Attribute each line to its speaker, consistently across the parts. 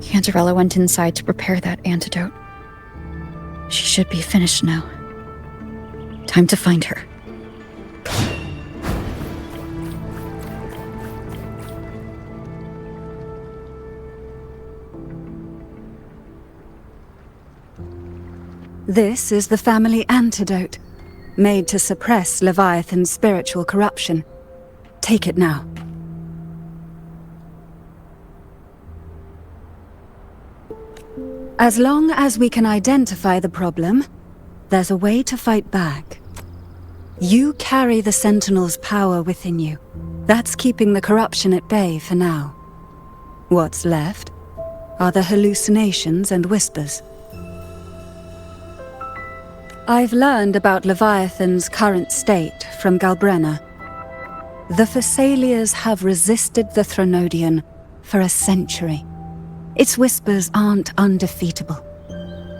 Speaker 1: Cantarella went inside to prepare that antidote. She should be finished now. Time to find her.
Speaker 2: This is the family antidote, made to suppress Leviathan's spiritual corruption. Take it now. As long as we can identify the problem, there's a way to fight back. You carry the Sentinel's power within you. That's keeping the corruption at bay for now. What's left are the hallucinations and whispers. I've learned about Leviathan's current state from Galbrena. The Thessalias have resisted the Threnodian for a century. Its whispers aren't undefeatable.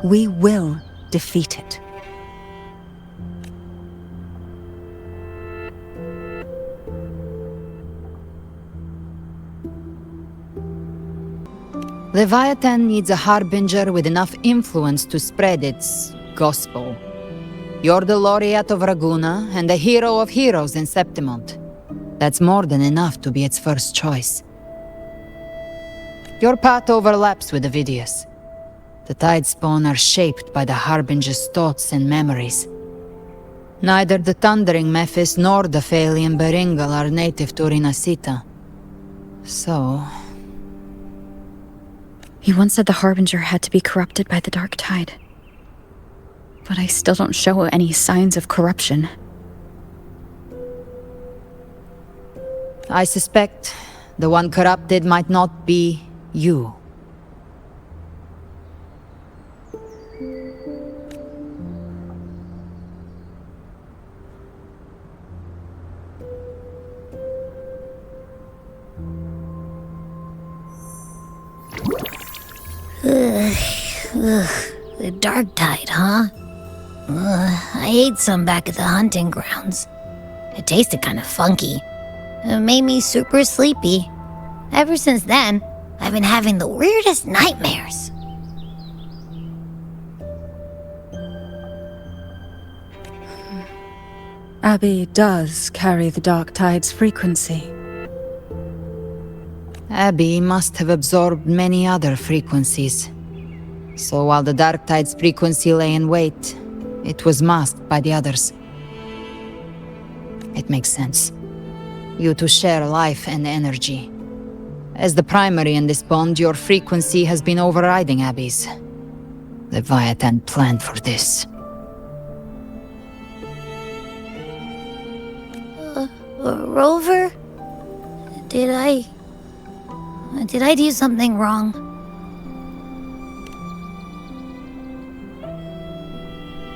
Speaker 2: We will defeat it.
Speaker 3: Leviathan needs a harbinger with enough influence to spread its gospel. You're the laureate of Raguna and the hero of heroes in Septimont. That's more than enough to be its first choice. Your path overlaps with Ovidius. The TIDES spawn are shaped by the harbinger's thoughts and memories. Neither the Thundering Mephis nor the Phalian Beringal are native to Rinascita. So...
Speaker 1: You once said the Harbinger had to be corrupted by the Dark Tide. But I still don't show any signs of corruption.
Speaker 3: I suspect the one corrupted might not be you.
Speaker 4: The Dark Tide, huh? I ate some back at the hunting grounds. It tasted kind of funky. It made me super sleepy. Ever since then, I've been having the weirdest nightmares.
Speaker 2: Abby does carry the Dark Tide's frequency.
Speaker 3: Abby must have absorbed many other frequencies. So while the Dark Tide's frequency lay in wait, it was masked by the others. It makes sense. You two share life and energy. As the primary in this bond, your frequency has been overriding Abby's. Leviathan planned for this.
Speaker 4: Rover? Did I do something wrong?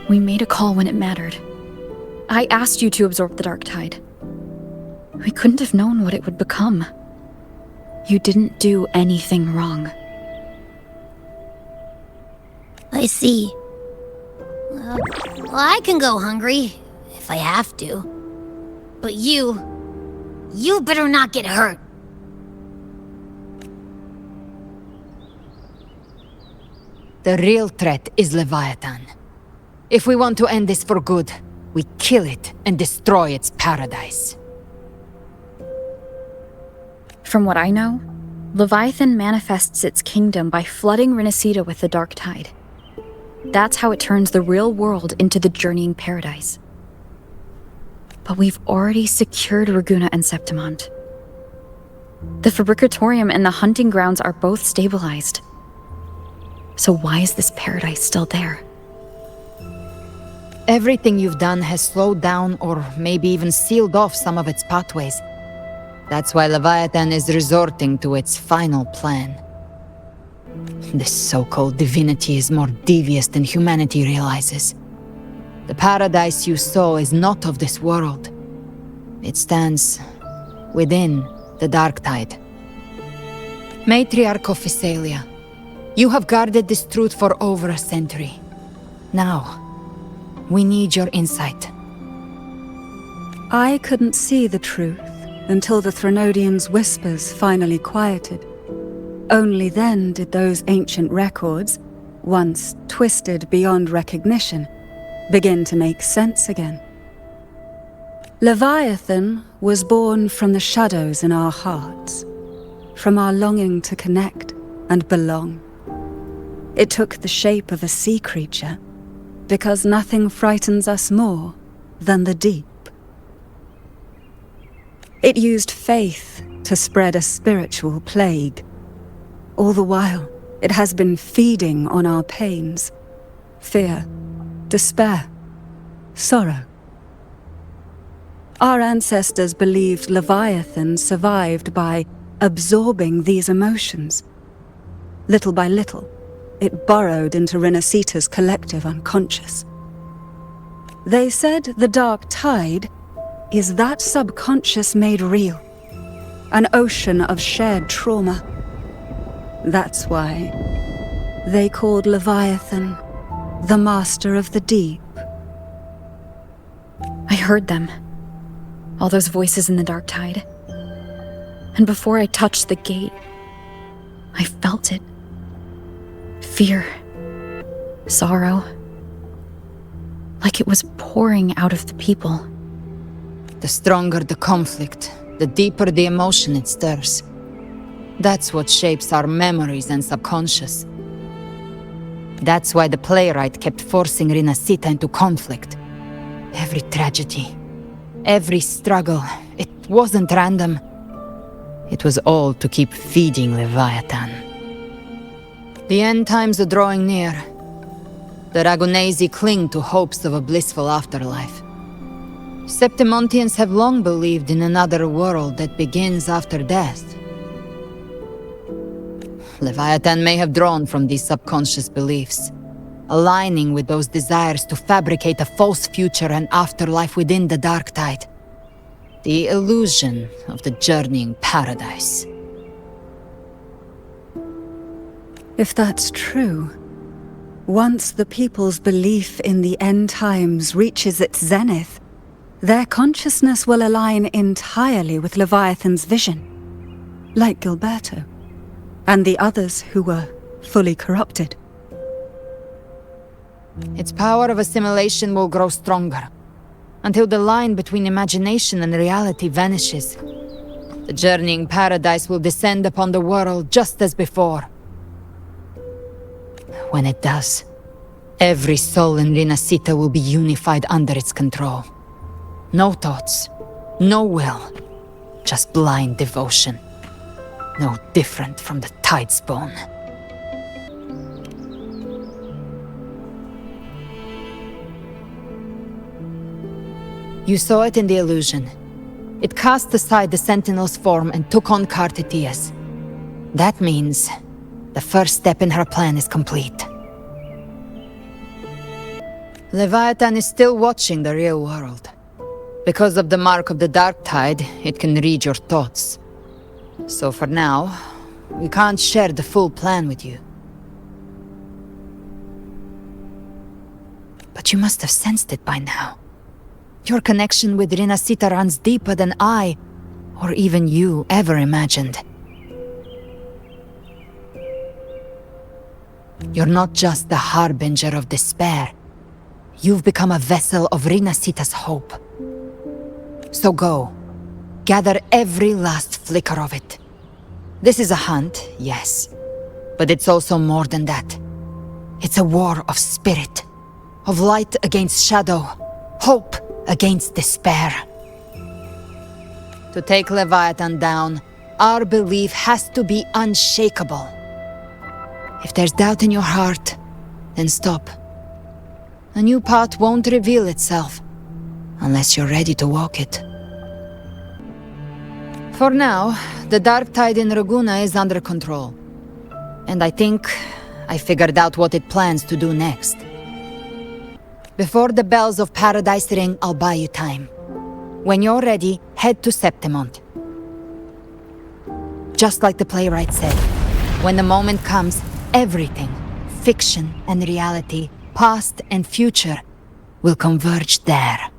Speaker 1: We made a call when it mattered. I asked you to absorb the Dark Tide. We couldn't have known what it would become. You didn't do anything wrong.
Speaker 4: I see. Well, I can go hungry, if I have to. But you better not get hurt.
Speaker 3: The real threat is Leviathan. If we want to end this for good, we kill it and destroy its paradise.
Speaker 1: From what I know, Leviathan manifests its kingdom by flooding Rinascita with the Dark Tide. That's how it turns the real world into the journeying paradise. But we've already secured Raguna and Septimont. The Fabricatorium and the hunting grounds are both stabilized. So why is this paradise still there?
Speaker 3: Everything you've done has slowed down or maybe even sealed off some of its pathways. That's why Leviathan is resorting to its final plan. This so-called divinity is more devious than humanity realizes. The paradise you saw is not of this world. It stands within the Dark Tide. Matriarch of Thessalia, you have guarded this truth for over a century. Now, we need your insight.
Speaker 2: I couldn't see the truth until the Threnodian's whispers finally quieted. Only then did those ancient records, once twisted beyond recognition, begin to make sense again. Leviathan was born from the shadows in our hearts, from our longing to connect and belong. It took the shape of a sea creature, because nothing frightens us more than the deep. It used faith to spread a spiritual plague. All the while, it has been feeding on our pains, fear, despair, sorrow. Our ancestors believed Leviathan survived by absorbing these emotions. Little by little, it burrowed into Rinascita's collective unconscious. They said the dark tide is that subconscious made real, an ocean of shared trauma. That's why they called Leviathan the Master of the Deep.
Speaker 1: I heard them. All those voices in the dark tide. And before I touched the gate, I felt it. Fear. Sorrow. Like it was pouring out of the people.
Speaker 3: The stronger the conflict, the deeper the emotion it stirs. That's what shapes our memories and subconscious. That's why the playwright kept forcing Rinascita into conflict. Every tragedy, every struggle, it wasn't random. It was all to keep feeding Leviathan. The end times are drawing near. The Ragunesi cling to hopes of a blissful afterlife. Septimontians have long believed in another world that begins after death. Leviathan may have drawn from these subconscious beliefs, aligning with those desires to fabricate a false future and afterlife within the dark tide. The illusion of the journeying paradise.
Speaker 2: If that's true, once the people's belief in the end times reaches its zenith, their consciousness will align entirely with Leviathan's vision, like Gilberto, and the others who were fully corrupted.
Speaker 3: Its power of assimilation will grow stronger, until the line between imagination and reality vanishes. The journeying paradise will descend upon the world just as before. When it does, every soul in Rinascita will be unified under its control. No thoughts, no will, just blind devotion. No different from the TIDES bone. You saw it in the illusion. It cast aside the Sentinel's form and took on Cartitius. That means the first step in her plan is complete. Leviathan is still watching the real world. Because of the mark of the dark tide, it can read your thoughts. So for now, we can't share the full plan with you. But you must have sensed it by now. Your connection with Rinascita runs deeper than I, or even you, ever imagined. You're not just the harbinger of despair. You've become a vessel of Rinascita's hope. So go. Gather every last flicker of it. This is a hunt, yes. But it's also more than that. It's a war of spirit. Of light against shadow. Hope against despair. To take Leviathan down, our belief has to be unshakable. If there's doubt in your heart, then stop. A new path won't reveal itself unless you're ready to walk it. For now, the dark tide in Raguna is under control. And I think I figured out what it plans to do next. Before the bells of Paradise ring, I'll buy you time. When you're ready, head to Septimont. Just like the playwright said, when the moment comes, everything, fiction and reality, past and future, will converge there.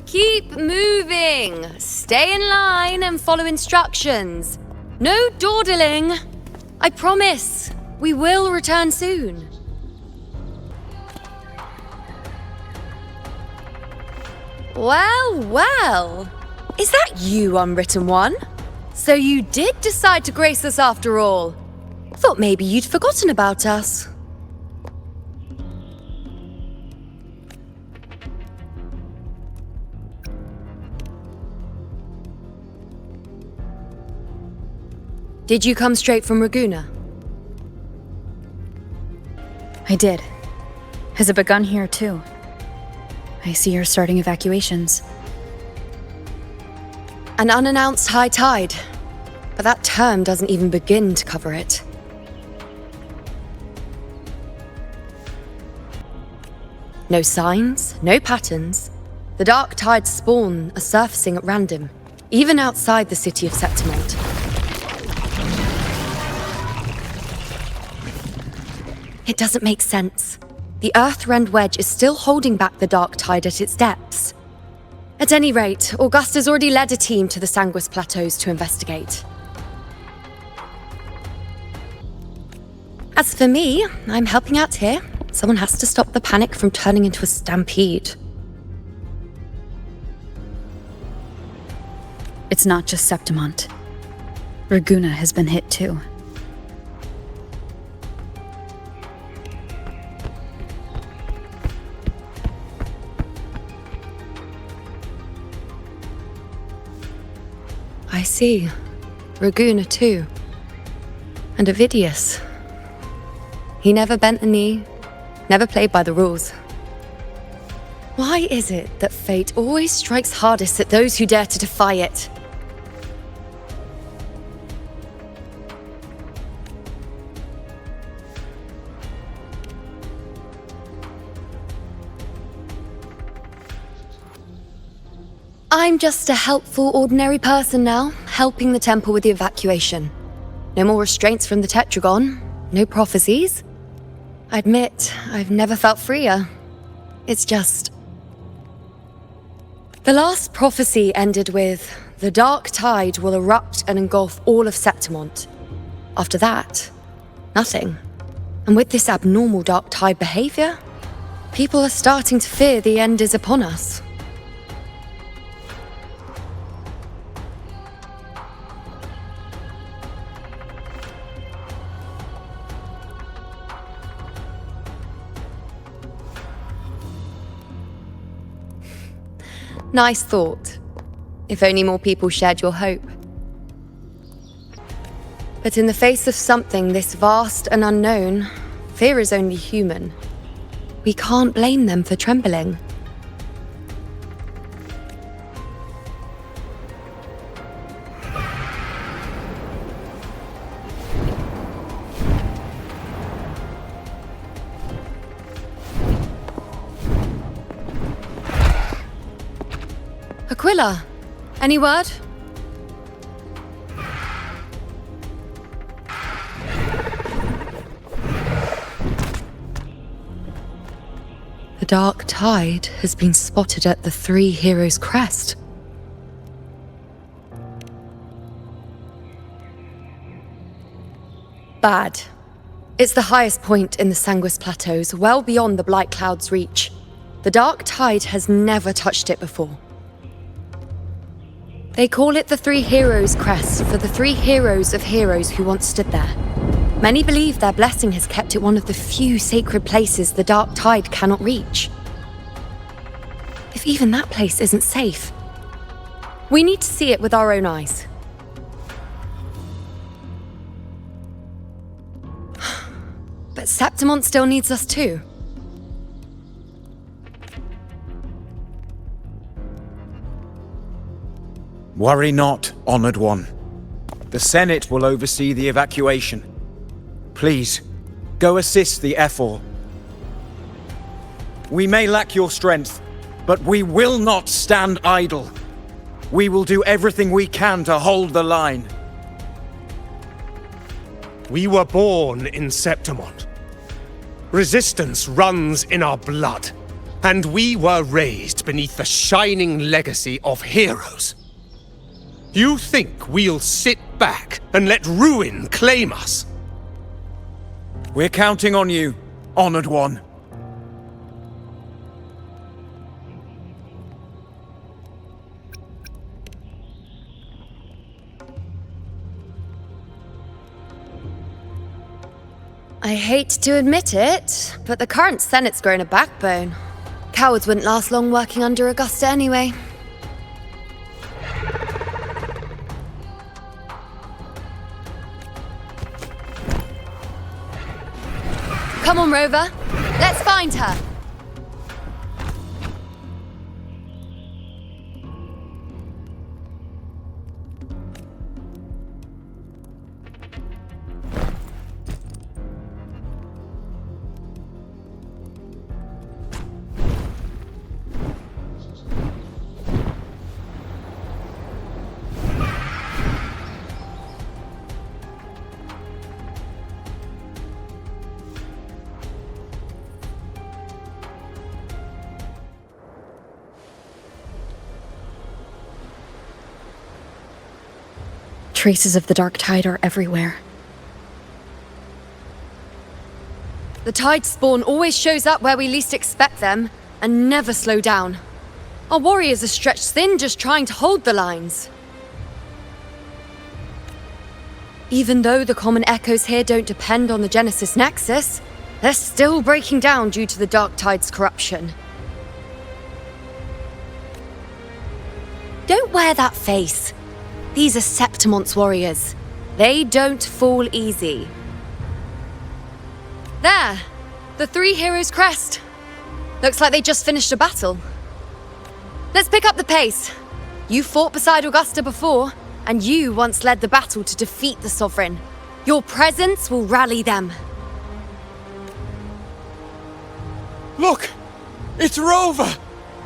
Speaker 5: Keep moving! Stay in line and follow instructions. No dawdling! I promise, we will return soon. Well, well. Is that you, Unwritten One? So you did decide to grace us after all. Thought maybe you'd forgotten about us. Did you come straight from Raguna?
Speaker 1: I did. Has it begun here, too? I see you're starting evacuations.
Speaker 5: An unannounced high tide. But that term doesn't even begin to cover it. No signs, no patterns. The dark tide's spawn are surfacing at random, even outside the city of Septimont. It doesn't make sense. The Earth-rend wedge is still holding back the dark tide at its depths. At any rate, Augusta's already led a team to the Sanguis Plateaus to investigate. As for me, I'm helping out here. Someone has to stop the panic from turning into a stampede.
Speaker 1: It's not just Septimont. Ragunna has been hit too.
Speaker 5: I see. Ragunna too. And Ovidius. He never bent the knee, never played by the rules. Why is it that fate always strikes hardest at those who dare to defy it? I'm just a helpful, ordinary person now, helping the temple with the evacuation. No more restraints from the Tetragon, no prophecies. I admit, I've never felt freer. It's just... The last prophecy ended with, the dark tide will erupt and engulf all of Septimont. After that, nothing. And with this abnormal dark tide behavior, people are starting to fear the end is upon us. Nice thought. If only more people shared your hope. But in the face of something this vast and unknown, fear is only human. We can't blame them for trembling. Aquila, any word? The dark tide has been spotted at the Three Heroes' crest. Bad. It's the highest point in the Sanguis Plateaus, well beyond the Blight Cloud's reach. The dark tide has never touched it before. They call it the Three Heroes' crest for the three heroes of heroes who once stood there. Many believe their blessing has kept it one of the few sacred places the dark tide cannot reach. If even that place isn't safe, we need to see it with our own eyes. But Septimont still needs us too.
Speaker 6: Worry not, Honored One. The Senate will oversee the evacuation. Please, go assist the Ephor. We may lack your strength, but we will not stand idle. We will do everything we can to hold the line.
Speaker 7: We were born in Septimont. Resistance runs in our blood, and we were raised beneath the shining legacy of heroes. You think we'll sit back and let ruin claim us?
Speaker 6: We're counting on you, Honored One.
Speaker 5: I hate to admit it, but the current Senate's grown a backbone. Cowards wouldn't last long working under Augusta anyway. Come on, Rover. Let's find her.
Speaker 1: Traces of the dark tide are everywhere.
Speaker 5: The tide spawn always shows up where we least expect them, and never slow down. Our warriors are stretched thin just trying to hold the lines. Even though the common echoes here don't depend on the Genesis Nexus, they're still breaking down due to the dark tide's corruption. Don't wear that face. These are Septimon's warriors. They don't fall easy. There! The three heroes' crest. Looks like they just finished a battle. Let's pick up the pace. You fought beside Augusta before, and you once led the battle to defeat the Sovereign. Your presence will rally them.
Speaker 6: Look! It's Rover!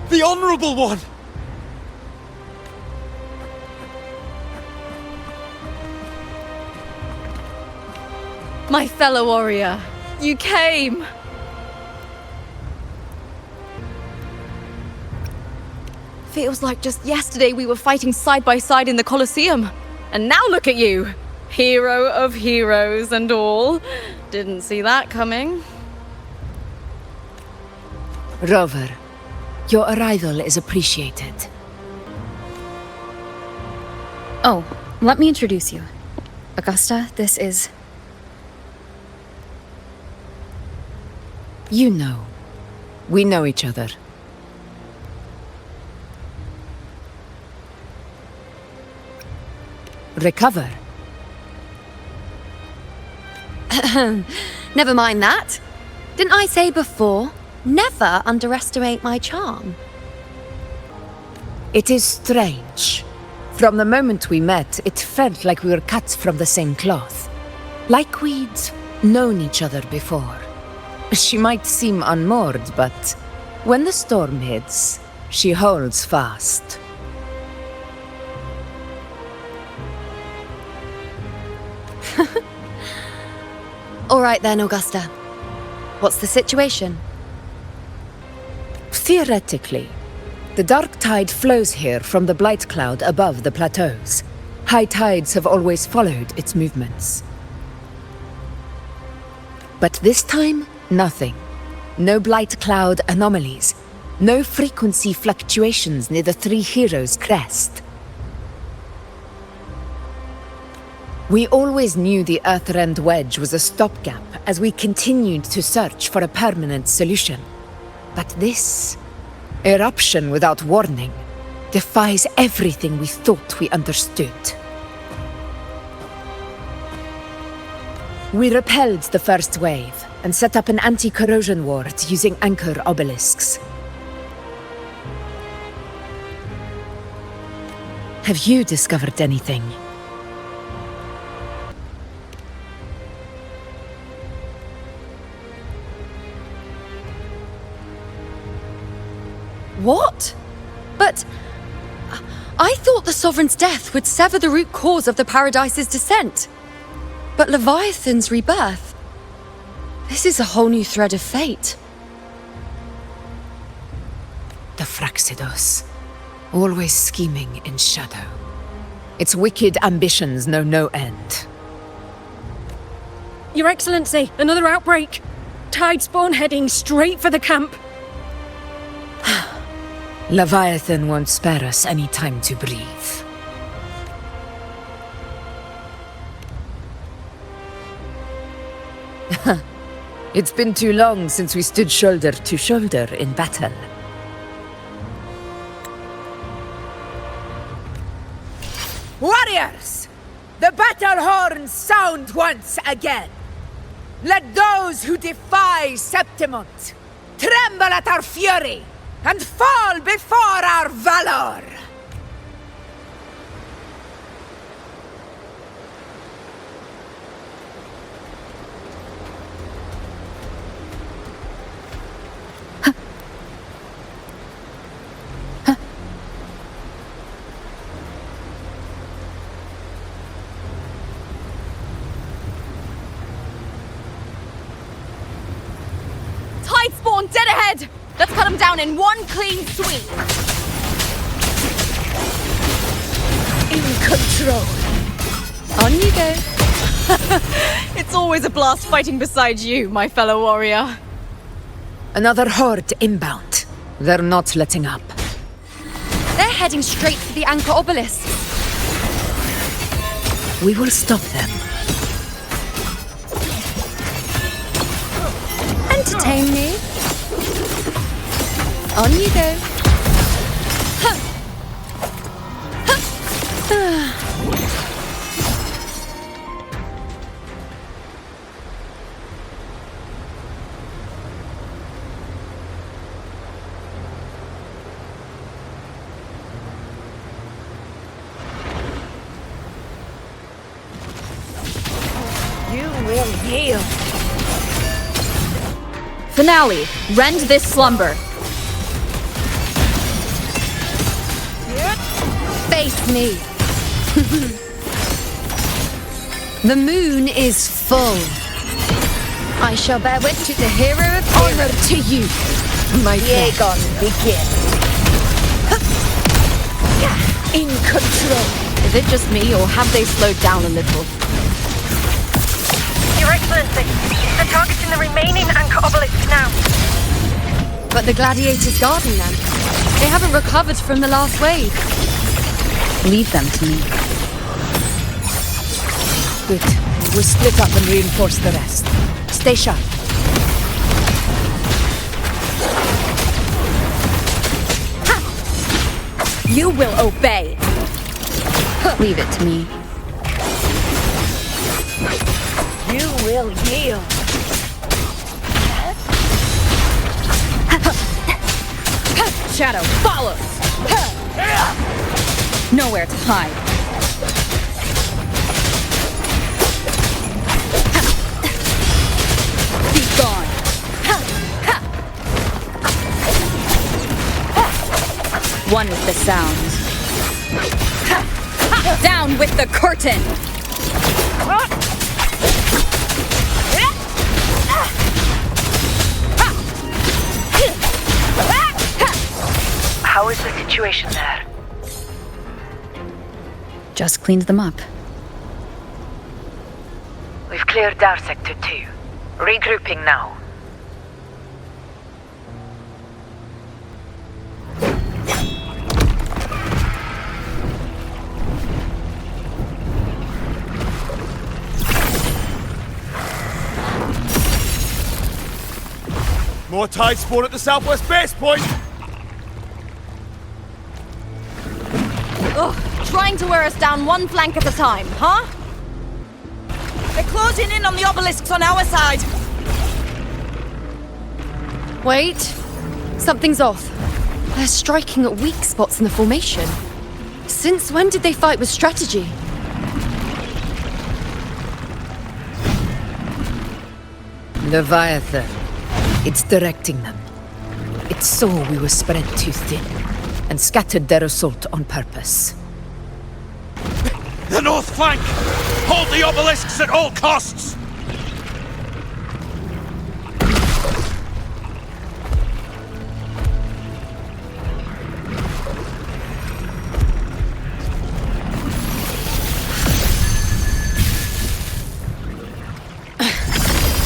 Speaker 6: The Honourable One!
Speaker 8: My fellow warrior, you came! Feels like just yesterday we were fighting side by side in the Colosseum. And now look at you! Hero of heroes and all. Didn't see that coming.
Speaker 9: Rover, your arrival is appreciated.
Speaker 1: Oh, let me introduce you. Augusta, this is...
Speaker 9: You know. We know each other. Recover.
Speaker 5: Never mind that. Didn't I say before? Never underestimate my charm.
Speaker 9: It is strange. From the moment we met, it felt like we were cut from the same cloth. Like we'd known each other before. She might seem unmoored, but when the storm hits, she holds fast.
Speaker 5: All right then, Augusta. What's the situation?
Speaker 9: Theoretically, the dark tide flows here from the blight cloud above the plateaus. High tides have always followed its movements. But this time, nothing. No blight cloud anomalies. No frequency fluctuations near the three heroes' crest. We always knew the Earthrend Wedge was a stopgap as we continued to search for a permanent solution. But this eruption without warning defies everything we thought we understood. We repelled the first wave and set up an anti-corrosion ward using anchor obelisks. Have you discovered anything?
Speaker 5: What? But... I thought the Sovereign's death would sever the root cause of the Paradise's descent. But Leviathan's rebirth... This is a whole new thread of fate.
Speaker 9: The Fraxidos. Always scheming in shadow. Its wicked ambitions know no end.
Speaker 10: Your Excellency, another outbreak! Tide spawn heading straight for the camp.
Speaker 9: Leviathan won't spare us any time to breathe. It's been too long since we stood shoulder to shoulder in battle.
Speaker 11: Warriors! The battle horns sound once again! Let those who defy Septimont tremble at our fury and fall before our valor!
Speaker 8: Tide spawn dead ahead! Let's cut them down in one clean sweep!
Speaker 11: In control.
Speaker 5: On you go.
Speaker 8: It's always a blast fighting beside you, my fellow warrior.
Speaker 11: Another horde inbound. They're not letting up.
Speaker 5: They're heading straight for the anchor obelisk.
Speaker 11: We will stop them.
Speaker 5: Entertain me. On you go. Finale, rend this slumber. Face me. The moon is full. I shall bear witness to the hero of honor to you.
Speaker 11: My
Speaker 9: Aegon, begin.
Speaker 11: in control.
Speaker 5: Is it just me, or have they slowed down a little?
Speaker 12: Your Excellency, they're targeting the remaining anchor obelisk now.
Speaker 5: But the gladiators guarding them, they haven't recovered from the last wave.
Speaker 1: Leave them to me.
Speaker 9: Good. We'll split up and reinforce the rest. Stay sharp.
Speaker 8: You will obey.
Speaker 1: Leave it to me.
Speaker 9: You will yield.
Speaker 8: Shadow, follow!
Speaker 1: Nowhere to hide. Be gone. One with the sound. Down with the curtain!
Speaker 12: How is the situation there?
Speaker 1: Just cleaned them up.
Speaker 12: We've cleared our sector too. Regrouping now.
Speaker 6: More tide spawn at the southwest base point!
Speaker 8: Ugh, trying to wear us down one flank at a time, huh? They're closing in on the obelisks on our side.
Speaker 5: Wait. Something's off. They're striking at weak spots in the formation. Since when did they fight with strategy?
Speaker 9: Leviathan. It's directing them. It saw we were spread too thin, and scattered their assault on purpose.
Speaker 6: The north flank! Hold the obelisks at all costs!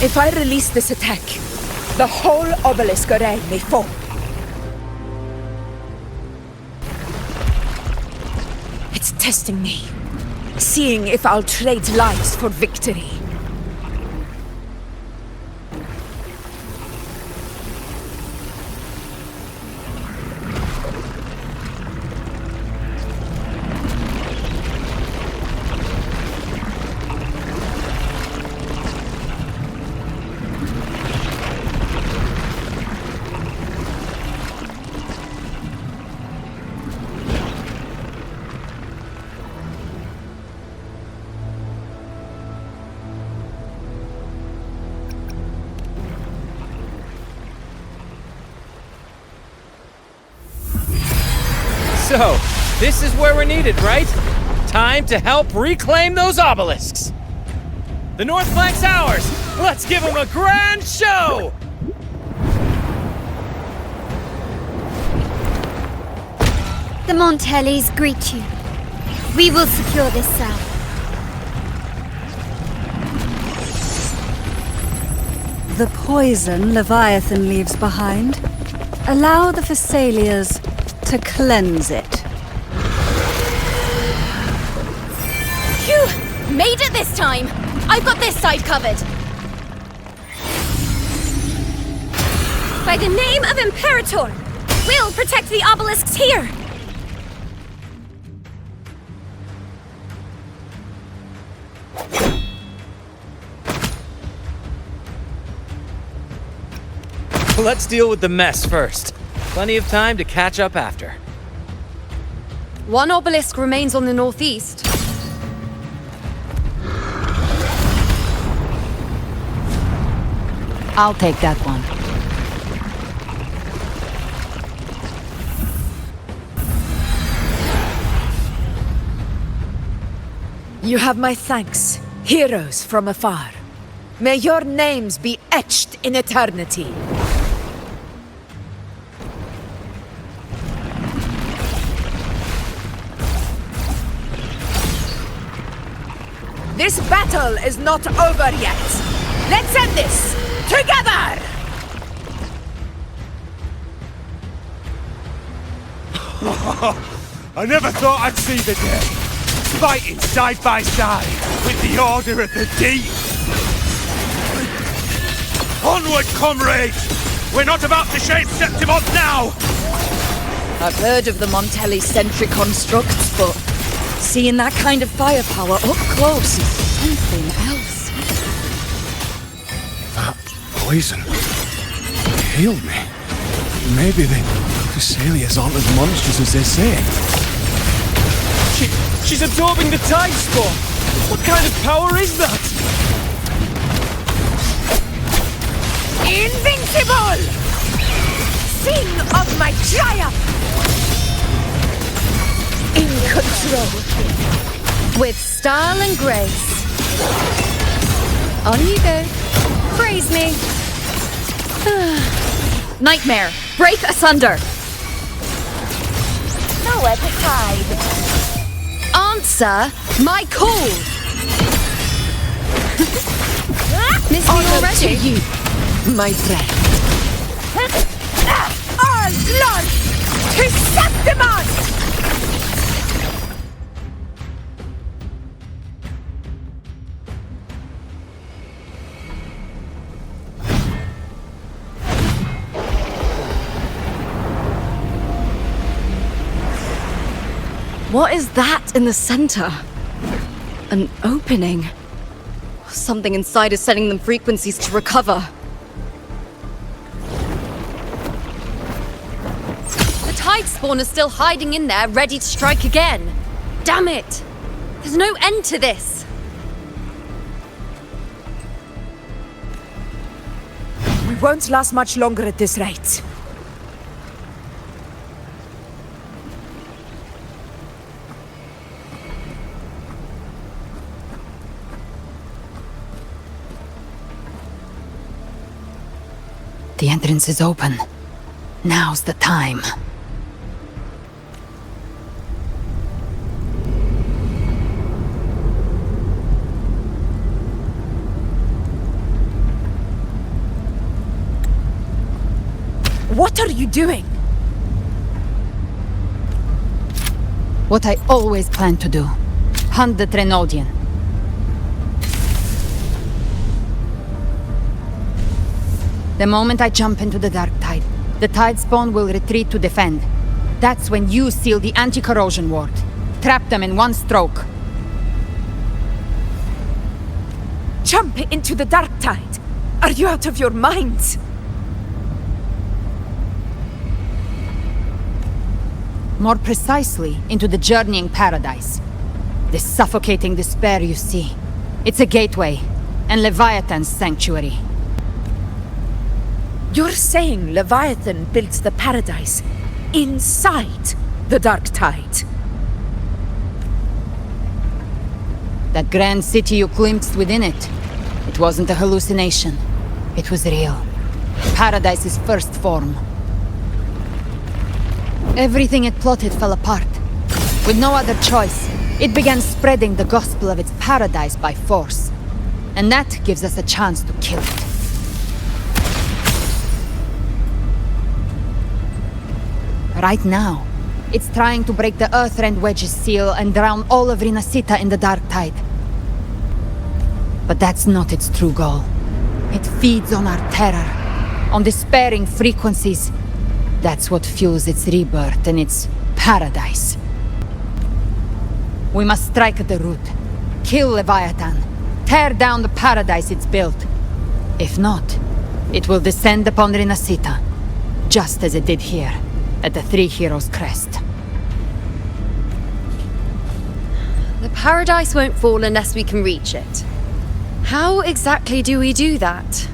Speaker 11: If I release this attack, the whole obelisk array may fall. It's testing me, seeing if I'll trade lives for victory.
Speaker 13: So, this is where we're needed, right? Time to help reclaim those obelisks. The north flank's ours. Let's give them a grand show!
Speaker 14: The Montellis greet you. We will secure this cell.
Speaker 2: the poison Leviathan leaves behind, allow the Thessalias to cleanse it.
Speaker 8: Phew! Made it this time! I've got this side covered! By the name of Imperator, we'll protect the obelisks here!
Speaker 13: Let's deal with the mess first. Plenty of time to catch up after.
Speaker 5: One obelisk remains on the northeast.
Speaker 3: I'll take that one.
Speaker 11: You have my thanks, heroes from afar. May your names be etched in eternity. This battle is not over yet. Let's end this together!
Speaker 7: I never thought I'd see the day. Fighting side by side with the Order of the Deep. Onward, comrades! We're not about to shape Septimont now!
Speaker 10: I've heard of the Montelli sentry constructs, but seeing that kind of firepower up close is something else.
Speaker 14: That poison healed me. Maybe the Thessalias aren't as monstrous as they say.
Speaker 13: She's absorbing the tide spore! What kind of power is that?
Speaker 11: Invincible! Sing of my triumph! In control.
Speaker 5: With style and grace. On you go. Praise me. Nightmare, break asunder.
Speaker 4: Nowhere to hide.
Speaker 5: Answer my call. Miss me already?
Speaker 11: To you, my friend. All glory to Septimont!
Speaker 8: What is that in the center? An opening. Something inside is sending them frequencies to recover.
Speaker 5: The tide spawn is still hiding in there, ready to strike again. Damn it! There's no end to this.
Speaker 11: We won't last much longer at this rate.
Speaker 3: The entrance is open. Now's the time.
Speaker 11: What are you doing?
Speaker 3: What I always planned to do. Hunt the Trenodian. The moment I jump into the dark tide, the tide spawn will retreat to defend. That's when you seal the anti-corrosion ward. Trap them in one stroke.
Speaker 11: Jump into the dark tide. Are you out of your mind?
Speaker 3: More precisely, into the journeying paradise. The suffocating despair you see. It's a gateway, and Leviathan's sanctuary.
Speaker 11: You're saying Leviathan built the paradise inside the dark tide?
Speaker 3: That grand city you glimpsed within it, it wasn't a hallucination. It was real. Paradise's first form. Everything it plotted fell apart. With no other choice, it began spreading the gospel of its paradise by force. And that gives us a chance to kill it. Right now, it's trying to break the Earthrend Wedge's seal and drown all of Rinascita in the dark tide. But that's not its true goal. It feeds on our terror, on despairing frequencies. That's what fuels its rebirth and its paradise. We must strike at the root, kill Leviathan, tear down the paradise it's built. If not, it will descend upon Rinascita, just as it did here, at the Three Heroes' Crest.
Speaker 5: The paradise won't fall unless we can reach it. How exactly do we do that?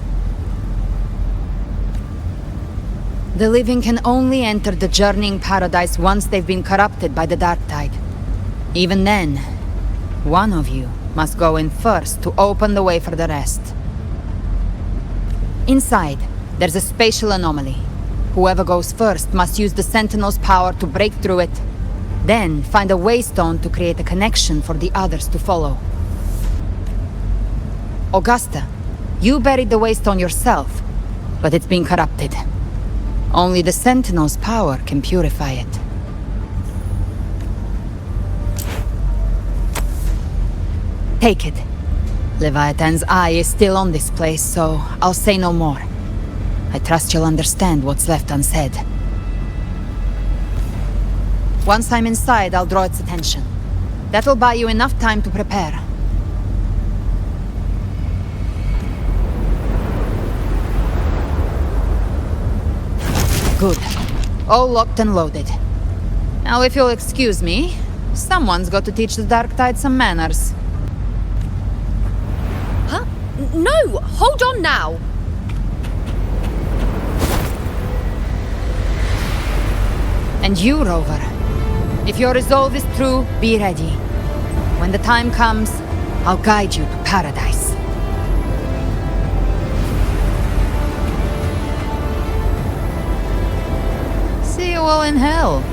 Speaker 3: The living can only enter the journeying paradise once they've been corrupted by the dark tide. Even then, one of you must go in first to open the way for the rest. Inside, there's a spatial anomaly. Whoever goes first must use the Sentinel's power to break through it, then find a waystone to create a connection for the others to follow. Augusta, you buried the waystone yourself, but it's been corrupted. Only the Sentinel's power can purify it. Take it. Leviathan's eye is still on this place, so I'll say no more. I trust you'll understand what's left unsaid. Once I'm inside, I'll draw its attention. That'll buy you enough time to prepare. Good. All locked and loaded. Now, if you'll excuse me, someone's got to teach the Dark Tide some manners.
Speaker 5: Huh? No! Hold on now!
Speaker 3: And you, Rover. If your resolve is true, be ready. When the time comes, I'll guide you to paradise. See you all in hell.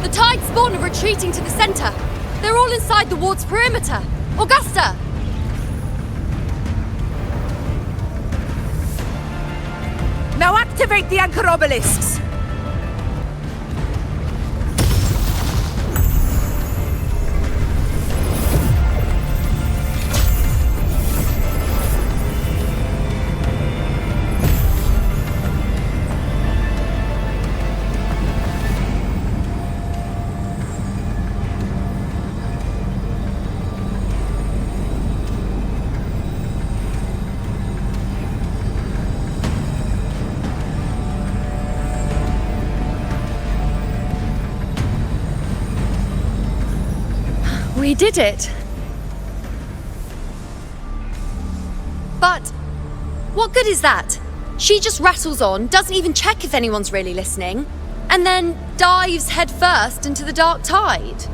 Speaker 5: The Tide spawn are retreating to the center. They're all inside the ward's perimeter. Augusta!
Speaker 11: Now activate the anchor obelisks!
Speaker 5: We did it! But what good is that? She just rattles on, doesn't even check if anyone's really listening, and then dives headfirst into the dark tide.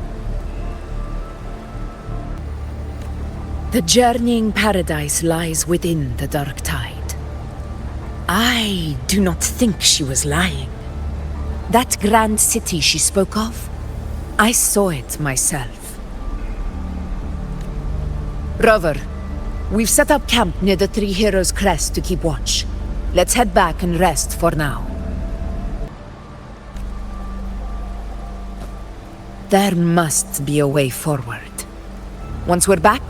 Speaker 11: The journeying paradise lies within the dark tide. I do not think she was lying. That grand city she spoke of, I saw it myself. Rover, we've set up camp near the Three Heroes' Crest to keep watch. Let's head back and rest for now. There must be a way forward. Once we're back,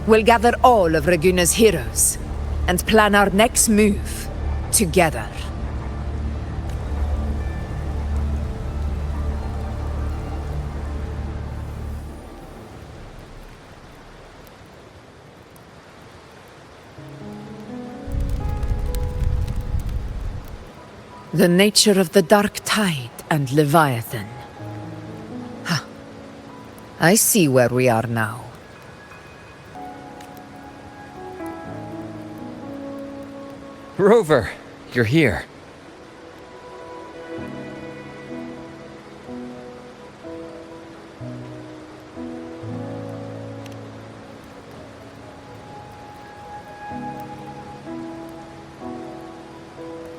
Speaker 11: we'll gather all of Raguna's heroes and plan our next move together. The nature of the dark tide and Leviathan. Huh. I see where we are now.
Speaker 13: Rover, you're here.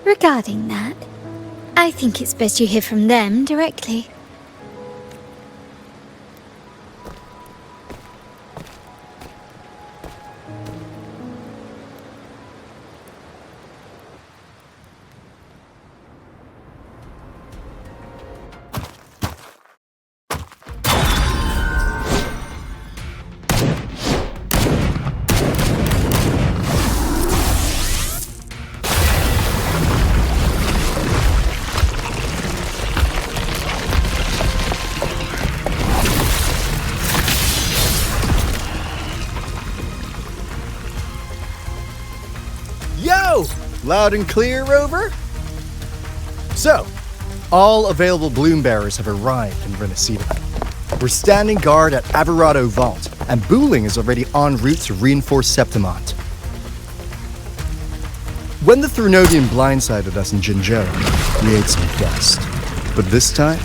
Speaker 4: Regarding that,
Speaker 15: I think it's best you hear from them directly.
Speaker 16: Yo! Loud and clear, Rover? So, all available bloom bearers have arrived in Rinascita. We're standing guard at Averado Vault, and Booling is already en route to reinforce Septimont. When the Threnodian blindsided us in Jinzhou, we ate some dust. But this time,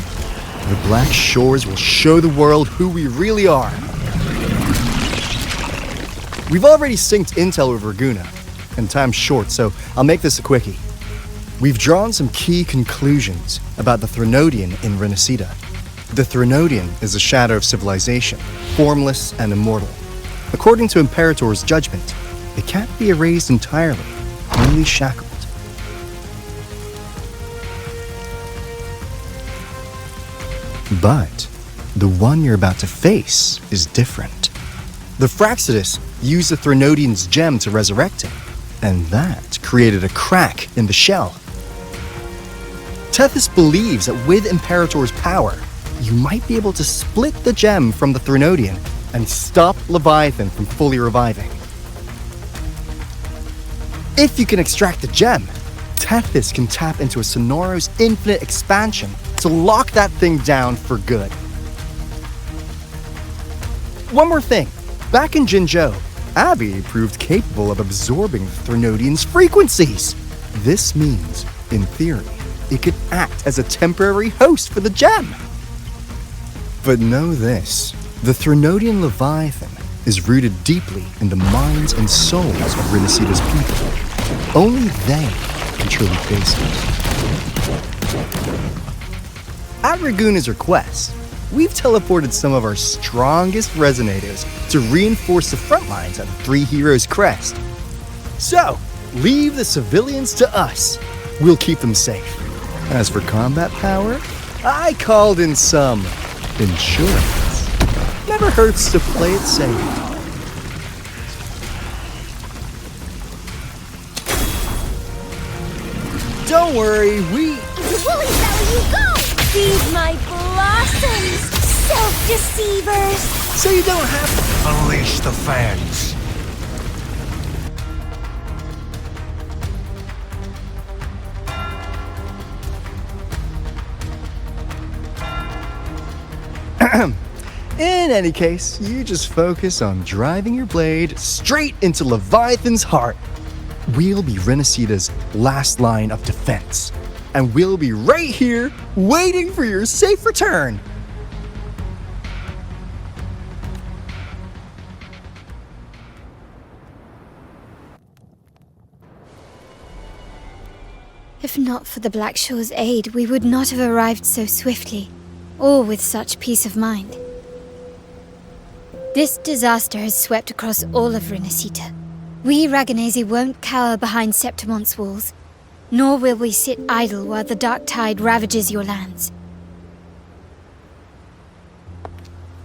Speaker 16: the Black Shores will show the world who we really are. We've already synced intel with Raguna, and time's short, so I'll make this a quickie. We've drawn some key conclusions about the Threnodian in Rinascita. The Threnodian is a shadow of civilization, formless and immortal. According to Imperator's judgment, it can't be erased entirely, only shackled. But the one you're about to face is different. The Fraxidus used the Threnodian's gem to resurrect him, and that created a crack in the shell. Tethys believes that with Imperator's power, you might be able to split the gem from the Threnodian and stop Leviathan from fully reviving. If you can extract the gem, Tethys can tap into a Sonoros infinite expansion to lock that thing down for good. One more thing. Back in Jinzhou, Abby proved capable of absorbing the Threnodian's frequencies. This means, in theory, it could act as a temporary host for the gem. But know this, the Threnodian Leviathan is rooted deeply in the minds and souls of Rinascita's people. Only they can truly face it. At Raguna's request, we've teleported some of our strongest resonators to reinforce the front lines at the Three Heroes Crest. So, leave the civilians to us. We'll keep them safe. As for combat power, I called in some insurance. Never hurts to play it safe. Don't worry,
Speaker 15: Woolly Valley you go! Feed my blossoms, self-deceivers!
Speaker 16: So you don't have to
Speaker 17: unleash the fans.
Speaker 16: In any case, you just focus on driving your blade straight into Leviathan's heart. We'll be Rinascita's last line of defense, and we'll be right here waiting for your safe return.
Speaker 15: If not for the Black Shore's aid, we would not have arrived so swiftly, or with such peace of mind. This disaster has swept across all of Rinascita. We Raganese won't cower behind Septimont's walls, nor will we sit idle while the dark tide ravages your lands.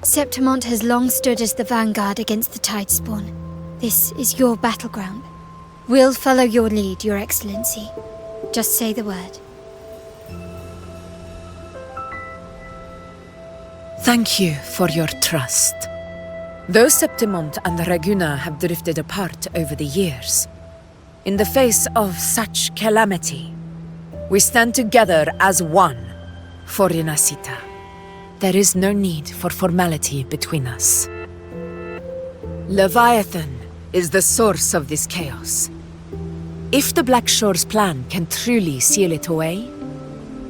Speaker 15: Septimont has long stood as the vanguard against the tide spawn. This is your battleground. We'll follow your lead, Your Excellency. Just say the word.
Speaker 11: Thank you for your trust. Though Septimont and Raguna have drifted apart over the years, in the face of such calamity, we stand together as one for Rinascita. There is no need for formality between us. Leviathan is the source of this chaos. If the Black Shore's plan can truly seal it away,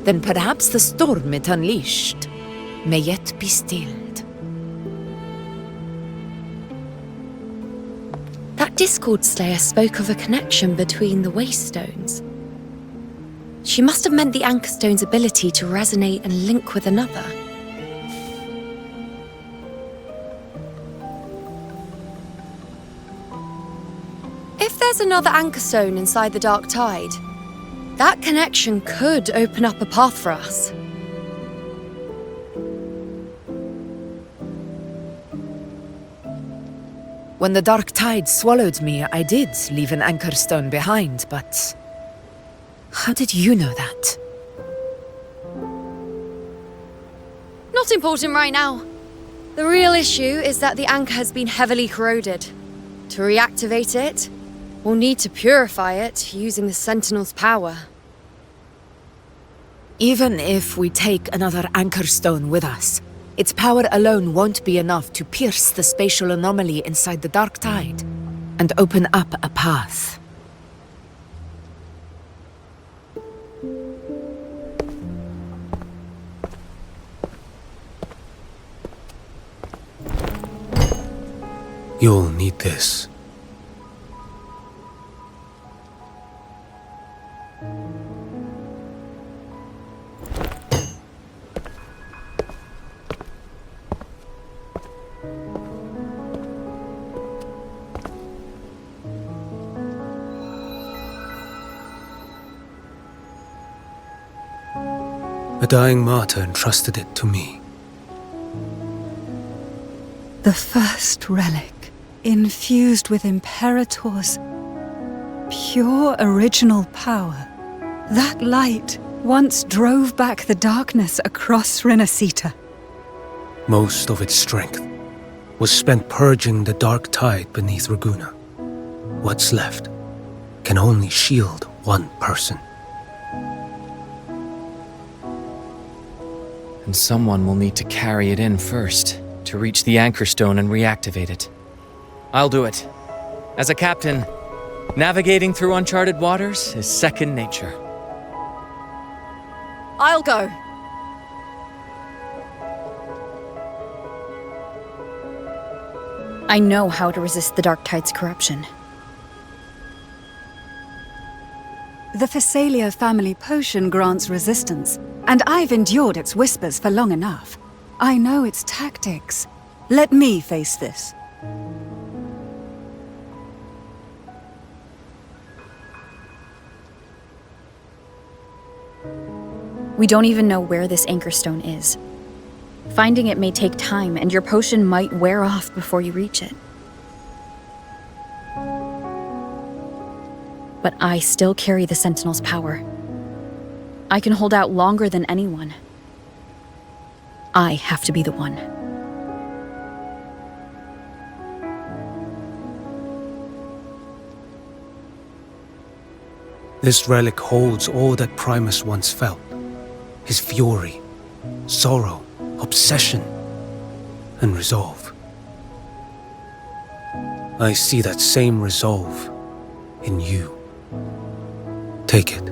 Speaker 11: then perhaps the storm it unleashed may yet be stilled.
Speaker 5: That Discord Slayer spoke of a connection between the Wastestones. She must have meant the Anchor Stone's ability to resonate and link with another. If there's another Anchor Stone inside the Dark Tide, that connection could open up a path for us.
Speaker 9: When the Dark Tide swallowed me, I did leave an Anchor Stone behind, but... how did you know that?
Speaker 5: Not important right now. The real issue is that the anchor has been heavily corroded. To reactivate it, we'll need to purify it using the Sentinel's power.
Speaker 9: Even if we take another Anchor Stone with us, its power alone won't be enough to pierce the spatial anomaly inside the Dark Tide and open up a path.
Speaker 14: You'll need this. A dying martyr entrusted it to me.
Speaker 2: The first relic, infused with Imperator's pure original power. That light once drove back the darkness across Rinascita.
Speaker 14: Most of its strength was spent purging the dark tide beneath Ragunna. What's left can only shield one person.
Speaker 13: And someone will need to carry it in first, to reach the Anchor Stone and reactivate it. I'll do it. As a captain, navigating through uncharted waters is second nature.
Speaker 8: I'll go.
Speaker 1: I know how to resist the Dark Tide's corruption.
Speaker 2: The Phasalia family potion grants resistance, and I've endured its whispers for long enough. I know its tactics. Let me face this.
Speaker 1: We don't even know where this Anchor Stone is. Finding it may take time, and your potion might wear off before you reach it. But I still carry the Sentinel's power. I can hold out longer than anyone. I have to be the one.
Speaker 14: This relic holds all that Primus once felt. His fury, sorrow, obsession, and resolve. I see that same resolve in you. Take it.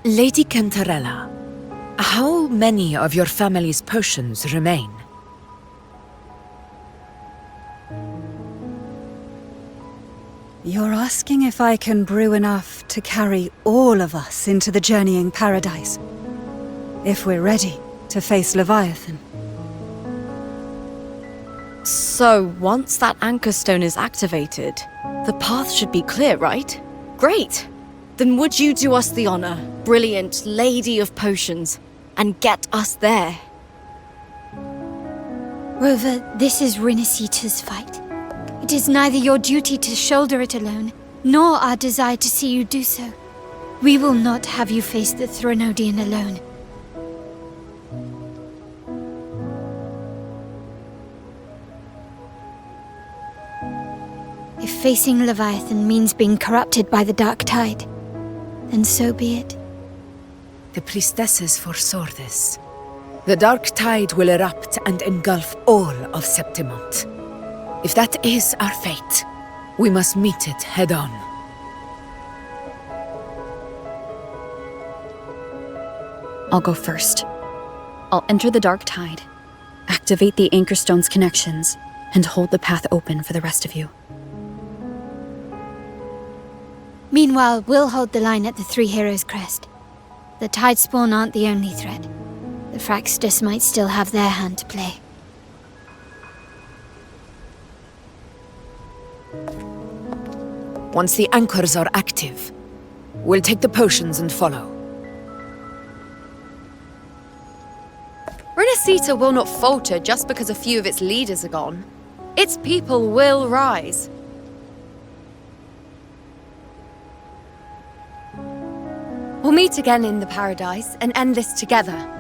Speaker 9: Lady Cantarella, how many of your family's potions remain?
Speaker 2: You're asking if I can brew enough to carry all of us into the journeying paradise. If we're ready to face Leviathan.
Speaker 8: So, once that Anchor Stone is activated, the path should be clear, right? Great! Then would you do us the honor, brilliant Lady of Potions, and get us there?
Speaker 15: Rover, this is Rinascita's fight. It is neither your duty to shoulder it alone, nor our desire to see you do so. We will not have you face the Threnodian alone. If facing Leviathan means being corrupted by the Dark Tide, then so be it.
Speaker 9: The priestesses foresaw this.
Speaker 11: The dark tide will erupt and engulf all of Septimont. If that is our fate, we must meet it head-on.
Speaker 1: I'll go first. I'll enter the dark tide, activate the Anchorstone's connections, and hold the path open for the rest of you.
Speaker 15: Meanwhile, we'll hold the line at the Three Heroes Crest. The Tide Spawn aren't the only threat. The Fraxtus might still have their hand to play.
Speaker 11: Once the anchors are active, we'll take the potions and follow.
Speaker 5: Rinascita will not falter just because a few of its leaders are gone. Its people will rise. We'll meet again in the Paradise and end this together.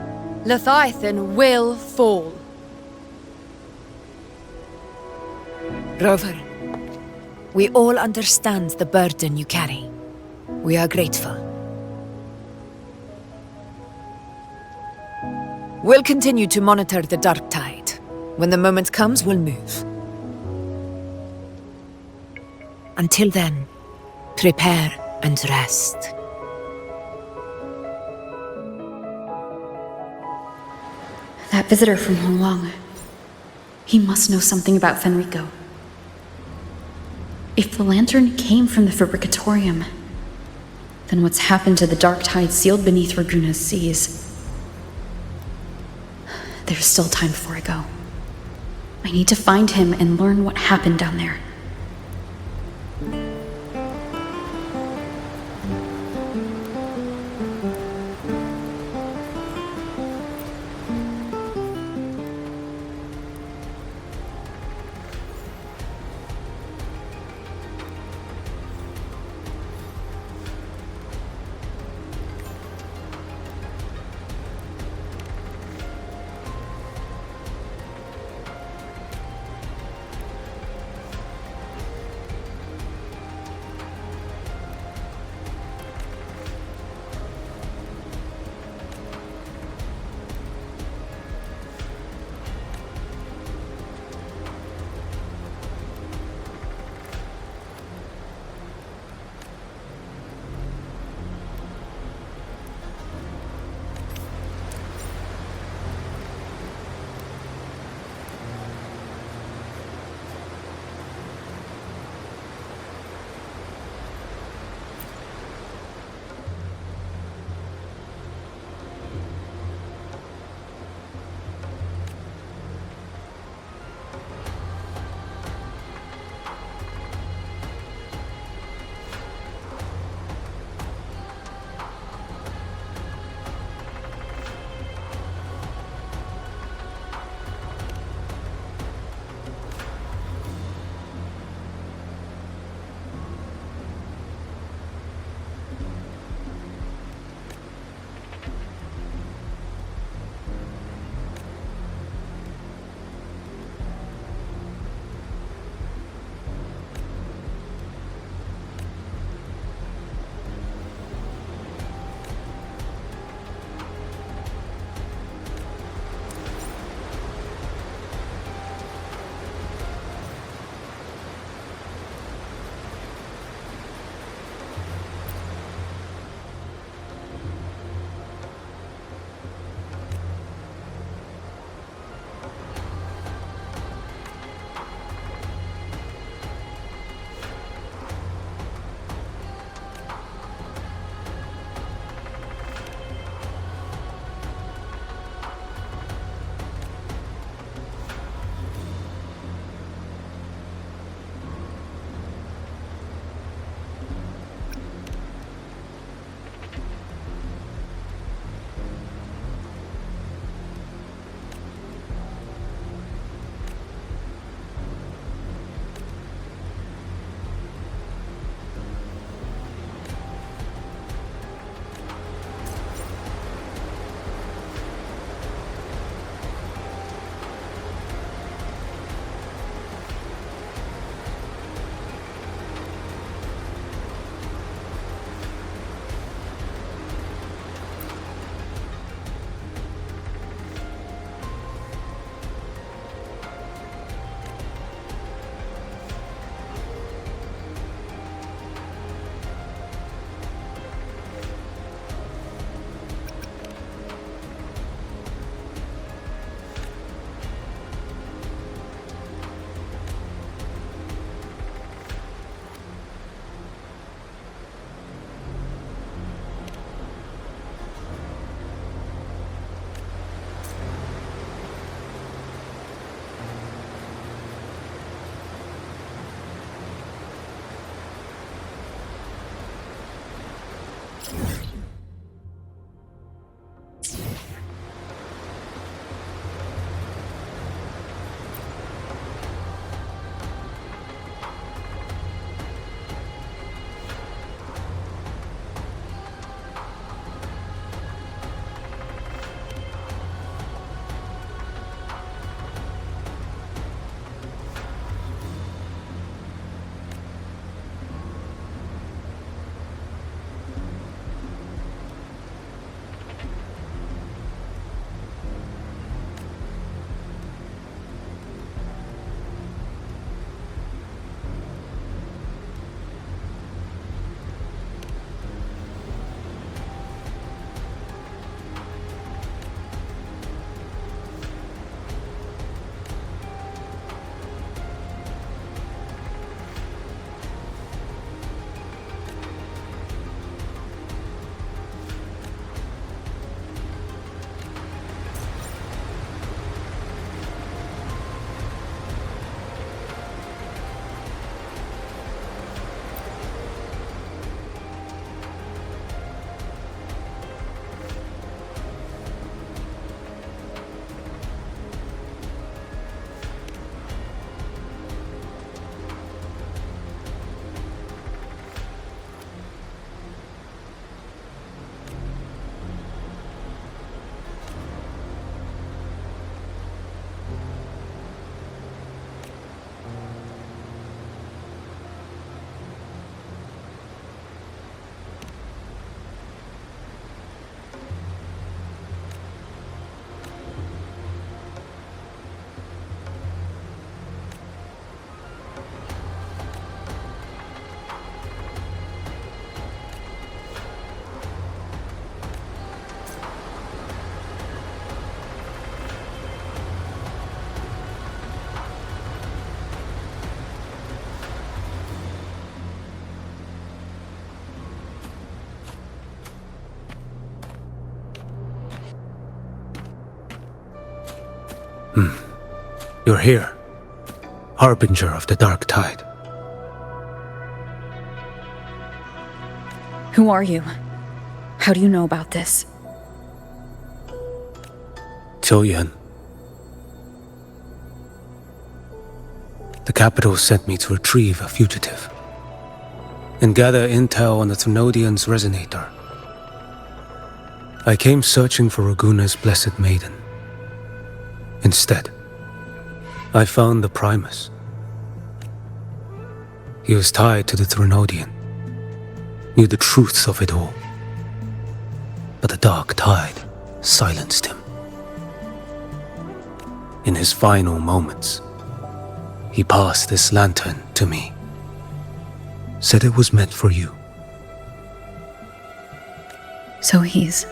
Speaker 5: Leviathan will fall.
Speaker 11: Rover, we all understand the burden you carry. We are grateful. We'll continue to monitor the dark tide. When the moment comes, we'll move. Until then, prepare and rest.
Speaker 1: That visitor from Honglong. He must know something about Fenrico. If the lantern came from the Fabricatorium, then what's happened to the dark tide sealed beneath Raguna's seas? There's still time before I go. I need to find him and learn what happened down there.
Speaker 14: You're here, Harbinger of the Dark Tide.
Speaker 1: Who are you? How do you know about this?
Speaker 14: Tillian. The capital sent me to retrieve a fugitive and gather intel on the Thrunodian's resonator. I came searching for Raguna's blessed maiden. Instead, I found the Primus. He was tied to the Thrunodian, knew the truths of it all. But the Dark Tide silenced him. In his final moments, he passed this lantern to me. Said it was meant for you.
Speaker 1: So he's...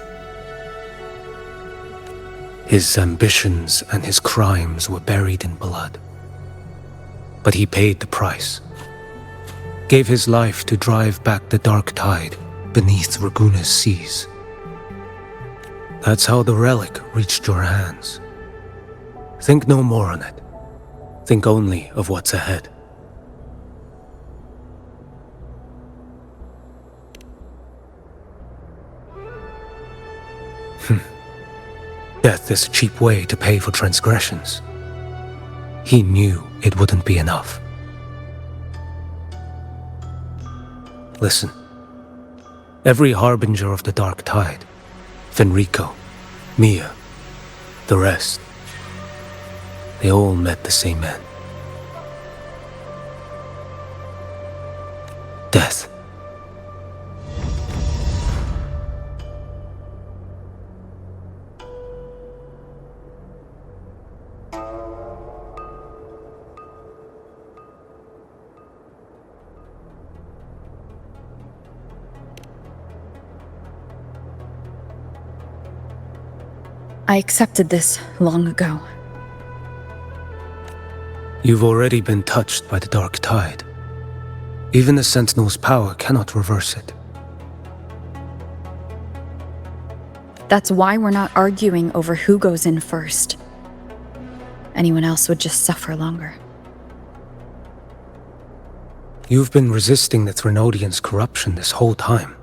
Speaker 14: His ambitions and his crimes were buried in blood. But he paid the price. Gave his life to drive back the Dark Tide beneath Raguna's seas. That's how the relic reached your hands. Think no more on it. Think only of what's ahead. Death is a cheap way to pay for transgressions. He knew it wouldn't be enough. Listen. Every harbinger of the Dark Tide, Fenrico, Mia, the rest, they all met the same end. Death.
Speaker 1: I accepted this long ago.
Speaker 14: You've already been touched by the Dark Tide. Even the Sentinel's power cannot reverse it.
Speaker 1: That's why we're not arguing over who goes in first. Anyone else would just suffer longer.
Speaker 14: You've been resisting the Thrunodian's corruption this whole time.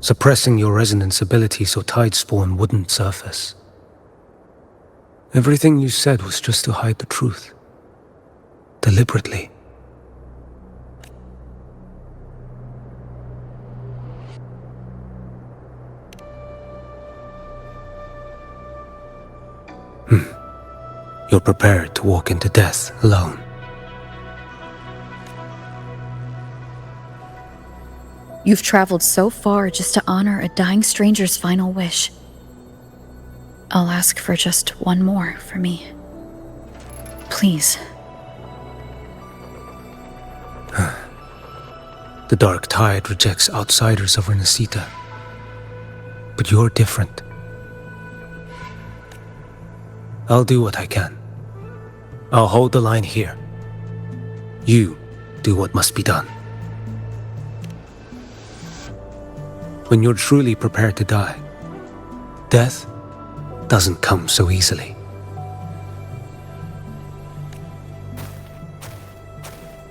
Speaker 14: suppressing your resonance ability so tide spawn wouldn't surface. Everything you said was just to hide the truth. Deliberately. You're prepared to walk into death alone.
Speaker 1: You've traveled so far just to honor a dying stranger's final wish. I'll ask for just one more for me. Please.
Speaker 14: The dark tide rejects outsiders of Rinascita. But you're different. I'll do what I can. I'll hold the line here. You do what must be done. When you're truly prepared to die, death doesn't come so easily.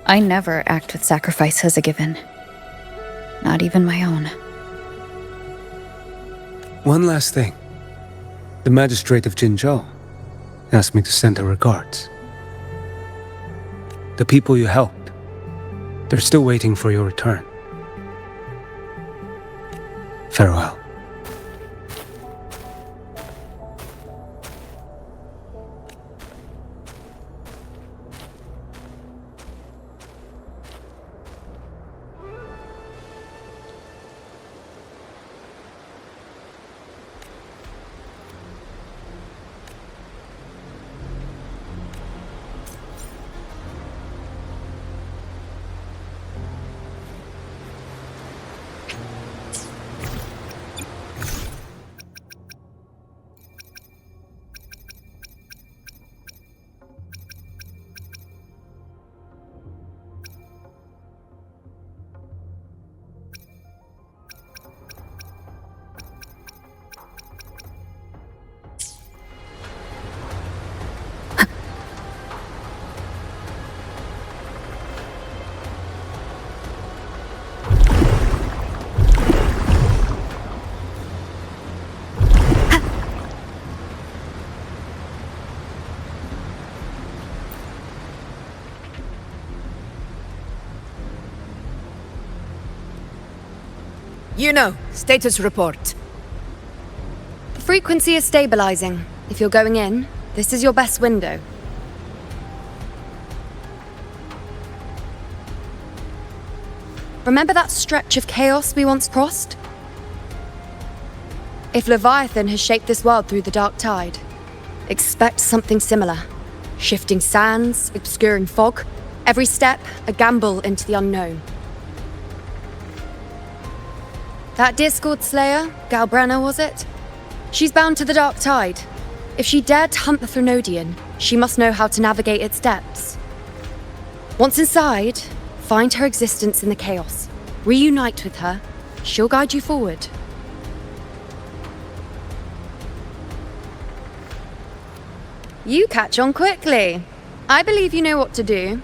Speaker 1: I never act with sacrifice as a given. Not even my own.
Speaker 14: One last thing. The magistrate of Jinzhou asked me to send her regards. The people you helped, they're still waiting for your return. Farewell.
Speaker 11: You know, status report.
Speaker 5: The frequency is stabilizing. If you're going in, this is your best window. Remember that stretch of chaos we once crossed? If Leviathan has shaped this world through the dark tide, expect something similar. Shifting sands, obscuring fog, every step a gamble into the unknown. That Discord Slayer, Galbrena was it? She's bound to the dark tide. If she dared to hunt the Threnodian, she must know how to navigate its depths. Once inside, find her existence in the chaos. Reunite with her. She'll guide you forward. You catch on quickly. I believe you know what to do.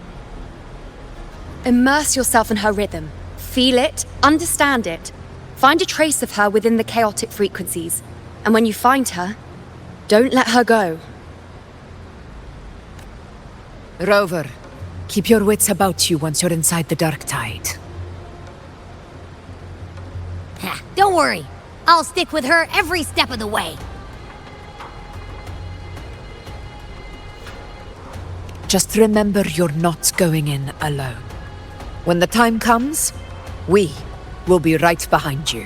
Speaker 5: Immerse yourself in her rhythm. Feel it, understand it. Find a trace of her within the chaotic frequencies. And when you find her, don't let her go.
Speaker 11: Rover, keep your wits about you once you're inside the dark tide.
Speaker 4: Don't worry. I'll stick with her every step of the way.
Speaker 11: Just remember you're not going in alone. When the time comes, we will be right behind you.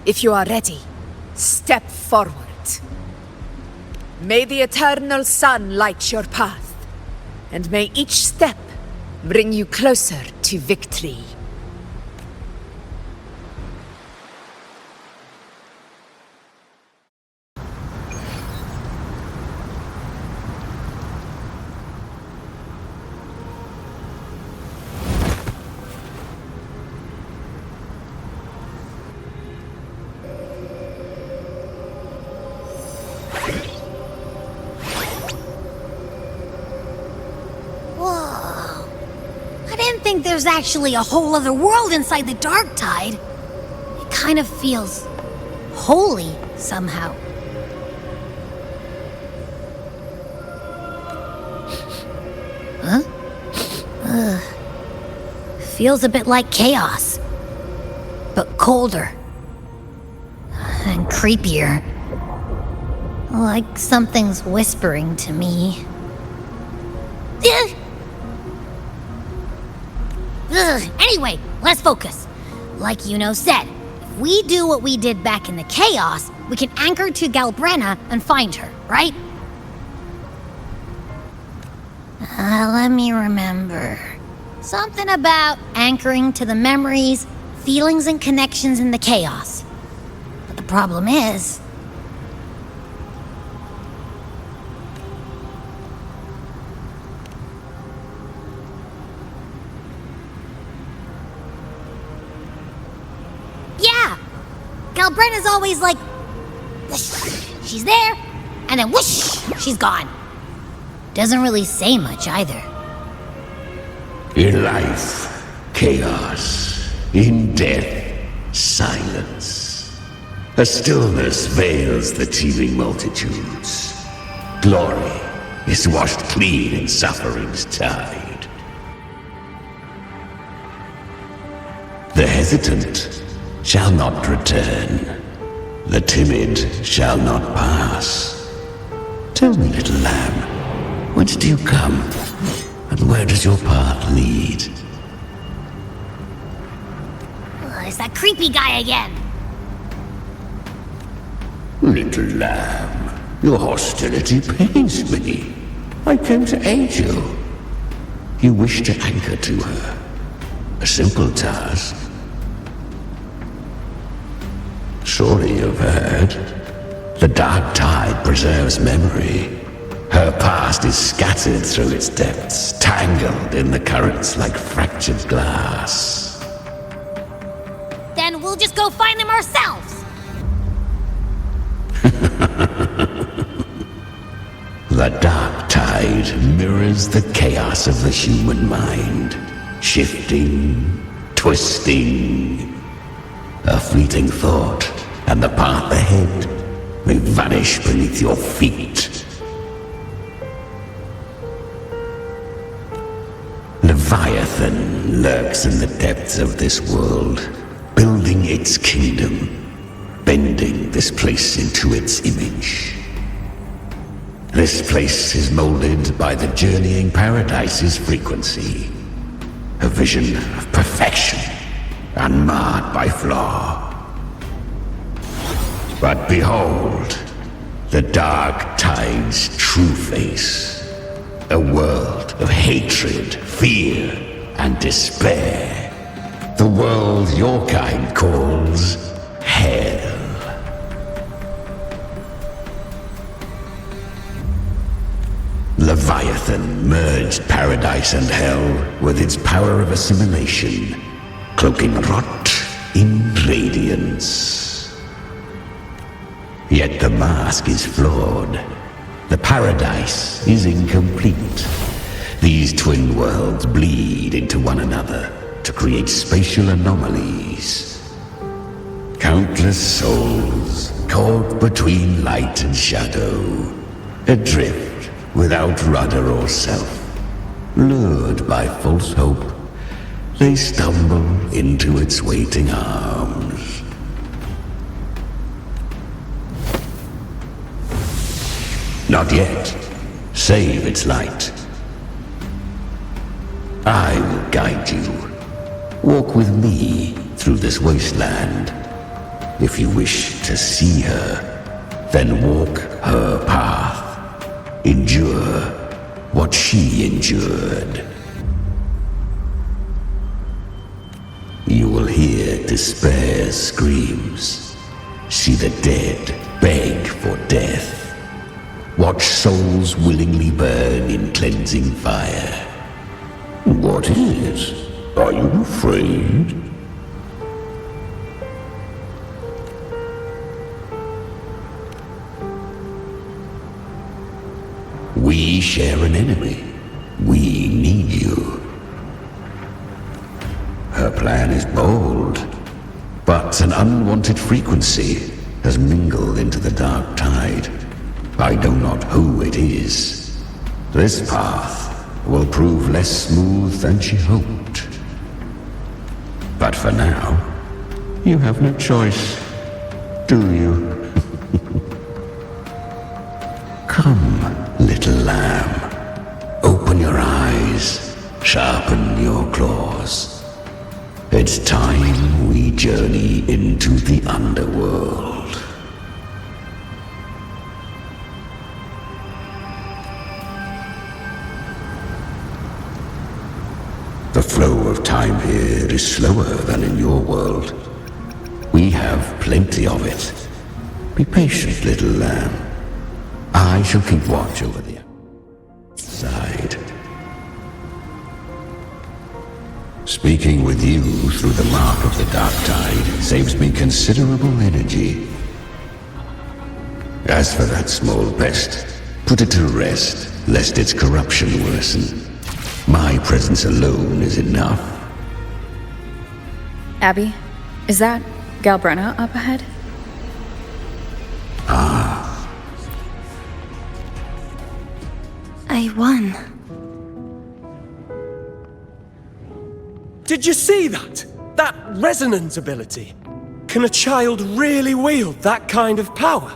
Speaker 11: If you are ready, step forward. May the eternal sun light your path, and may each step bring you closer to victory.
Speaker 4: think there's actually a whole other world inside the Dark Tide, it kind of feels holy somehow. Huh? Feels a bit like chaos, but colder and creepier. Like something's whispering to me. Anyway, let's focus. Like Yuno said, if we do what we did back in the chaos, we can anchor to Galbrena and find her, right? Let me remember. Something about anchoring to the memories, feelings, and connections in the chaos. But the problem is... yeah! Galbrena's always like... whoosh, she's there, and then whoosh, she's gone. Doesn't really say much either.
Speaker 17: In life, chaos. In death, silence. A stillness veils the teeming multitudes. Glory is washed clean in suffering's tide. The hesitant shall not return. The timid shall not pass. Tell me, little lamb, whence do you come? And where does your path lead?
Speaker 4: It's that creepy guy again.
Speaker 17: Little lamb, your hostility pains me. I came to aid you. You wish to anchor to her. A simple task. Surely you've heard. The Dark Tide preserves memory. Her past is scattered through its depths, tangled in the currents like fractured glass.
Speaker 4: Then we'll just go find them ourselves.
Speaker 17: The Dark Tide mirrors the chaos of the human mind, shifting, twisting. A fleeting thought, and the path ahead may vanish beneath your feet. Leviathan lurks in the depths of this world, building its kingdom, bending this place into its image. This place is molded by the journeying paradise's frequency, a vision of perfection, unmarred by flaw. But behold, the Dark Tide's true face. A world of hatred, fear, and despair. The world your kind calls hell. Leviathan merged paradise and hell with its power of assimilation, cloaking rot in radiance. Yet the mask is flawed. The paradise is incomplete. These twin worlds bleed into one another to create spatial anomalies. Countless souls caught between light and shadow, adrift without rudder or self. Lured by false hope, they stumble into its waiting arms. Not yet. Save its light. I will guide you. Walk with me through this wasteland. If you wish to see her, then walk her path. Endure what she endured. You will hear despair's screams. See the dead beg for death. Watch souls willingly burn in cleansing fire. What is it? Are you afraid? We share an enemy. We need you. plan is bold, but an unwanted frequency has mingled into the dark tide. I know not who it is. This path will prove less smooth than she hoped. But for now, you have no choice, do you? Come, little lamb. Open your eyes, sharpen your claws. It's time we journey into the underworld. The flow of time here is slower than in your world. We have plenty of it. Be patient, little lamb. I shall keep watch over the side. Speaking with you through the mark of the dark tide saves me considerable energy. As for that small pest, put it to rest, lest its corruption worsen. My presence alone is enough.
Speaker 1: Abby, is that Galbrena up ahead?
Speaker 17: Ah.
Speaker 15: I won.
Speaker 7: Did you see that? That resonance ability? Can a child really wield that kind of power?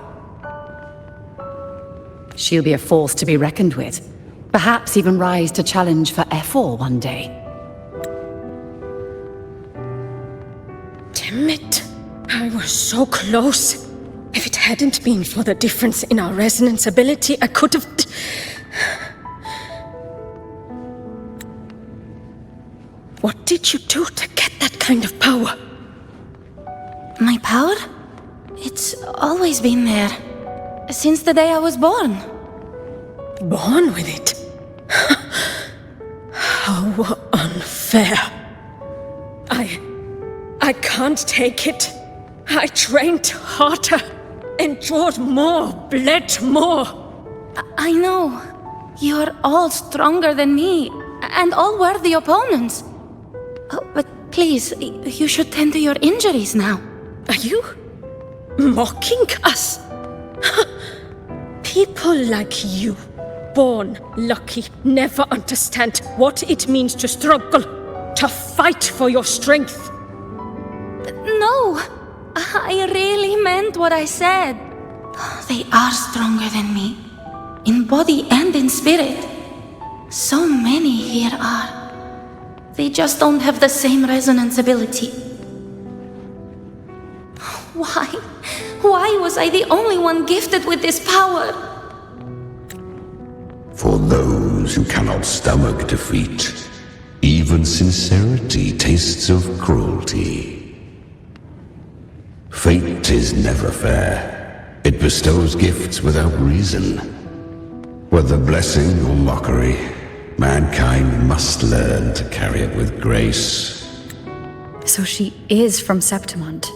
Speaker 18: She'll be a force to be reckoned with. Perhaps even rise to challenge for F4 one day.
Speaker 19: Damn it. I was so close. If it hadn't been for the difference in our resonance ability, I could have... What did you do to get that kind of power?
Speaker 15: My power? It's always been there. Since the day I was born.
Speaker 19: Born with it? How unfair. I can't take it. I trained harder, endured more, bled more.
Speaker 15: I know. You're all stronger than me, and all worthy opponents. Oh, but please, you should tend to your injuries now.
Speaker 19: Are you mocking us? People like you, born lucky, never understand what it means to struggle, to fight for your strength.
Speaker 15: No, I really meant what I said. They are stronger than me, in body and in spirit. So many here are. They just don't have the same resonance ability. Why? Why was I the only one gifted with this power?
Speaker 17: For those who cannot stomach defeat, even sincerity tastes of cruelty. Fate is never fair. It bestows gifts without reason. Whether blessing or mockery, mankind must learn to carry it with grace.
Speaker 1: So she is from Septimont.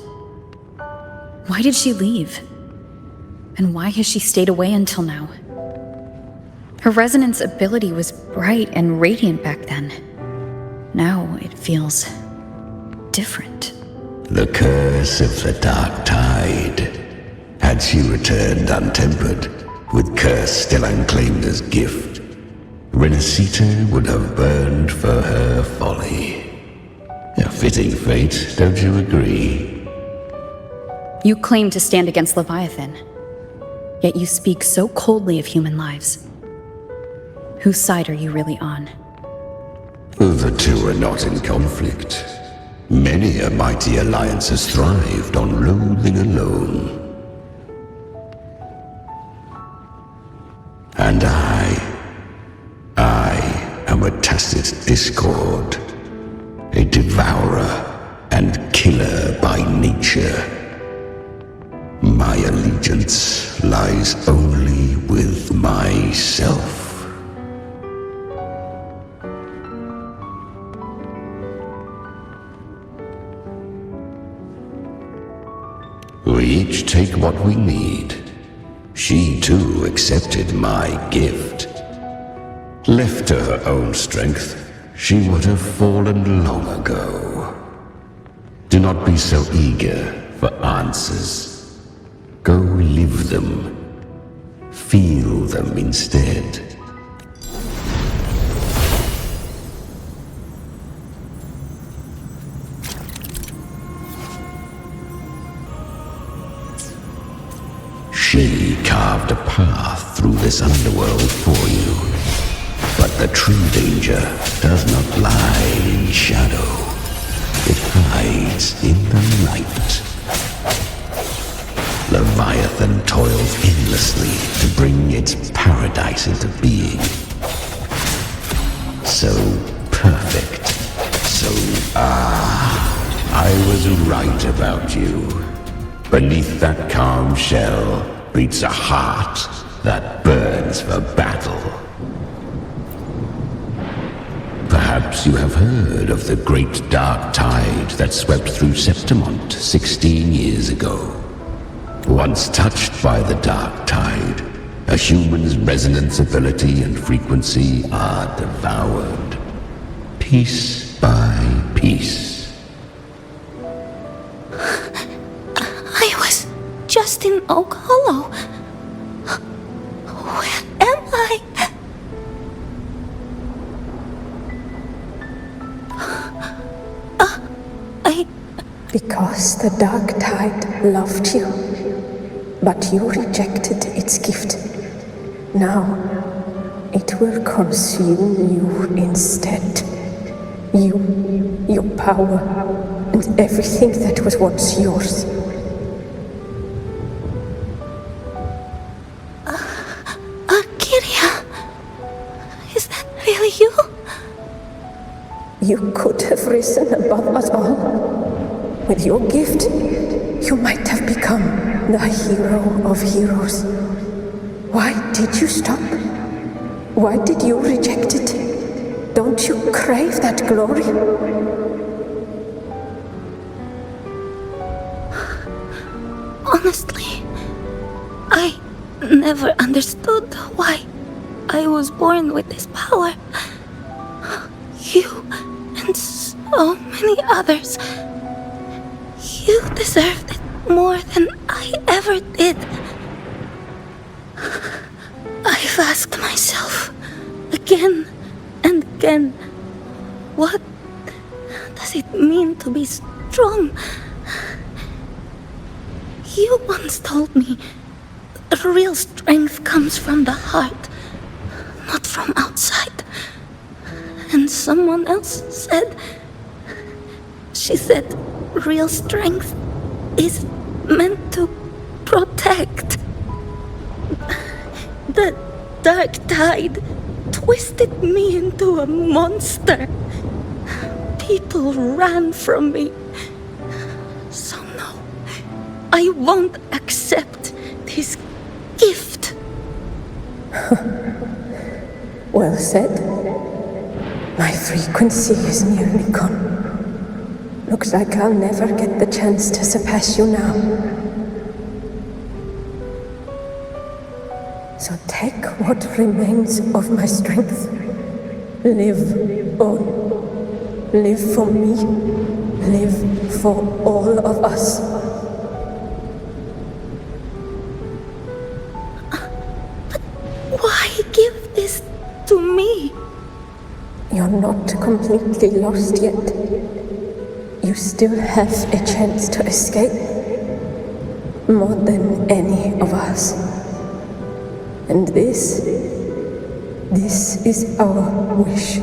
Speaker 1: Why did she leave? And why has she stayed away until now? Her resonance ability was bright and radiant back then. Now it feels different.
Speaker 17: The curse of the dark tide. Had she returned untempered, with curse still unclaimed as gift, Rinascita would have burned for her folly. A fitting fate, don't you agree?
Speaker 1: You claim to stand against Leviathan, yet you speak so coldly of human lives. Whose side are you really on?
Speaker 17: The two are not in conflict. Many a mighty alliance has thrived on loathing alone. And I am a tacit discord, a devourer and killer by nature. My allegiance lies only with myself. We each take what we need. She too accepted my gift. Left to her own strength, she would have fallen long ago. Do not be so eager for answers. Go live them. Feel them instead. She carved a path through this underworld for you. But the true danger does not lie in shadow. It hides in the light. Leviathan toils endlessly to bring its paradise into being. So perfect. So I was right about you. Beneath that calm shell beats a heart that burns for battle. Perhaps you have heard of the great dark tide that swept through Septimont 16 years ago. Once touched by the dark tide, a human's resonance ability and frequency are devoured, piece by piece.
Speaker 15: I was just in Oak Hollow. Where am I?
Speaker 20: Because the dark tide loved you, but you rejected its gift. Now, it will consume you instead. You, your power, and everything that was once yours.
Speaker 15: Kiria, is that really you?
Speaker 20: You could have risen above us all. With your gift, you might have become the hero of heroes. Why did you stop? Why did you reject it? Don't you crave that glory?
Speaker 15: Honestly, I never understood why I was born with this power. You and so many others. You deserved it more than I ever did. I've asked myself again and again, what does it mean to be strong? You once told me that real strength comes from the heart, not from outside. And someone else said, she said, real strength is meant to protect. The dark tide twisted me into a monster. People ran from me. So no, I won't accept this gift.
Speaker 20: Well said. My frequency is nearly gone. Looks like I'll never get the chance to surpass you now. So take what remains of my strength. Live on. Live for me. Live for all of us.
Speaker 15: But why give this to me?
Speaker 20: You're not completely lost yet. You still have a chance to escape. More than any of us. And this is our wish.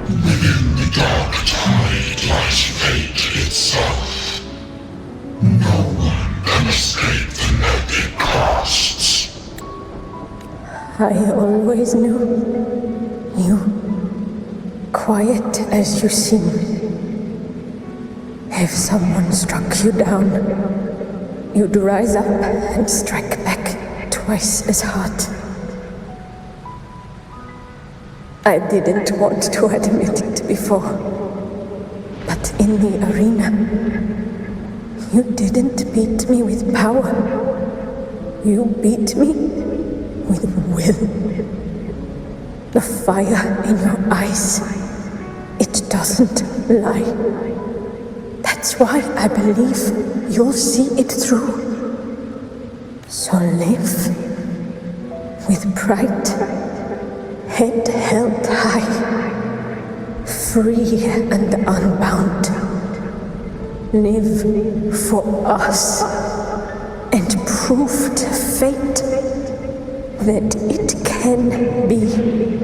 Speaker 21: Within the dark tide lies fate itself. No one can escape the net it casts.
Speaker 20: I always knew you. Quiet as you seem. If someone struck you down, you'd rise up and strike back twice as hard. I didn't want to admit it before, but in the arena, you didn't beat me with power. You beat me with will. The fire in your eyes, It doesn't lie. That's why I believe you'll see it through. So live with pride, head held high, free and unbound. Live for us and prove to fate that it can be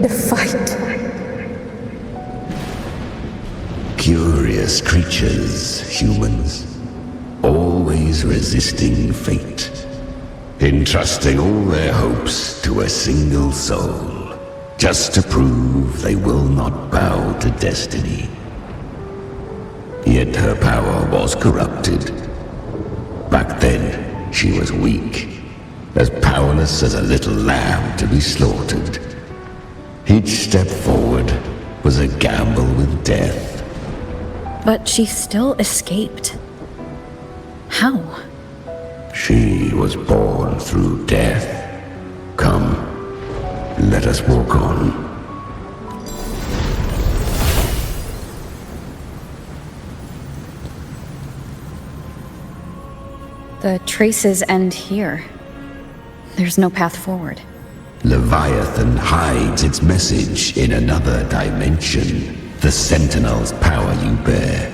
Speaker 20: defied.
Speaker 17: Curious creatures, humans, always resisting fate, entrusting all their hopes to a single soul, just to prove they will not bow to destiny. Yet her power was corrupted. Back then, she was weak, as powerless as a little lamb to be slaughtered. Each step forward was a gamble with death.
Speaker 1: But she still escaped. How?
Speaker 17: She was born through death. Come, let us walk on.
Speaker 1: The traces end here. There's no path forward.
Speaker 17: Leviathan hides its message in another dimension. The Sentinel's power you bear.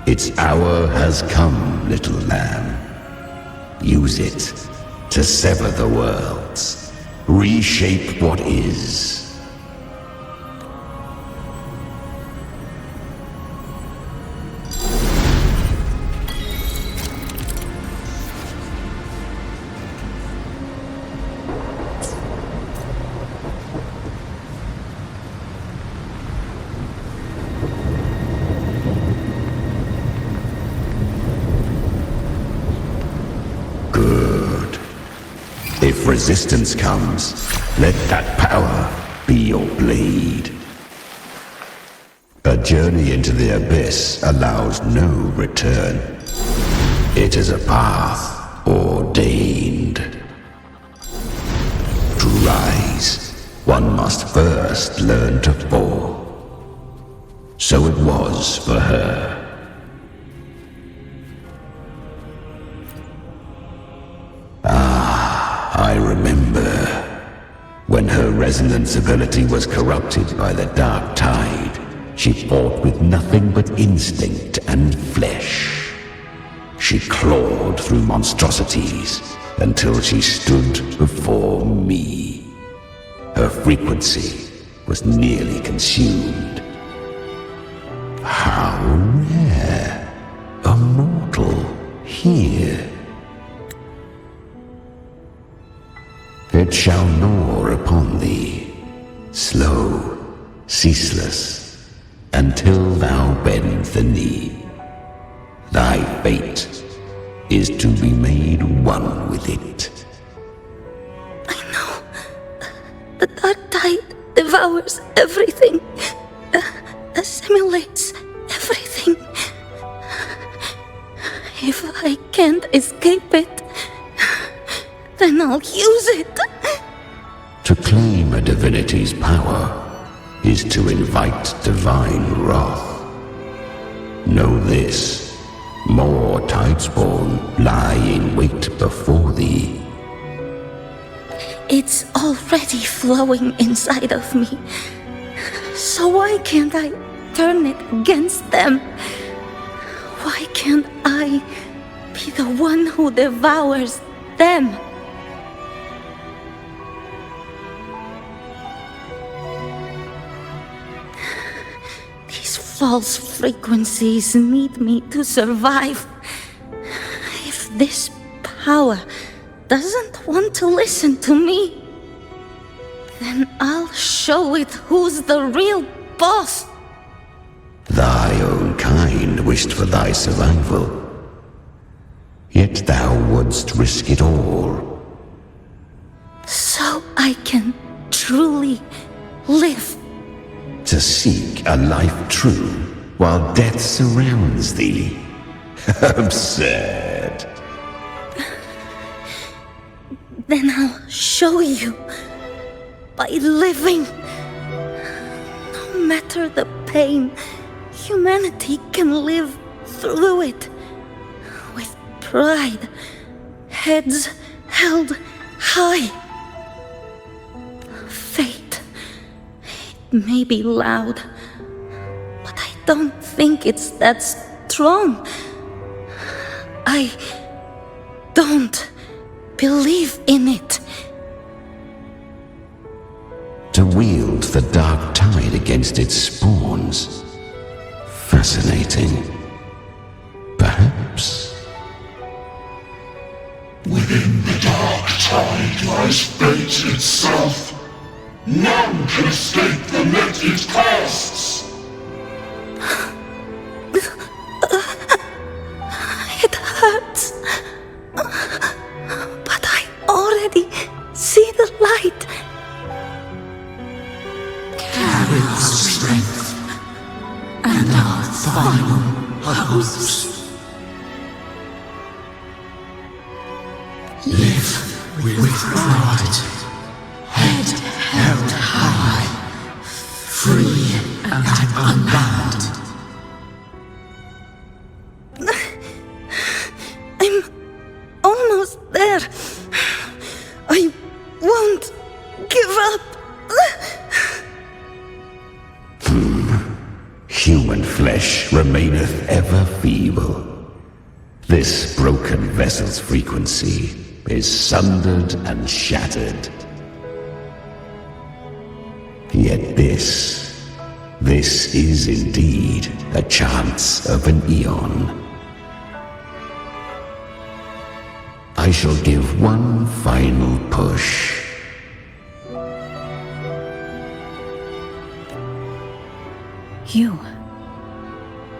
Speaker 17: Its hour has come, little lamb. Use it to sever the worlds. Reshape what is. If resistance comes, let that power be your blade. A journey into the abyss allows no return. It is a path ordained. To rise, one must first learn to fall. So it was for her. I remember when her resonance ability was corrupted by the dark tide. She fought with nothing but instinct and flesh. She clawed through monstrosities until she stood before me. Her frequency was nearly consumed. How rare! A mortal here. It shall gnaw upon thee, slow, ceaseless, until thou bend the knee. Thy fate is to be made one with it.
Speaker 15: The dark tide devours everything, assimilates everything. If I can't escape it, then I'll use it.
Speaker 17: To claim a divinity's power is to invite divine wrath. Know this, more tidespawn lie in wait before thee.
Speaker 15: It's already flowing inside of me. So why can't I turn it against them? Why can't I be the one who devours them? These false frequencies need me to survive. If this power doesn't want to listen to me, then I'll show it who's the real boss.
Speaker 17: Thy own kind wished for thy survival, yet thou wouldst risk it all.
Speaker 15: So I can truly live.
Speaker 17: To seek a life true while death surrounds thee. Absurd.
Speaker 15: Then I'll show you by living, no matter the
Speaker 12: pain, humanity can live through it with pride, heads held high. Fate, it may be loud, but I don't think it's that strong. I don't believe in it.
Speaker 17: To wield the dark tide against its spawns. Fascinating. Perhaps.
Speaker 21: Within the dark tide lies fate itself. None can escape the net it casts.
Speaker 12: It hurts. But I already see the light.
Speaker 21: Carry our strength and our final hopes. Live with pride, head held high, free and unbound.
Speaker 12: I'm almost there. I won't give up.
Speaker 17: Human flesh remaineth ever feeble. This broken vessel's frequency is sundered and shattered. Yet this is indeed a chance of an eon. I shall give one final push.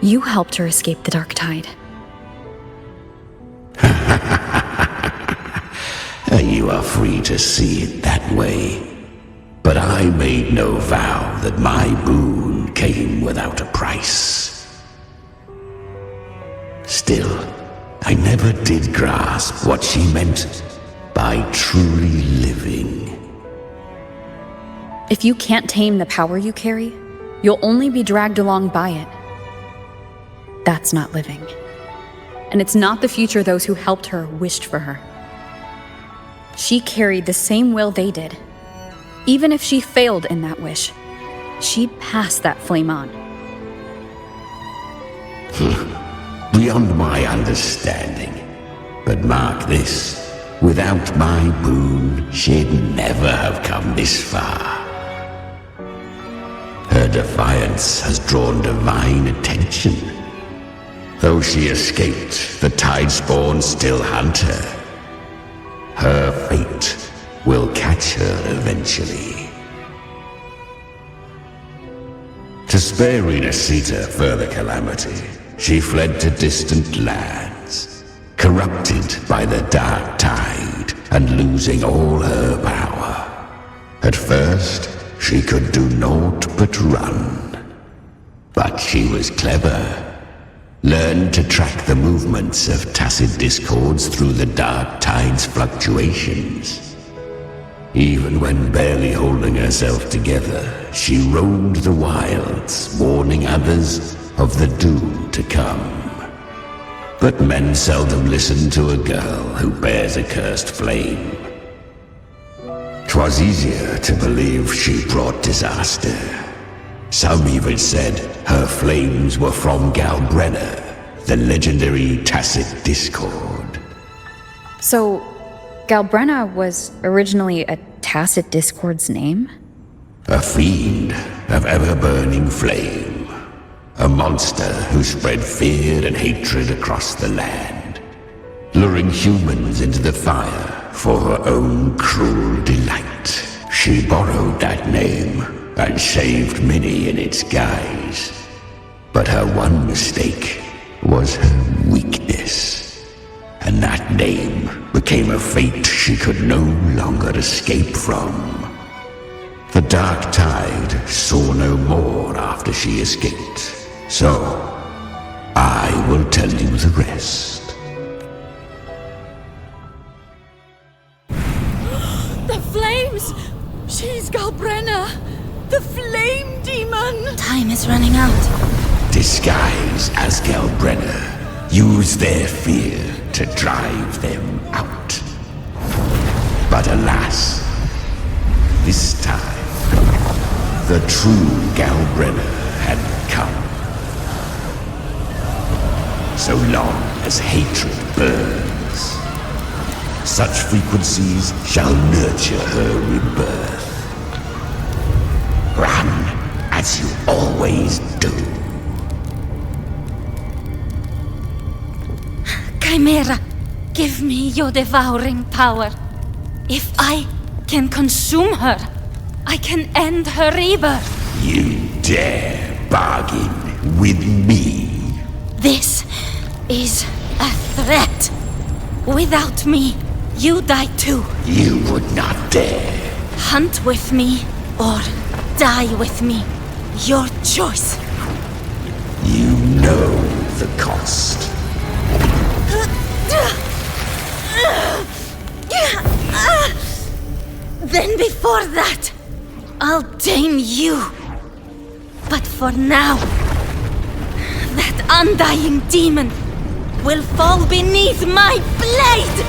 Speaker 1: You helped her escape the dark tide.
Speaker 17: You are free to see it that way. But I made no vow that my boon came without a price. Still, I never did grasp what she meant by truly living.
Speaker 1: If you can't tame the power you carry, you'll only be dragged along by it. That's not living. And it's not the future those who helped her wished for her. She carried the same will they did. Even if she failed in that wish, she'd pass that flame on.
Speaker 17: Beyond my understanding. But mark this, without my boon, she'd never have come this far. Her defiance has drawn divine attention. Though she escaped, the Tidespawn still hunt her. Her fate will catch her eventually. To spare Rinascita further calamity, she fled to distant lands, corrupted by the dark tide and losing all her power. At first, she could do naught but run. But she was clever. Learned to track the movements of tacit discords through the dark tide's fluctuations. Even when barely holding herself together, she roamed the wilds, warning others of the doom to come. But men seldom listen to a girl who bears a cursed flame. 'Twas easier to believe she brought disaster. Some even said her flames were from Galbrena, the legendary tacit discord.
Speaker 1: So, Galbrena was originally a tacit discord's name?
Speaker 17: A fiend of ever-burning flame. A monster who spread fear and hatred across the land, luring humans into the fire for her own cruel delight. She borrowed that name and saved many in its guise. But her one mistake was her weakness. And that name became a fate she could no longer escape from. The dark tide saw no more after she escaped. So, I will tell you the rest.
Speaker 10: The flames! She's Galbrena! The flame demon!
Speaker 15: Time is running out.
Speaker 17: Disguise as galbrena. Use their fear to drive them out. But alas, this time, the true galbrena had come. So long as hatred burns, such frequencies shall nurture her rebirth. Run as you always do.
Speaker 15: Chimera, give me your devouring power. If I can consume her, I can end her rebirth.
Speaker 17: You dare bargain with me?
Speaker 15: This is a threat. Without me, you die too.
Speaker 17: You would not dare.
Speaker 15: Hunt with me or die with me. Your choice.
Speaker 17: You know the cost.
Speaker 15: Then before that, I'll tame you. But for now, that undying demon will fall beneath my blade!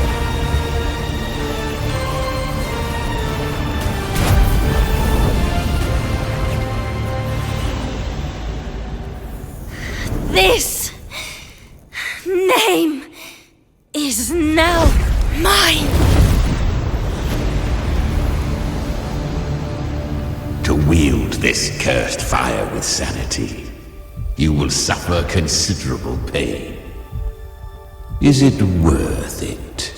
Speaker 15: This name is now mine.
Speaker 17: To wield this cursed fire with sanity, you will suffer considerable pain. Is it worth it?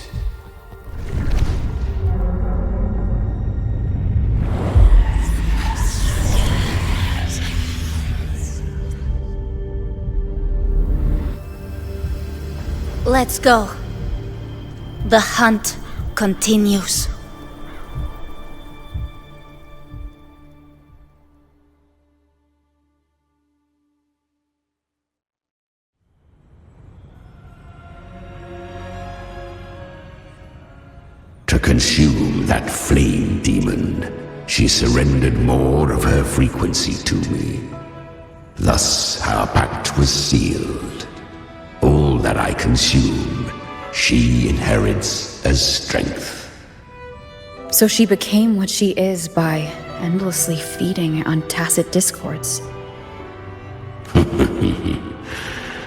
Speaker 15: Let's go. The hunt continues.
Speaker 17: To consume that flame demon, she surrendered more of her frequency to me. Thus our pact was sealed. All that I consume, she inherits as strength.
Speaker 1: So she became what she is by endlessly feeding on tacit discords.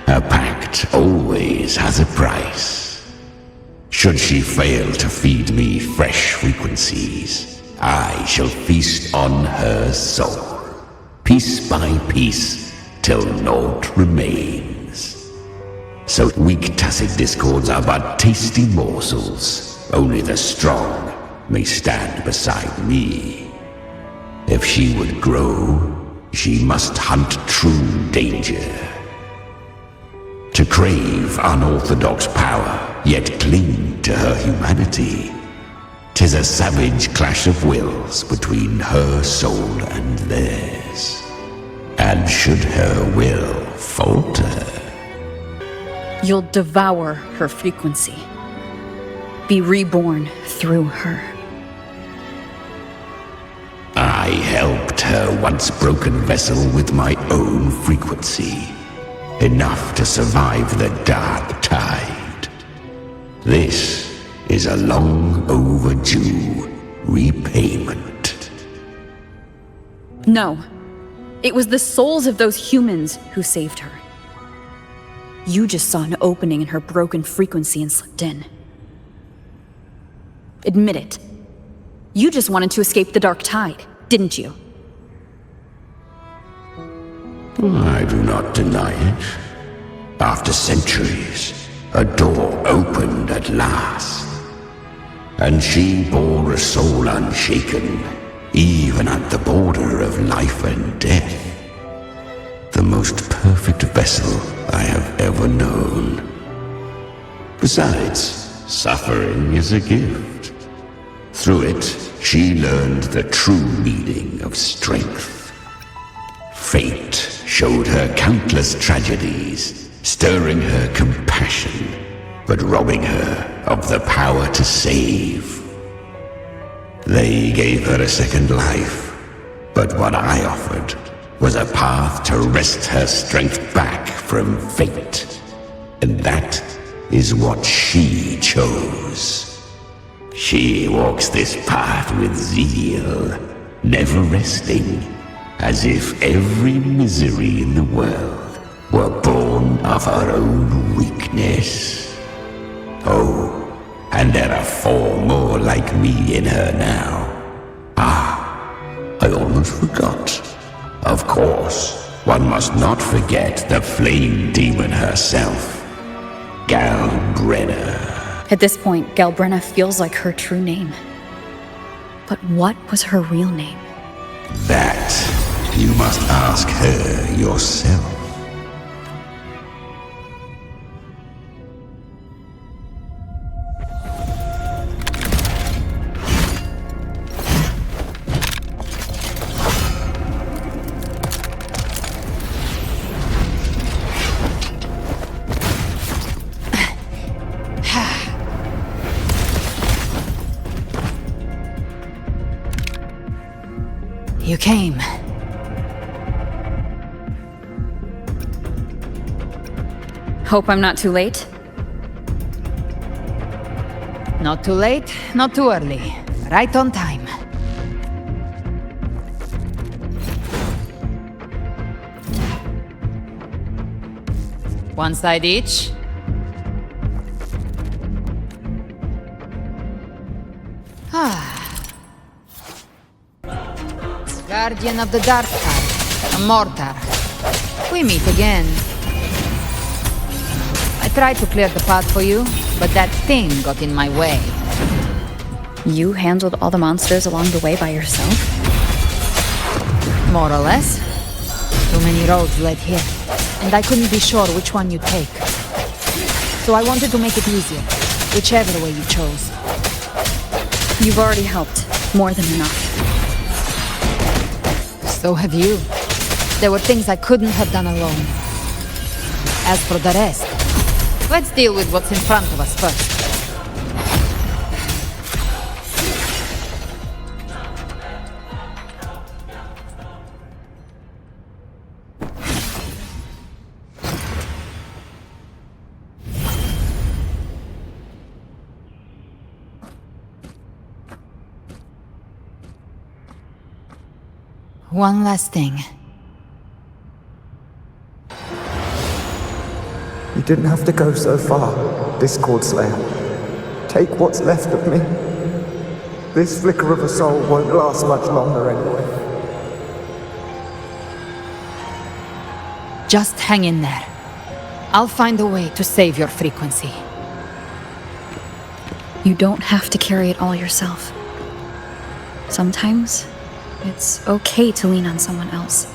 Speaker 17: A pact always has a price. Should she fail to feed me fresh frequencies, I shall feast on her soul, piece by piece, till naught remains. So weak tacit discords are but tasty morsels. Only the strong may stand beside me. If she would grow, she must hunt true danger. To crave unorthodox power, yet cling to her humanity, 'tis a savage clash of wills between her soul and theirs. And should her will falter,
Speaker 1: You'll devour her frequency. Be reborn through her.
Speaker 17: I helped her once broken vessel with my own frequency. Enough to survive the dark tide. This is a long overdue repayment.
Speaker 1: No. It was the souls of those humans who saved her. You just saw an opening in her broken frequency and slipped in. Admit it. You just wanted to escape the dark tide, didn't you?
Speaker 17: I do not deny it. After centuries, a door opened at last. And she bore a soul unshaken, even at the border of life and death. The most perfect vessel I have ever known. Besides, suffering is a gift. Through it, she learned the true meaning of strength. Fate showed her countless tragedies, stirring her compassion, but robbing her of the power to save. They gave her a second life, But what I offered was a path to wrest her strength back from fate. And that is what she chose. She walks this path with zeal, never resting, as if every misery in the world were born of her own weakness. Oh, and there are 4 more like me in her now. I almost forgot. Of course, one must not forget the flame demon herself, Galbrena.
Speaker 1: At this point, Galbrena feels like her true name. But what was her real name?
Speaker 17: That you must ask her yourself.
Speaker 3: You came.
Speaker 1: Hope I'm not too late?
Speaker 3: Not too late, not too early. Right on time. One side each. Guardian of the Dark Tide, a mortar. We meet again. I tried to clear the path for you, but that thing got in my way.
Speaker 1: You handled all the monsters along the way by yourself?
Speaker 3: More or less. Too many roads led here, and I couldn't be sure which one you'd take. So I wanted to make it easier, whichever way you chose.
Speaker 1: You've already helped, more than enough.
Speaker 3: So have you. There were things I couldn't have done alone. As for the rest, let's deal with what's in front of us first. One last thing.
Speaker 6: You didn't have to go so far, Discord Slayer. Take what's left of me. This flicker of a soul won't last much longer anyway.
Speaker 3: Just hang in there. I'll find a way to save your frequency.
Speaker 1: You don't have to carry it all yourself. Sometimes, it's okay to lean on someone else.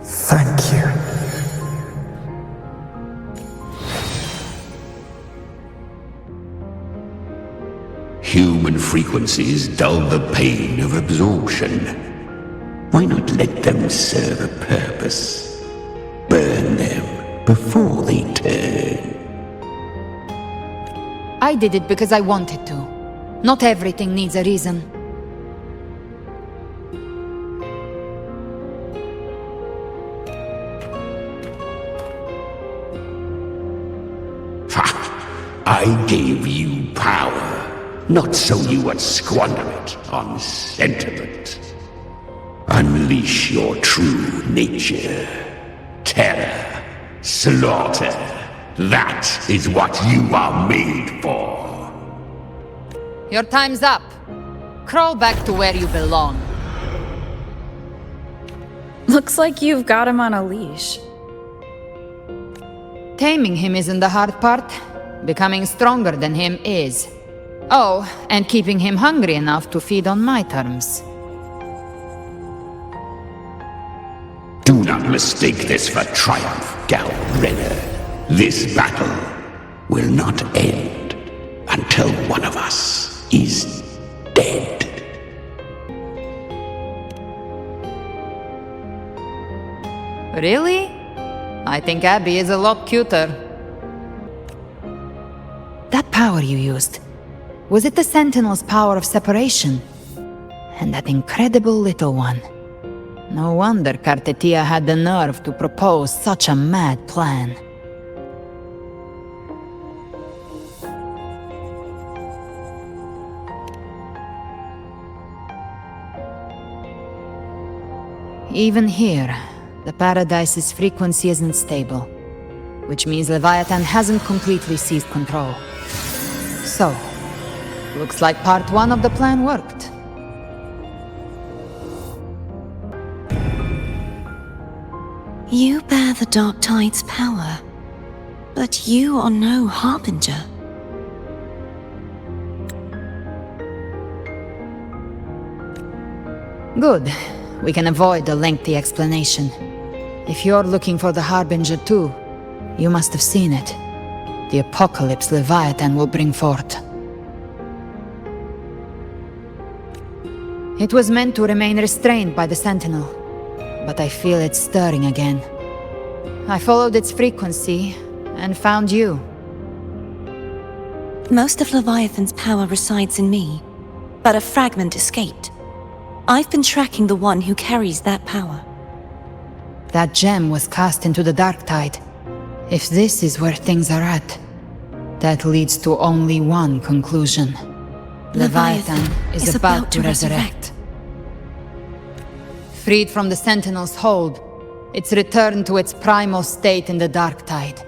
Speaker 6: Thank you.
Speaker 17: Human frequencies dull the pain of absorption. Why not let them serve a purpose? Burn them before they turn.
Speaker 3: I did it because I wanted to. Not everything needs a reason.
Speaker 17: I gave you power, not so you would squander it on sentiment. Unleash your true nature. Terror, slaughter. That is what you are made for.
Speaker 3: Your time's up. Crawl back to where you belong.
Speaker 1: Looks like you've got him on a leash.
Speaker 3: Taming him isn't the hard part. Becoming stronger than him is. Oh, and keeping him hungry enough to feed on my terms.
Speaker 17: Do not mistake this for triumph, Galbrena. This battle will not end until one of us is dead.
Speaker 3: Really? I think Abby is a lot cuter. power you used? Was it the Sentinel's power of separation? And that incredible little one. No wonder Cartetia had the nerve to propose such a mad plan. Even here, the Paradise's frequency isn't stable, which means Leviathan hasn't completely seized control. So, looks like part 1 of the plan worked.
Speaker 12: You bear the Dark Tide's power, but you are no harbinger.
Speaker 3: Good. We can avoid a lengthy explanation. If you're looking for the Harbinger too, you must have seen it. The apocalypse Leviathan will bring forth. It was meant to remain restrained by the Sentinel, but I feel it stirring again. I followed its frequency and found you.
Speaker 12: Most of Leviathan's power resides in me, but a fragment escaped. I've been tracking the one who carries that power.
Speaker 3: That gem was cast into the Dark Tide. If this is where things are at, that leads to only one conclusion. Leviathan is about to resurrect. Freed from the Sentinel's hold, it's returned to its primal state in the Dark Tide,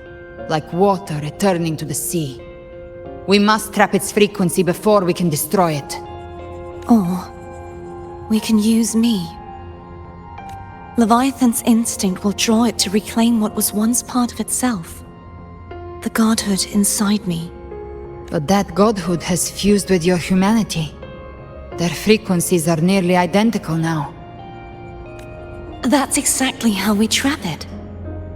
Speaker 3: like water returning to the sea. We must trap its frequency before we can destroy it.
Speaker 12: Or we can use me. Leviathan's instinct will draw it to reclaim what was once part of itself. The godhood inside me.
Speaker 3: But that godhood has fused with your humanity. Their frequencies are nearly identical now.
Speaker 12: That's exactly how we trap it.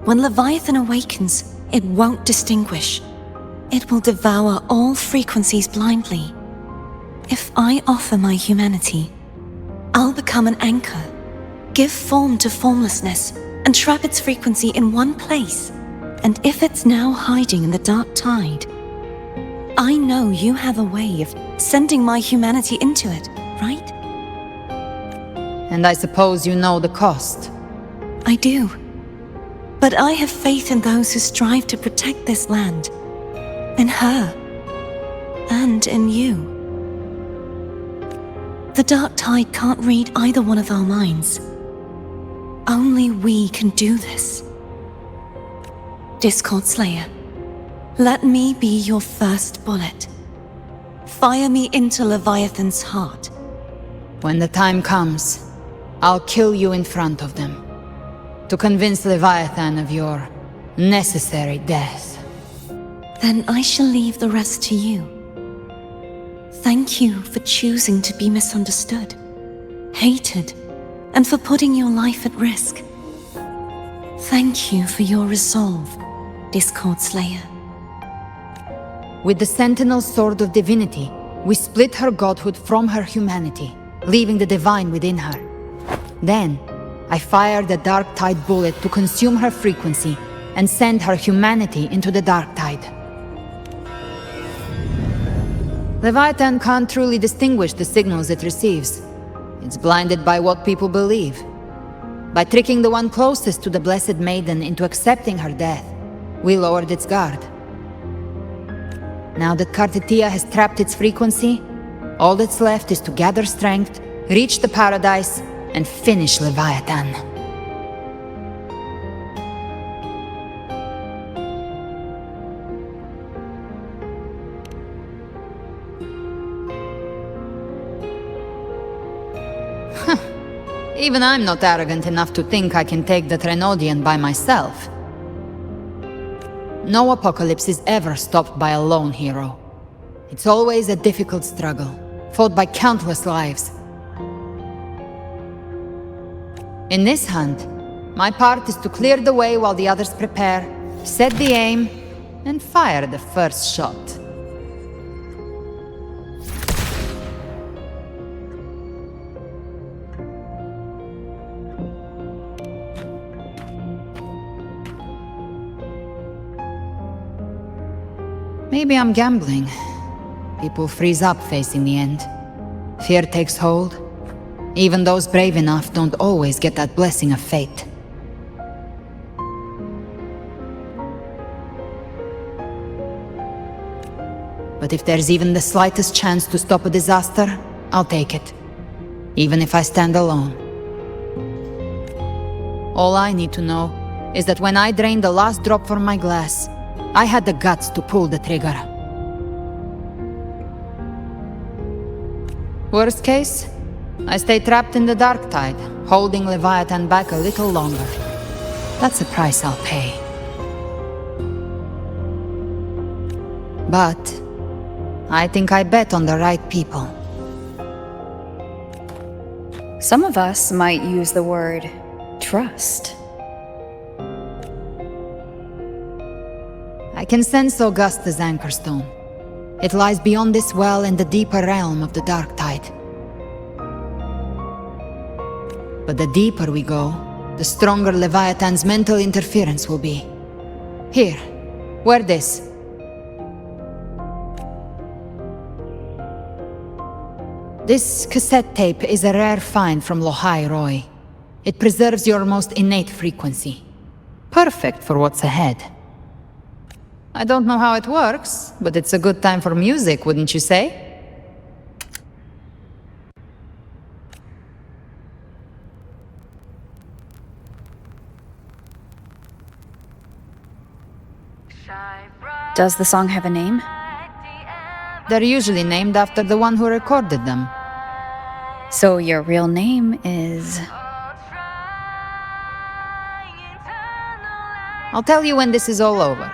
Speaker 12: When Leviathan awakens, it won't distinguish. It will devour all frequencies blindly. If I offer my humanity, I'll become an anchor, give form to formlessness, and trap its frequency in one place. And if it's now hiding in the Dark Tide, I know you have a way of sending my humanity into it, right?
Speaker 3: And I suppose you know the cost.
Speaker 12: I do. But I have faith in those who strive to protect this land. In her. And in you. The Dark Tide can't read either one of our minds. Only we can do this. Discord Slayer, let me be your first bullet. Fire me into Leviathan's heart.
Speaker 3: When the time comes, I'll kill you in front of them, to convince Leviathan of your necessary death.
Speaker 12: Then I shall leave the rest to you. Thank you for choosing to be misunderstood, hated, and for putting your life at risk. Thank you for your resolve, Discord Slayer.
Speaker 3: With the Sentinel's Sword of Divinity, we split her godhood from her humanity, leaving the divine within her. Then, I fired a Dark Tide bullet to consume her frequency and send her humanity into the Dark Tide. Leviathan can't truly distinguish the signals it receives. It's blinded by what people believe. By tricking the one closest to the Blessed Maiden into accepting her death, we lowered its guard. Now that Cartetia has trapped its frequency, all that's left is to gather strength, reach the Paradise, and finish Leviathan. Even I'm not arrogant enough to think I can take the Trenodian by myself. No apocalypse is ever stopped by a lone hero. It's always a difficult struggle, fought by countless lives. In this hunt, my part is to clear the way while the others prepare, set the aim, and fire the first shot. Maybe I'm gambling, People freeze up facing the end. Fear takes hold. Even those brave enough don't always get that blessing of fate. But if there's even the slightest chance to stop a disaster, I'll take it. Even if I stand alone. All I need to know is that when I drained the last drop from my glass, I had the guts to pull the trigger. Worst case, I stay trapped in the dark tide, holding Leviathan back a little longer. That's the price I'll pay. But I think I bet on the right people.
Speaker 1: Some of us might use the word trust.
Speaker 3: I can sense Augusta's Anchorstone. It lies beyond this well in the deeper realm of the dark tide. But the deeper we go, the stronger Leviathan's mental interference will be. Here, wear this. This cassette tape is a rare find from Lohai Roy. It preserves your most innate frequency. Perfect for what's ahead. I don't know how it works, but it's a good time for music, wouldn't you say?
Speaker 1: Does the song have a name?
Speaker 3: They're usually named after the one who recorded them.
Speaker 1: So your real name is...
Speaker 3: I'll tell you when this is all over.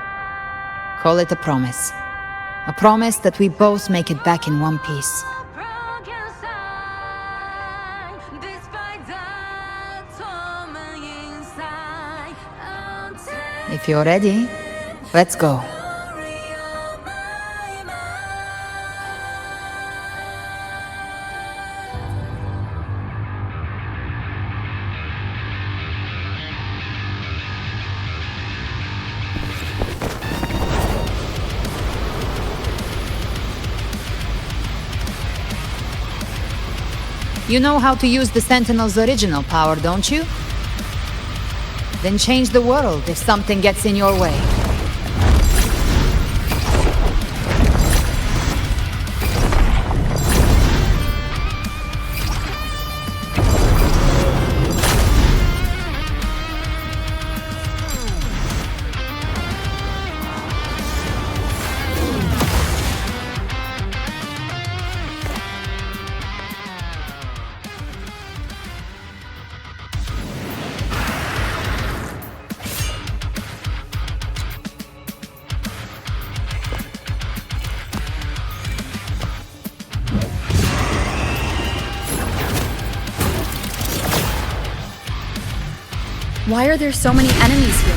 Speaker 3: Call it a promise. A promise that we both make it back in one piece. If you're ready, let's go. You know how to use the Sentinel's original power, don't you? Then change the world if something gets in your way.
Speaker 1: Why are there so many enemies here?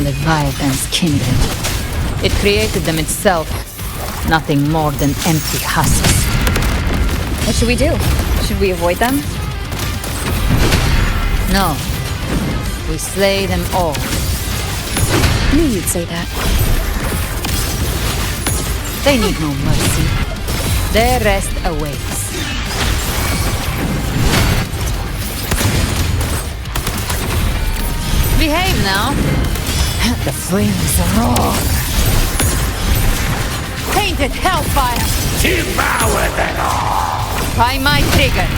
Speaker 3: Leviathan's kindred. It created them itself. Nothing more than empty husks.
Speaker 1: What should we do? Should we avoid them?
Speaker 3: No. We slay them all.
Speaker 1: Knew you'd say that.
Speaker 3: They need no mercy. Their rest awaits. Behave now. The flames roar. Painted hellfire.
Speaker 21: Devour them all.
Speaker 3: By my trigger.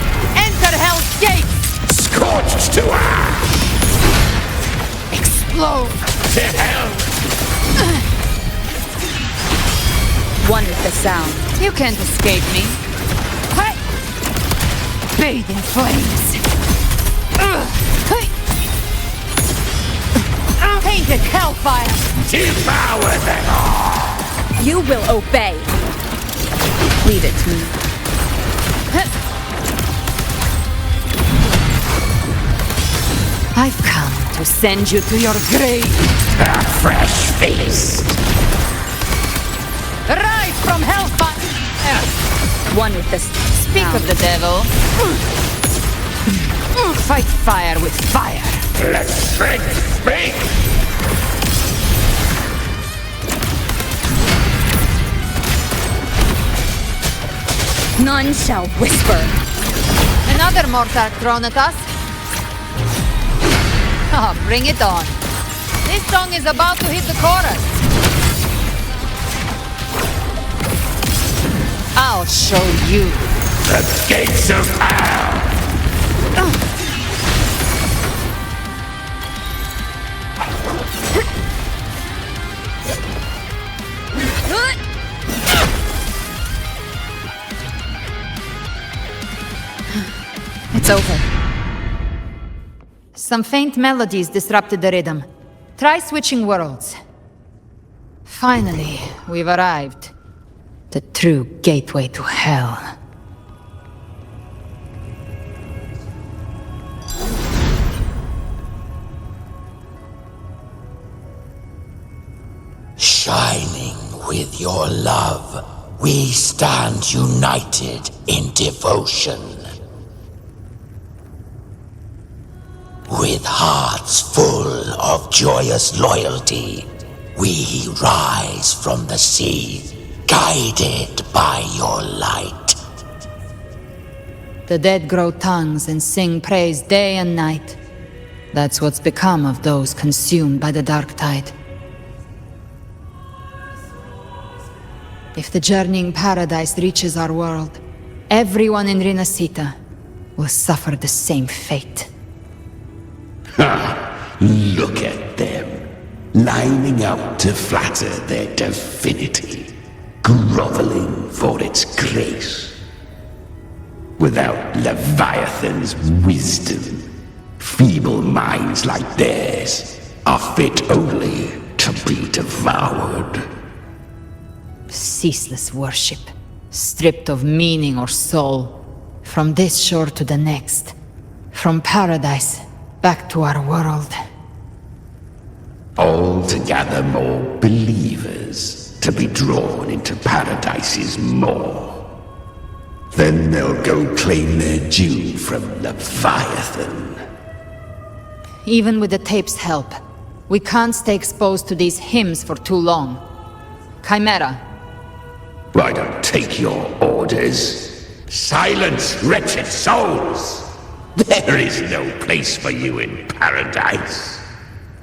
Speaker 3: Enter Hell's Gate.
Speaker 21: Scorched to ash.
Speaker 3: Explode.
Speaker 21: To hell.
Speaker 1: One with the sound.
Speaker 3: You can't escape me. Bathe in flames. Painted hellfire!
Speaker 21: Devour them all!
Speaker 1: You will obey. Leave it to me.
Speaker 3: I've come to send you to your grave.
Speaker 21: A fresh feast.
Speaker 3: Rise from hellfire!
Speaker 1: One with the
Speaker 3: Speak of the devil. Fight fire with fire.
Speaker 21: Let strength speak.
Speaker 8: None shall whisper.
Speaker 3: Another mortar thrown at us. Ah, bring it on. This song is about to hit the chorus. I'll show you.
Speaker 17: The gates of hell!
Speaker 1: It's over.
Speaker 3: Some faint melodies disrupted the rhythm. Try switching worlds. Finally, we've arrived. The true gateway to hell.
Speaker 17: Shining with your love, we stand united in devotion. With hearts full of joyous loyalty, we rise from the sea, guided by your light.
Speaker 3: The dead grow tongues and sing praise day and night. That's what's become of those consumed by the dark tide. If the journeying paradise reaches our world, everyone in Rinascita will suffer the same fate.
Speaker 17: Ha! Look at them, lining up to flatter their divinity, groveling for its grace. Without Leviathan's wisdom, feeble minds like theirs are fit only to be devoured.
Speaker 3: Ceaseless worship, stripped of meaning or soul, from this shore to the next, from paradise back to our world.
Speaker 17: All to gather more believers, to be drawn into paradise's maw. Then they'll go claim their due from Leviathan.
Speaker 3: Even with the tape's help, we can't stay exposed to these hymns for too long. Chimera.
Speaker 17: I don't take your orders. Silence, wretched souls! There is no place for you in paradise.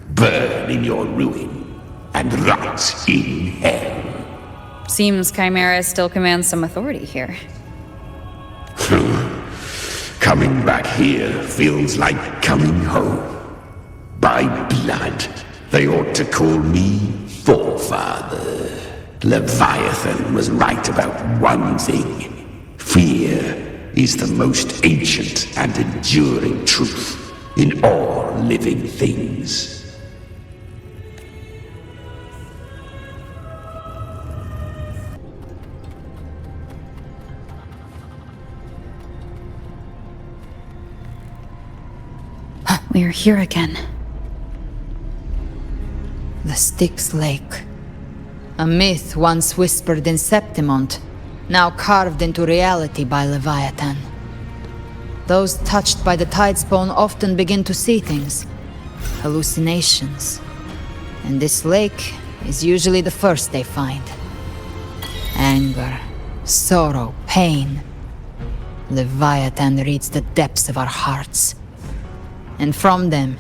Speaker 17: Burn in your ruin, and rot in hell.
Speaker 1: Seems Chimera still commands some authority here.
Speaker 17: Coming back here feels like coming home. By blood, they ought to call me Forefather. Leviathan was right about one thing. Fear is the most ancient and enduring truth in all living things.
Speaker 1: We're here again.
Speaker 3: The Styx Lake. A myth once whispered in Septimont, now carved into reality by Leviathan. Those touched by the Tidespawn often begin to see things. Hallucinations. And this lake is usually the first they find. Anger, sorrow, pain. Leviathan reads the depths of our hearts. And from them,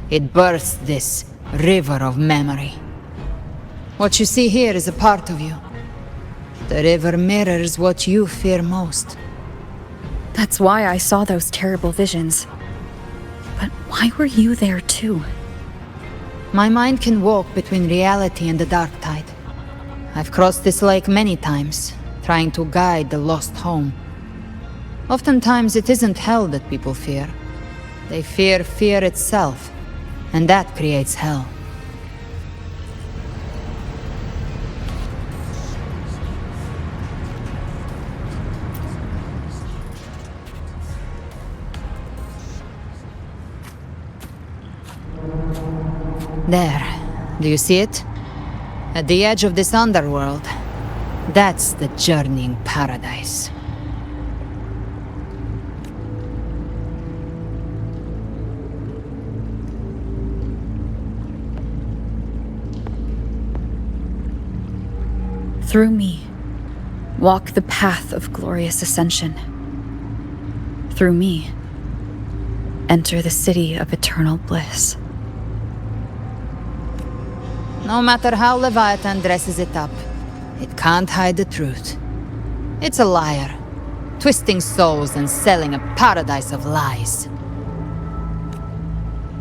Speaker 3: it births this river of memory. What you see here is a part of you. The river mirrors what you fear most.
Speaker 1: That's why I saw those terrible visions. But why were you there too?
Speaker 3: My mind can walk between reality and the dark tide. I've crossed this lake many times, trying to guide the lost home. Oftentimes it isn't hell that people fear. They fear fear itself, and that creates hell. There. Do you see it? At the edge of this underworld. That's the journeying paradise.
Speaker 1: Through me, Walk the path of glorious ascension. Through me, enter the city of eternal bliss.
Speaker 3: No matter how Leviathan dresses it up, it can't hide the truth. It's a liar, twisting souls and selling a paradise of lies.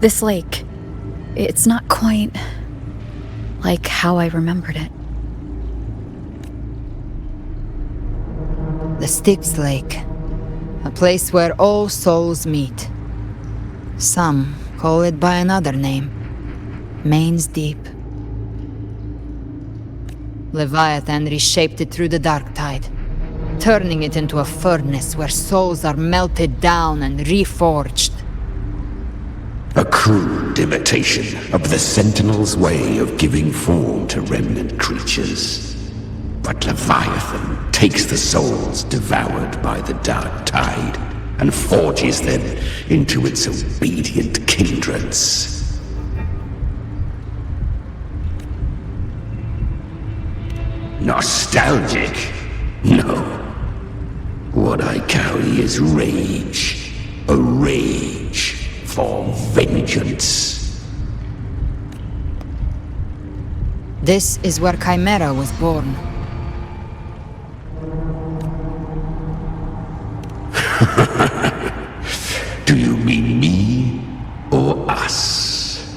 Speaker 1: This lake, it's not quite like how I remembered it.
Speaker 3: The Styx Lake, a place where all souls meet. Some call it by another name, Main's Deep. Leviathan reshaped it through the dark tide, turning it into a furnace where souls are melted down and reforged.
Speaker 17: A crude imitation of the Sentinel's way of giving form to remnant creatures. But Leviathan takes the souls devoured by the dark tide and forges them into its obedient kindreds. Nostalgic? No. What I carry is rage. A rage for vengeance.
Speaker 3: This is where Chimera was born.
Speaker 17: Do you mean me or us?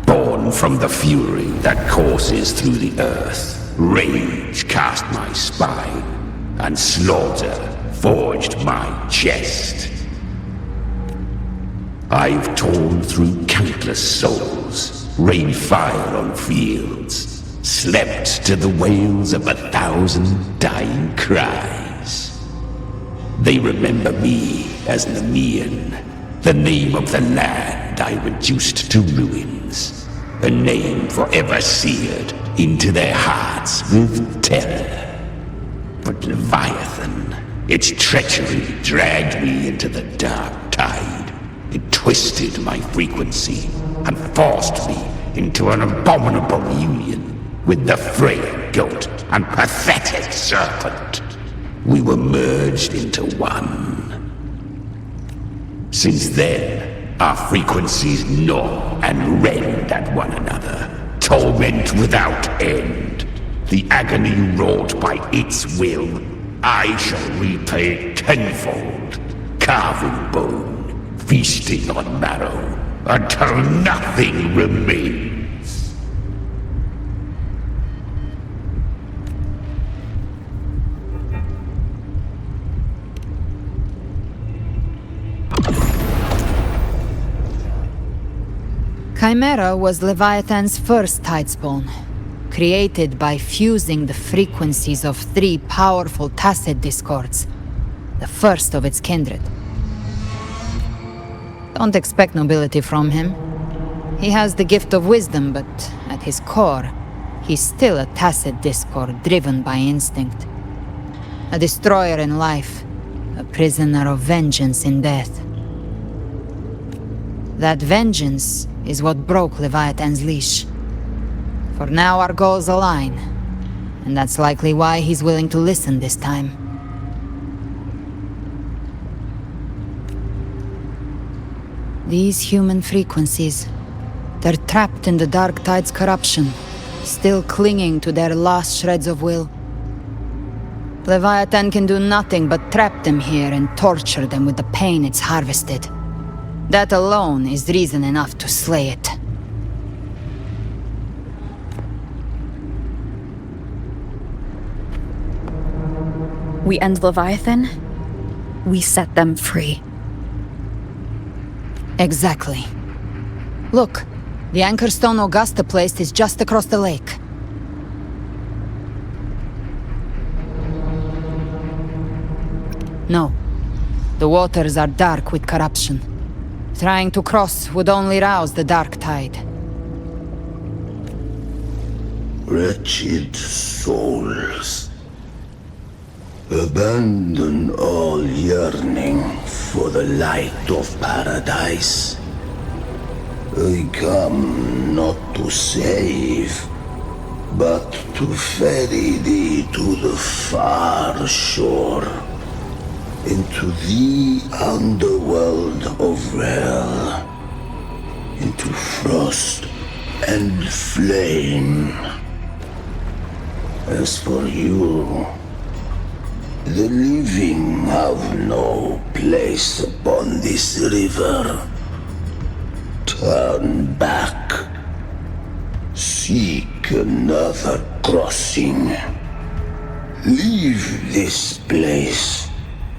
Speaker 17: Born from the fury that courses through the earth, rage cast my spine, and slaughter forged my chest. I've torn through countless souls, rained fire on fields, slept to the wails of 1,000 dying cries. They remember me as Nemean, the name of the land I reduced to ruins, a name forever seared into their hearts with terror. But Leviathan, its treachery dragged me into the dark tide. It twisted my frequency and forced me into an abominable union with the frail goat and pathetic serpent. We were merged into one. Since then, our frequencies gnaw and rend at one another, torment without end. The agony wrought by its will, I shall repay tenfold, carving bone, feasting on marrow, until nothing remains.
Speaker 3: Chimera was Leviathan's first tidespawn, created by fusing the frequencies of 3 powerful tacit discords, the first of its kindred. Don't expect nobility from him. He has the gift of wisdom, but at his core, he's still a tacit discord driven by instinct. A destroyer in life, a prisoner of vengeance in death. That vengeance is what broke Leviathan's leash. For now our goals align, and that's likely why he's willing to listen this time. These human frequencies, they're trapped in the Dark Tide's corruption, still clinging to their last shreds of will. Leviathan can do nothing but trap them here and torture them with the pain it's harvested. That alone is reason enough to slay it.
Speaker 1: We end Leviathan, we set them free.
Speaker 3: Exactly. Look, the anchor stone Augusta placed is just across the lake. No. The waters are dark with corruption. Trying to cross would only rouse the dark tide.
Speaker 21: Wretched souls. Abandon all yearning for the light of paradise. I come not to save,
Speaker 17: but to ferry thee to the far shore, into the underworld of hell, into frost and flame. As for you, the living have no place upon this river. Turn back. Seek another crossing. Leave this place,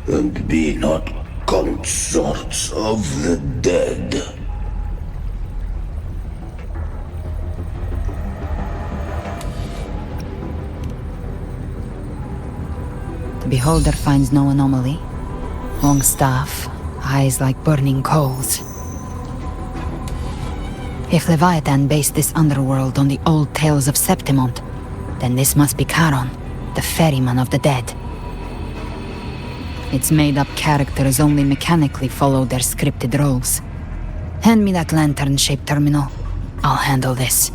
Speaker 17: and be not consorts of the dead.
Speaker 3: The beholder finds no anomaly. Long staff, eyes like burning coals. If Leviathan based this underworld on the old tales of Septimont, then this must be Charon, the ferryman of the dead. Its made-up characters only mechanically follow their scripted roles. Hand me that lantern-shaped terminal. I'll handle this.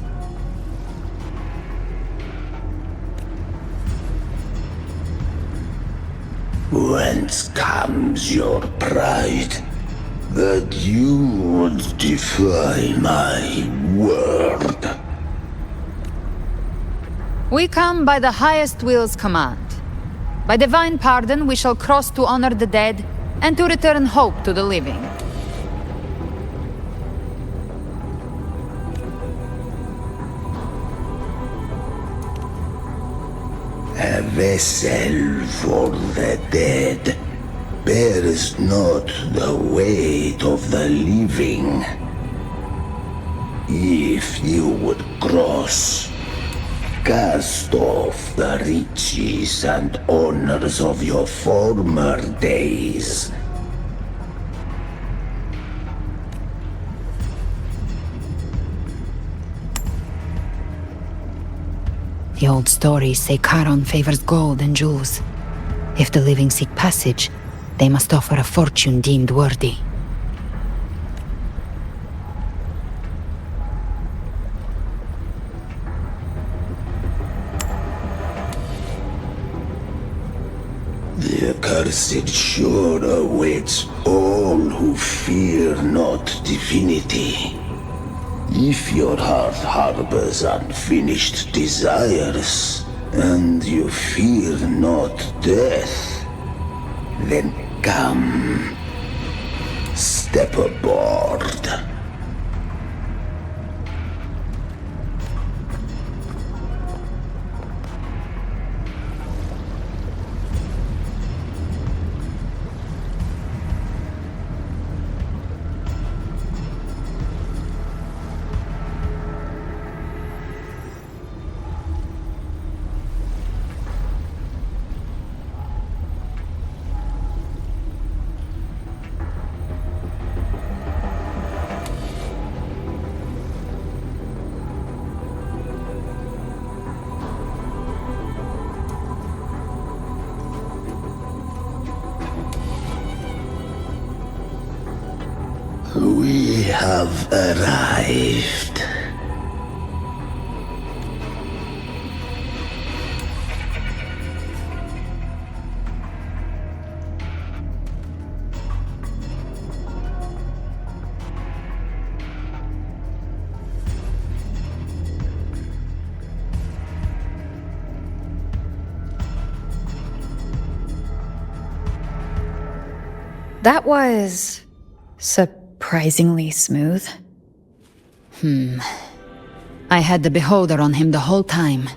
Speaker 17: Whence comes your pride? That you would defy my word?
Speaker 3: We come by the highest will's command. By divine pardon, we shall cross to honor the dead, and to return hope to the living.
Speaker 17: A vessel for the dead bears not the weight of the living. If you would cross, cast off the riches and honors of your former days.
Speaker 3: The old stories say Charon favors gold and jewels. If the living seek passage, they must offer a fortune deemed worthy.
Speaker 17: The accursed shore awaits all who fear not divinity. If your heart harbors unfinished desires, and you fear not death, then come, step aboard. We have arrived.
Speaker 1: That was surprisingly smooth.
Speaker 3: I had the beholder on him the whole time.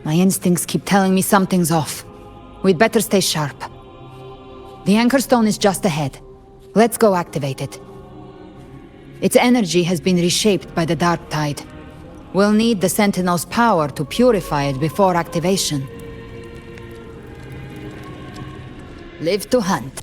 Speaker 3: My instincts keep telling me something's off. We'd better stay sharp. The anchor stone is just ahead. Let's go activate it. Its energy has been reshaped by the dark tide. We'll need the Sentinel's power to purify it before activation. Live to hunt.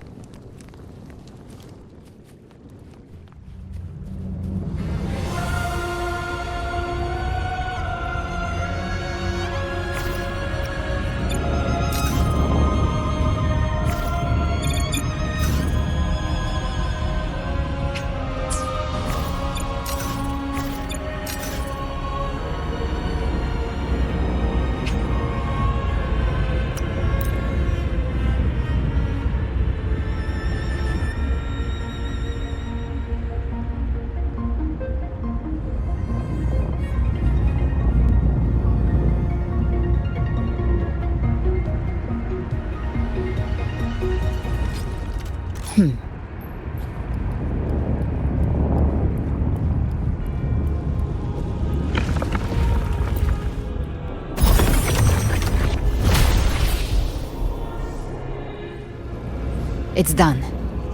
Speaker 3: It's done.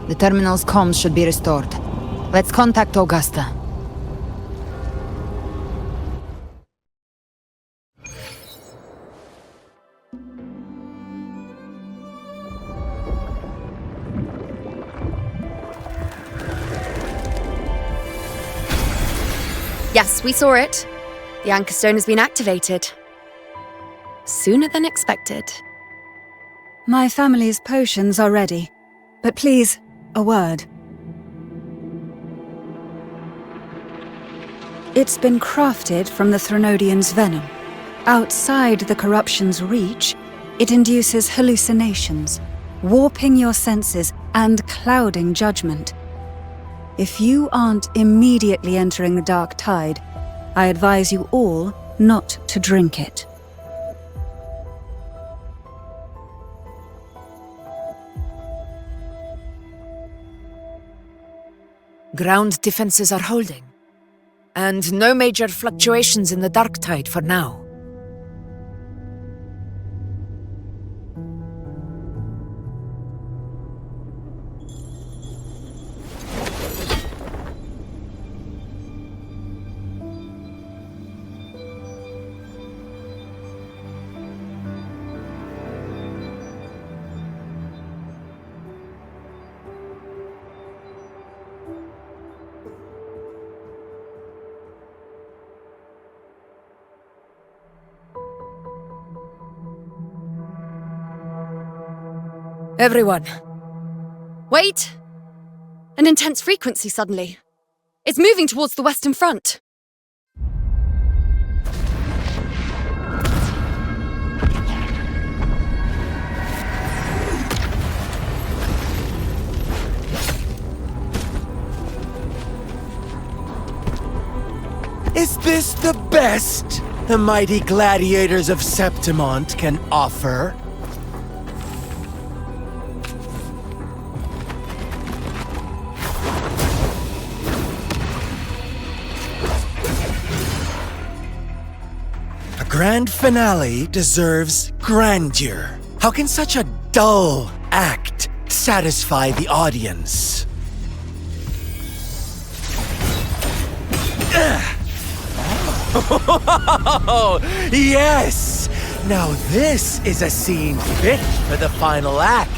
Speaker 3: The terminal's comms should be restored. Let's contact Augusta.
Speaker 5: Yes, we saw it. The anchor stone has been activated. Sooner than expected.
Speaker 2: My family's potions are ready. But please, a word. It's been crafted from the Threnodian's venom. Outside the corruption's reach, it induces hallucinations, warping your senses and clouding judgment. If you aren't immediately entering the dark tide, I advise you all not to drink it.
Speaker 9: Ground defenses are holding. And no major fluctuations in the dark tide for now.
Speaker 5: Everyone. Wait! An intense frequency suddenly. It's moving towards the Western Front.
Speaker 16: Is this the best the mighty gladiators of Septimont can offer? A grand finale deserves grandeur. How can such a dull act satisfy the audience? Oh, yes! Now this is a scene fit for the final act.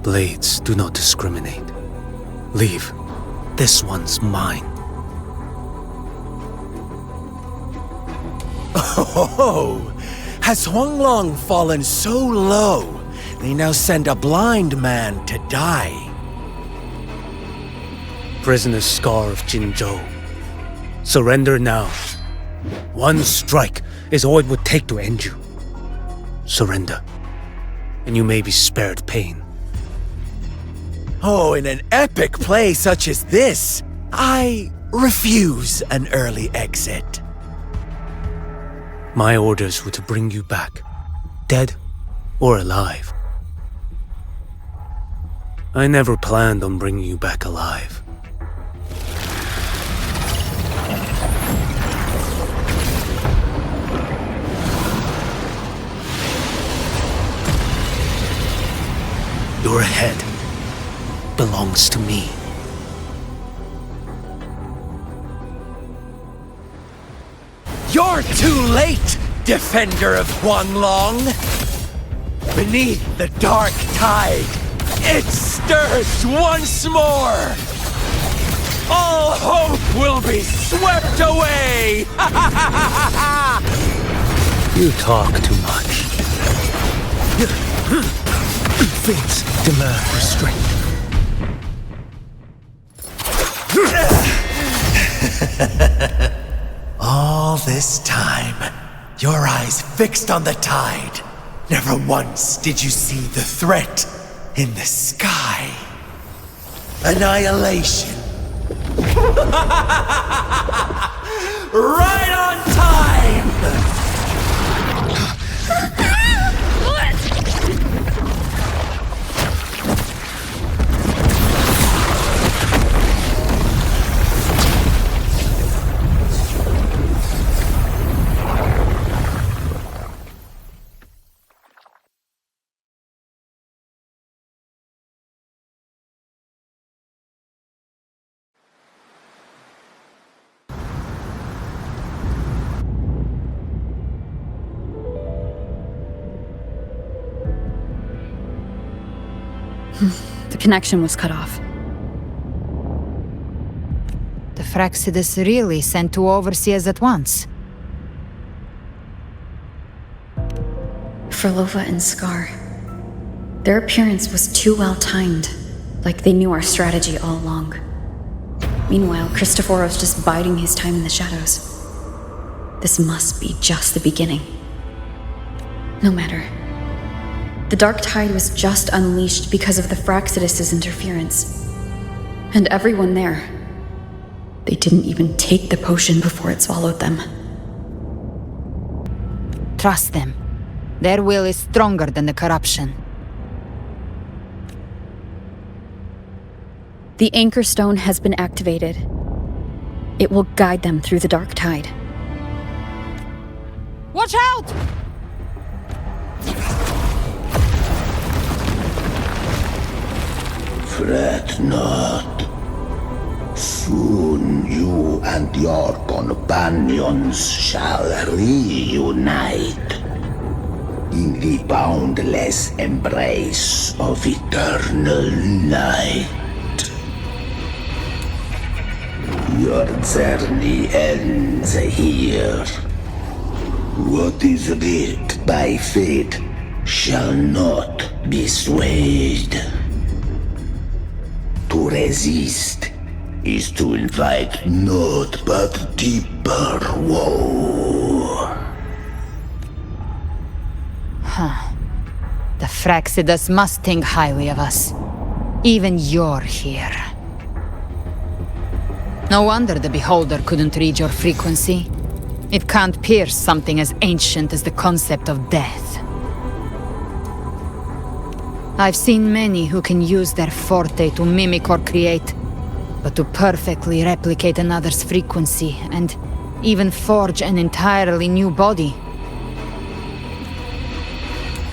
Speaker 14: Blades do not discriminate. Leave. This one's mine.
Speaker 16: Oh! Has Huanglong fallen so low, they now send a blind man to die?
Speaker 14: Prisoner's Scar of Jinzhou. Surrender now. One strike is all it would take to end you. Surrender, and you may be spared pain.
Speaker 16: Oh, in an epic play such as this, I refuse an early exit.
Speaker 14: My orders were to bring you back, dead or alive. I never planned on bringing you back alive. Your head belongs to me.
Speaker 16: You're too late, defender of Huanglong! Beneath the dark tide, it stirs once more! All hope will be swept away!
Speaker 14: You talk too much. Fates demand restraint.
Speaker 16: All this time, your eyes fixed on the tide. Never once did you see the threat in the sky. Annihilation. Right on time!
Speaker 1: The connection was cut off.
Speaker 3: The Fraxidus really sent two overseers at once.
Speaker 1: Frolova and Scar. Their appearance was too well timed, like they knew our strategy all along. Meanwhile, Christophoros just biding his time in the shadows. This must be just the beginning. No matter. The Dark Tide was just unleashed because of the Fraxidus' interference. And everyone there, they didn't even take the potion before it swallowed them.
Speaker 3: Trust them. Their will is stronger than the corruption.
Speaker 1: The Anchor Stone has been activated. It will guide them through the Dark Tide.
Speaker 3: Watch out!
Speaker 17: Fret not. Soon you and your companions shall reunite in the boundless embrace of eternal night. Your journey ends here. What is writ by fate shall not be swayed. To resist is to invite naught but deeper woe.
Speaker 3: Huh. The Fraxidus must think highly of us. Even you're here. No wonder the Beholder couldn't read your frequency. It can't pierce something as ancient as the concept of death. I've seen many who can use their forte to mimic or create, but to perfectly replicate another's frequency and even forge an entirely new body.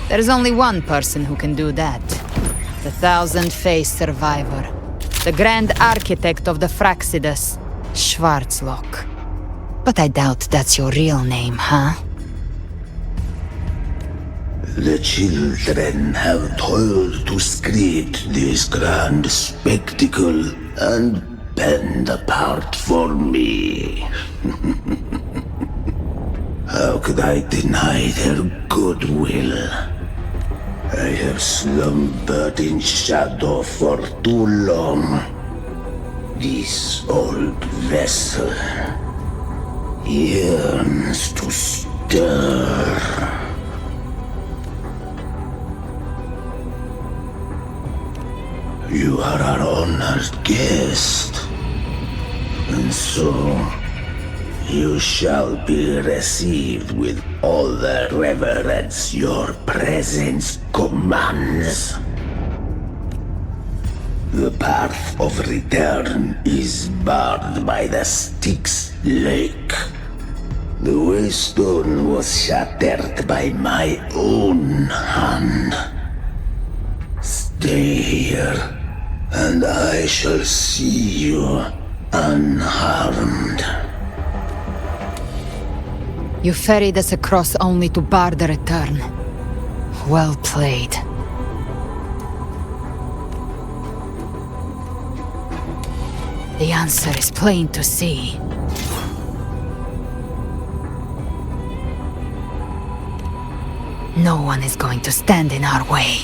Speaker 3: There's only one person who can do that. The Thousand-Faced Survivor. The Grand Architect of the Fraxidus, Schwarzlock. But I doubt that's your real name, huh?
Speaker 17: The children have toiled to script this grand spectacle and bend apart for me. How could I deny their goodwill? I have slumbered in shadow for too long. This old vessel yearns to stir. You are our honored guest, and so you shall be received with all the reverence your presence commands. The path of return is barred by the Styx Lake. The waystone was shattered by my own hand. Stay here, and I shall see you unharmed.
Speaker 3: You ferried us across only to bar the return. Well played. The answer is plain to see. No one is going to stand in our way.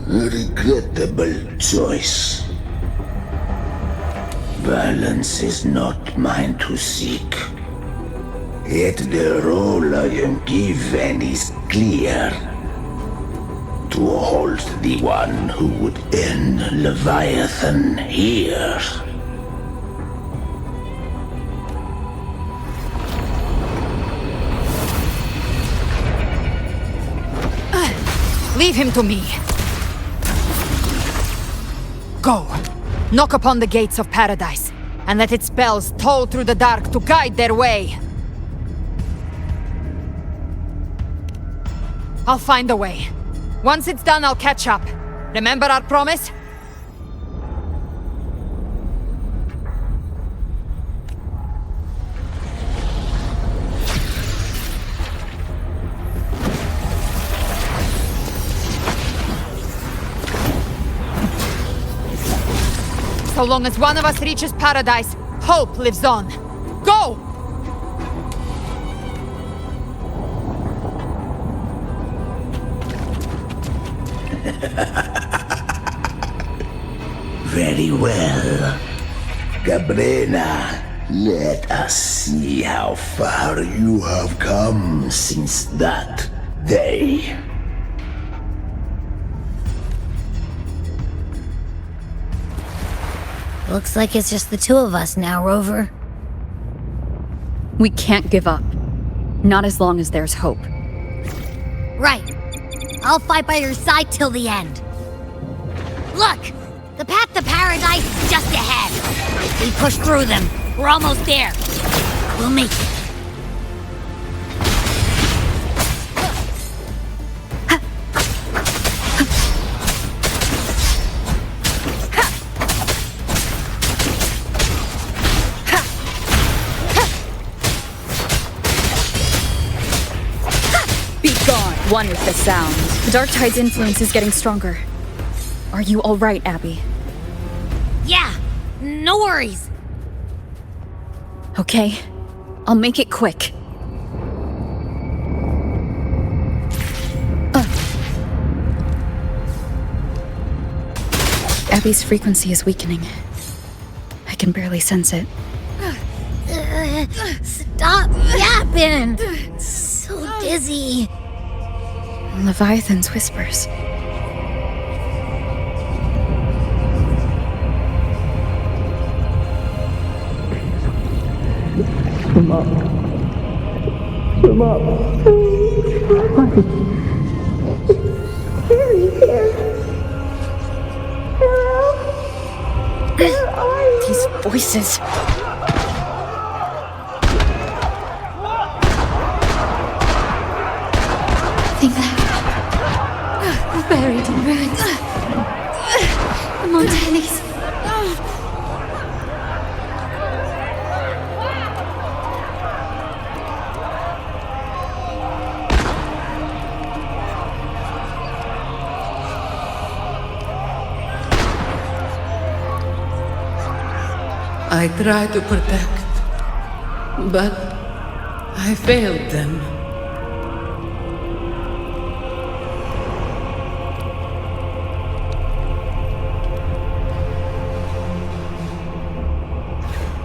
Speaker 17: A regrettable choice. Violence is not mine to seek. Yet the role I am given is clear. To hold the one who would end Leviathan here.
Speaker 3: Leave him to me. Go. Knock upon the gates of paradise, and let its bells toll through the dark to guide their way. I'll find a way. Once it's done, I'll catch up. Remember our promise? So long as one of us reaches paradise, hope lives on. Go!
Speaker 17: Very well. Galbrena, let us see how far you have come since that day.
Speaker 4: Looks like it's just the two of us now, Rover.
Speaker 1: We can't give up. Not as long as there's hope.
Speaker 4: Right. I'll fight by your side till the end. Look! The path to paradise is just ahead. If we push through them, we're almost there. We'll make it.
Speaker 1: One with the sound. The Dark Tide's influence is getting stronger. Are you all right, Abby?
Speaker 4: Yeah, no worries.
Speaker 1: Okay, I'll make it quick. Abby's frequency is weakening. I can barely sense it.
Speaker 4: Stop yapping! So dizzy.
Speaker 1: Leviathan's whispers.
Speaker 6: Swim up. Swim up.
Speaker 20: Harry's here. Hello? Where are you?
Speaker 1: These voices.
Speaker 15: Buried in ruins. The Montellis.
Speaker 13: I tried to protect, but I failed them.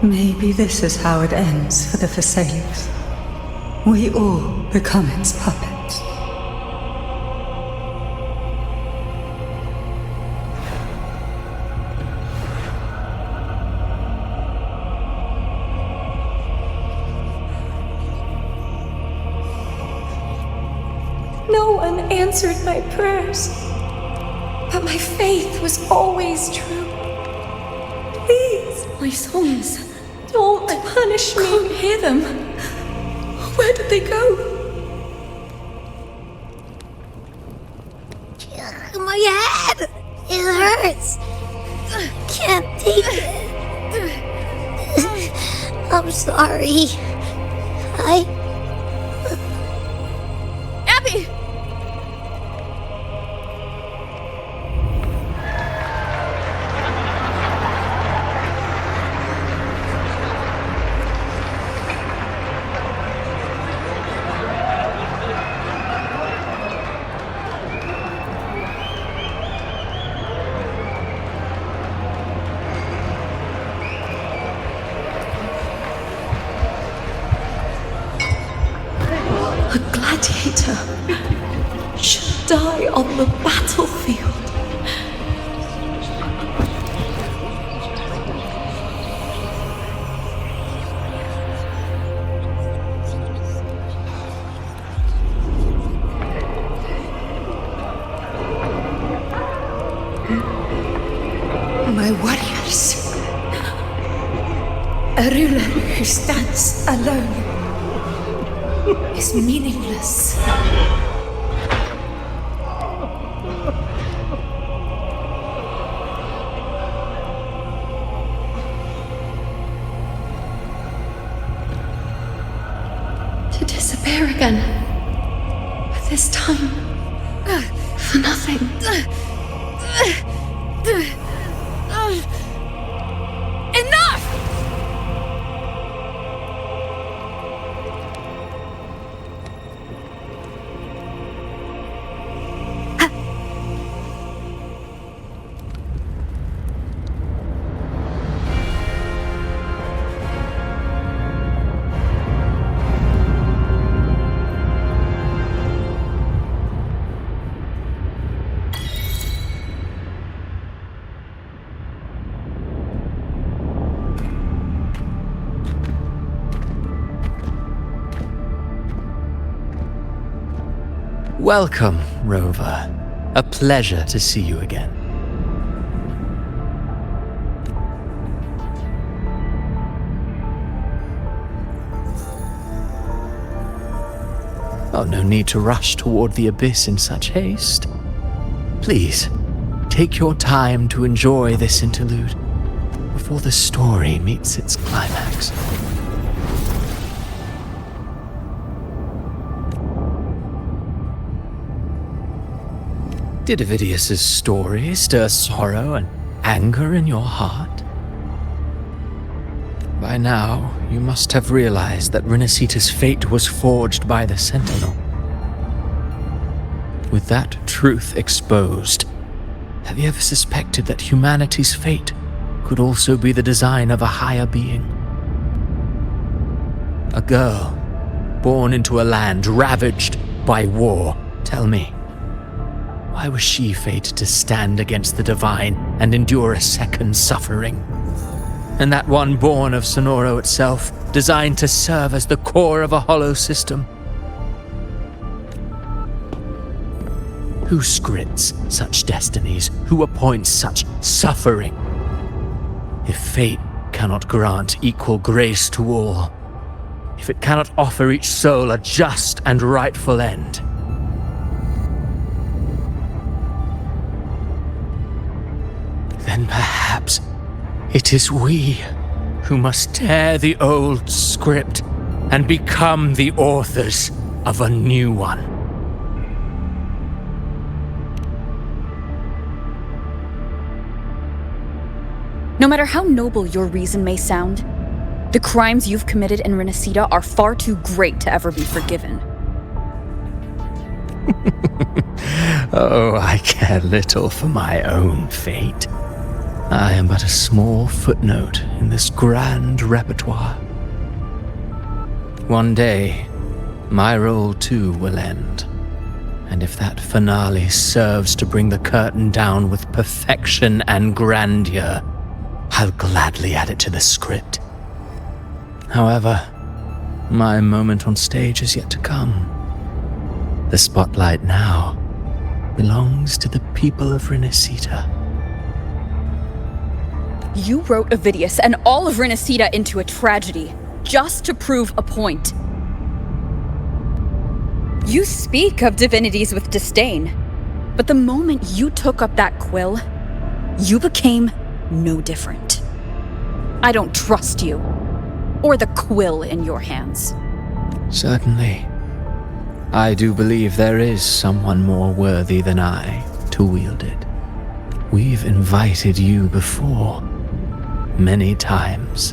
Speaker 2: Maybe this is how it ends for the Phasaelus. We all become its puppets.
Speaker 12: No one answered my prayers, but my faith was always true. Please, my songs, don't punish me. I can't hear them. Where did they go?
Speaker 4: My head! It hurts! Can't take it. I'm sorry.
Speaker 8: Abby!
Speaker 12: A gladiator should die on the battlefield.
Speaker 11: My warriors. A ruler who stands alone is meaningless.
Speaker 12: To disappear again. But this time, for nothing.
Speaker 7: Welcome, Rover. A pleasure to see you again. Oh, no need to rush toward the abyss in such haste. Please, take your time to enjoy this interlude before the story meets its climax. Did Avidius's story stir sorrow and anger in your heart? By now, you must have realized that Rinascita's fate was forged by the Sentinel. With that truth exposed, have you ever suspected that humanity's fate could also be the design of a higher being? A girl, born into a land ravaged by war. Tell me, why was she fated to stand against the divine and endure a second suffering? And that one born of Sonoro itself, designed to serve as the core of a hollow system? Who scripts such destinies? Who appoints such suffering? If fate cannot grant equal grace to all, if it cannot offer each soul a just and rightful end, then perhaps it is we who must tear the old script and become the authors of a new one.
Speaker 1: No matter how noble your reason may sound, the crimes you've committed in Rinascita are far too great to ever be forgiven.
Speaker 7: Oh, I care little for my own fate. I am but a small footnote in this grand repertoire. One day, my role too will end. And if that finale serves to bring the curtain down with perfection and grandeur, I'll gladly add it to the script. However, my moment on stage is yet to come. The spotlight now belongs to the people of Rinascita.
Speaker 1: You wrote Avidius and all of Rinascita into a tragedy, just to prove a point. You speak of divinities with disdain, but the moment you took up that quill, you became no different. I don't trust you, or the quill in your hands.
Speaker 7: Certainly. I do believe there is someone more worthy than I to wield it. We've invited you before, many times.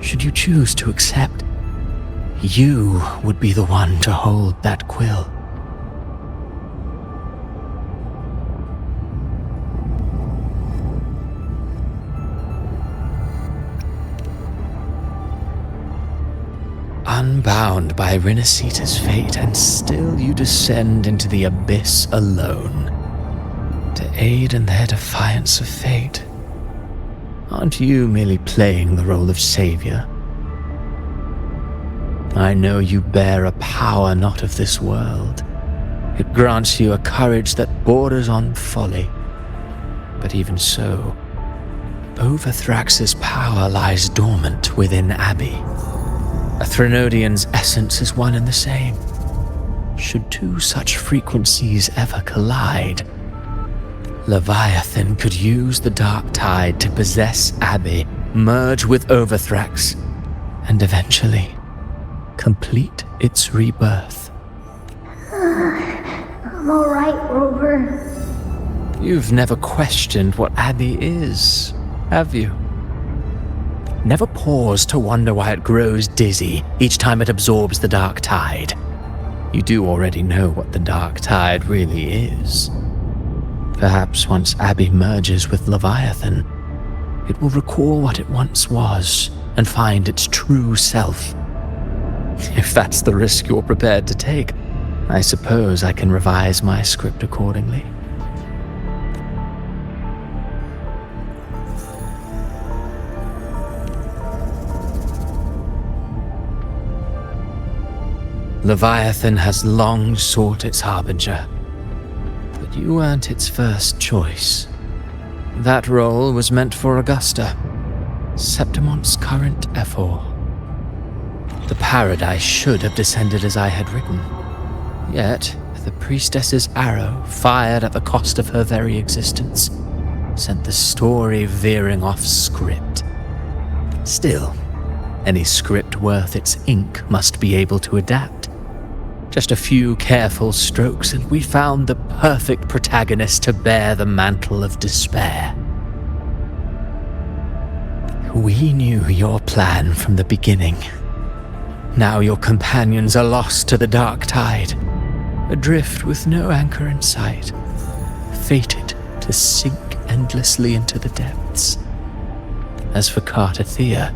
Speaker 7: Should you choose to accept, you would be the one to hold that quill. Unbound by Rinascita's fate, and still you descend into the abyss alone, to aid in their defiance of fate. Aren't you merely playing the role of savior? I know you bear a power not of this world. It grants you a courage that borders on folly. But even so, Overthrax's power lies dormant within Abbey. A Threnodian's essence is one and the same. Should two such frequencies ever collide, Leviathan could use the dark tide to possess Abbey, merge with Overthrax, and eventually complete its rebirth.
Speaker 4: I'm alright, Rover.
Speaker 7: You've never questioned what Abbey is, have you? Never pause to wonder why it grows dizzy each time it absorbs the dark tide. You do already know what the dark tide really is. Perhaps once Abbey merges with Leviathan, it will recall what it once was and find its true self. If that's the risk you're prepared to take, I suppose I can revise my script accordingly. Leviathan has long sought its harbinger, but you weren't its first choice. That role was meant for Augusta, Septimon's current Ephor. The paradise should have descended as I had written. Yet, the priestess's arrow, fired at the cost of her very existence, sent the story veering off script. Still, any script worth its ink must be able to adapt. Just a few careful strokes and we found the perfect protagonist to bear the mantle of despair. We knew your plan from the beginning. Now your companions are lost to the dark tide, adrift with no anchor in sight, fated to sink endlessly into the depths. As for Cartathea,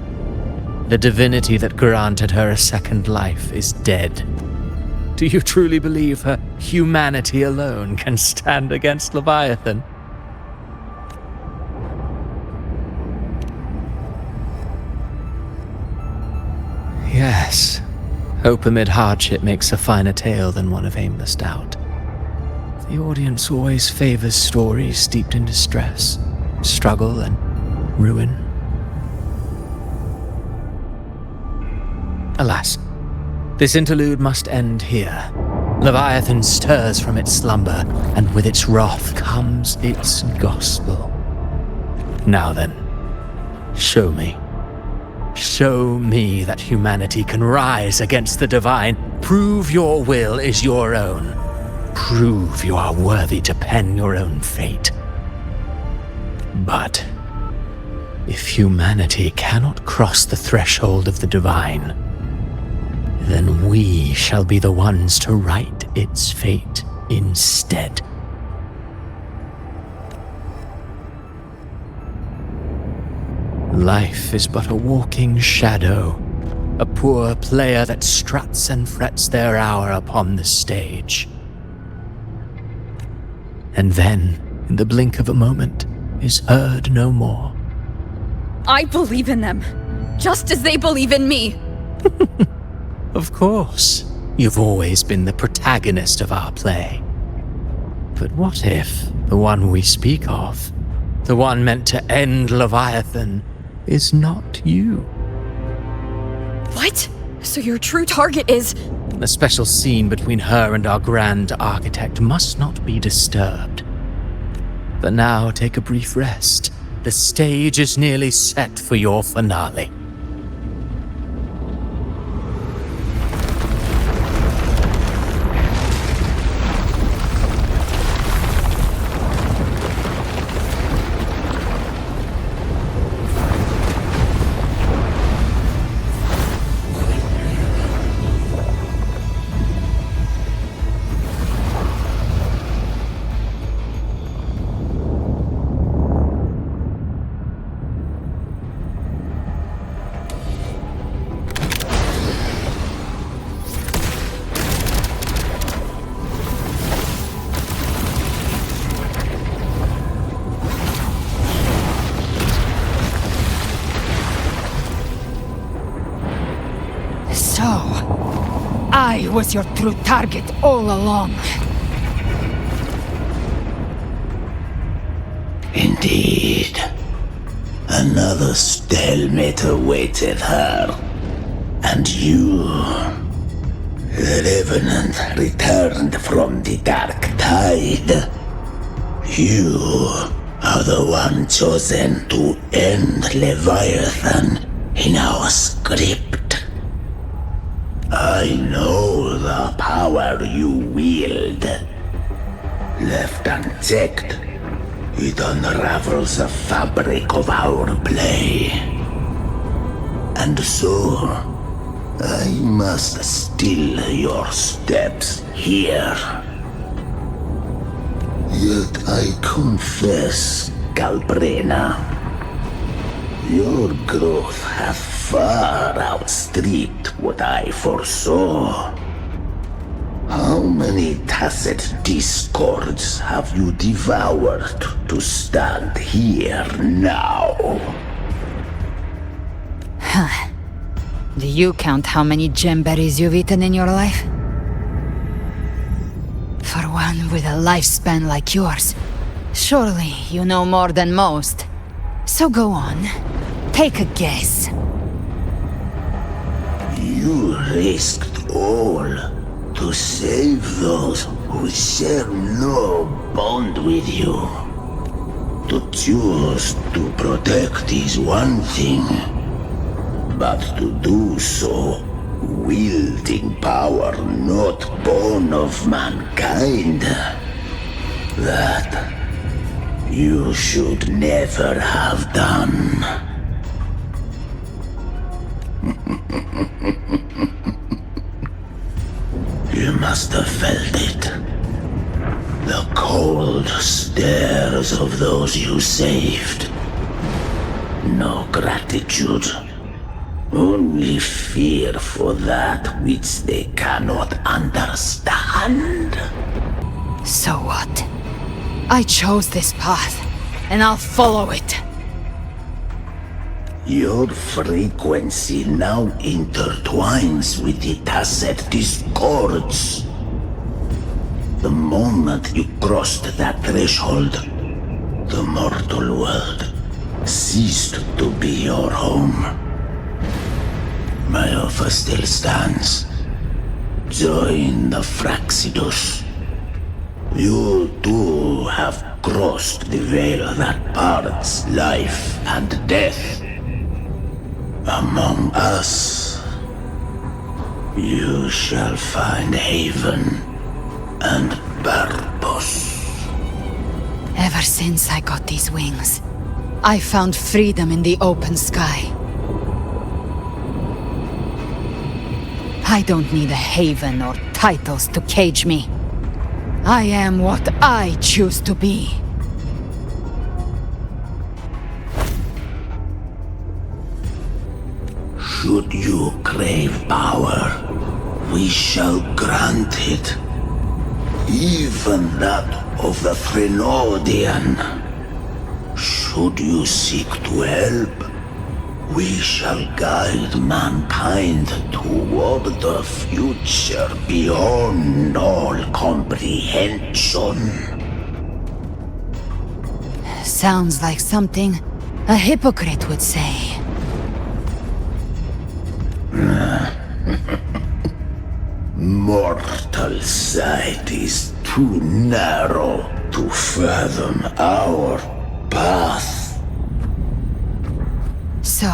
Speaker 7: the divinity that granted her a second life is dead. Do you truly believe her humanity alone can stand against Leviathan? Yes, hope amid hardship makes a finer tale than one of aimless doubt. The audience always favors stories steeped in distress, struggle, and ruin. Alas, this interlude must end here. Leviathan stirs from its slumber, and with its wrath comes its gospel. Now then, show me. Show me that humanity can rise against the divine. Prove your will is your own. Prove you are worthy to pen your own fate. But if humanity cannot cross the threshold of the divine, then we shall be the ones to write its fate instead. Life is but a walking shadow, a poor player that struts and frets their hour upon the stage. And then, in the blink of a moment, is heard no more.
Speaker 1: I believe in them, just as they believe in me.
Speaker 7: Of course, you've always been the protagonist of our play. But what if the one we speak of, the one meant to end Leviathan, is not you?
Speaker 1: What? So your true target is...
Speaker 7: The special scene between her and our grand architect must not be disturbed. But now take a brief rest. The stage is nearly set for your finale.
Speaker 11: I was your true target all along.
Speaker 17: Indeed. Another stalemate awaited her. And you, the Revenant, returned from the dark tide. You are the one chosen to end Leviathan in our script. I know the power you wield. Left unchecked, it unravels the fabric of our play. And so, I must still your steps here. Yet I confess, galbrena, your growth hath far outstripped what I foresaw. How many tacit discords have you devoured to stand here now?
Speaker 3: Do you count how many gemberries you've eaten in your life? For one with a lifespan like yours, surely you know more than most. So go on, take a guess.
Speaker 17: You risked all to save those who share no bond with you. To choose to protect is one thing, but to do so wielding power not born of mankind, that you should never have done. You must have felt it. The cold stares of those you saved. No gratitude. Only fear for that which they cannot understand.
Speaker 3: So what? I chose this path, and I'll follow it.
Speaker 17: Your frequency now intertwines with the tacet discords. The moment you crossed that threshold, the mortal world ceased to be your home. My offer still stands. Join the Fraxidus. You too have crossed the veil that parts life and death. Among us, you shall find haven and purpose.
Speaker 3: Ever since I got these wings, I found freedom in the open sky. I don't need a haven or titles to cage me. I am what I choose to be.
Speaker 17: Should you crave power, we shall grant it. Even that of the Trinodian. Should you seek to help, we shall guide mankind toward the future beyond all comprehension.
Speaker 3: Sounds like something a hypocrite would say.
Speaker 17: Mortal sight is too narrow to fathom our path.
Speaker 3: So,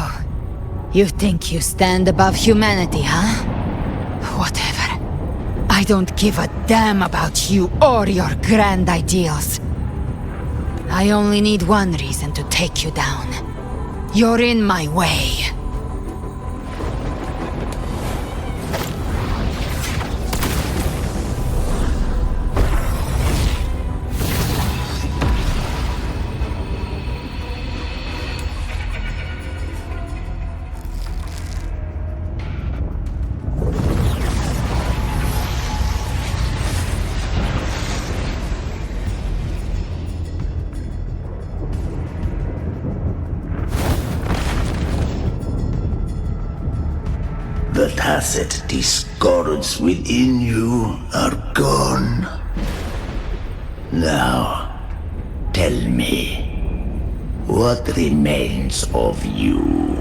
Speaker 3: you think you stand above humanity, huh? Whatever. I don't give a damn about you or your grand ideals. I only need one reason to take you down. You're in my way.
Speaker 17: The tacit discords within you are gone. Now, tell me, what remains of you?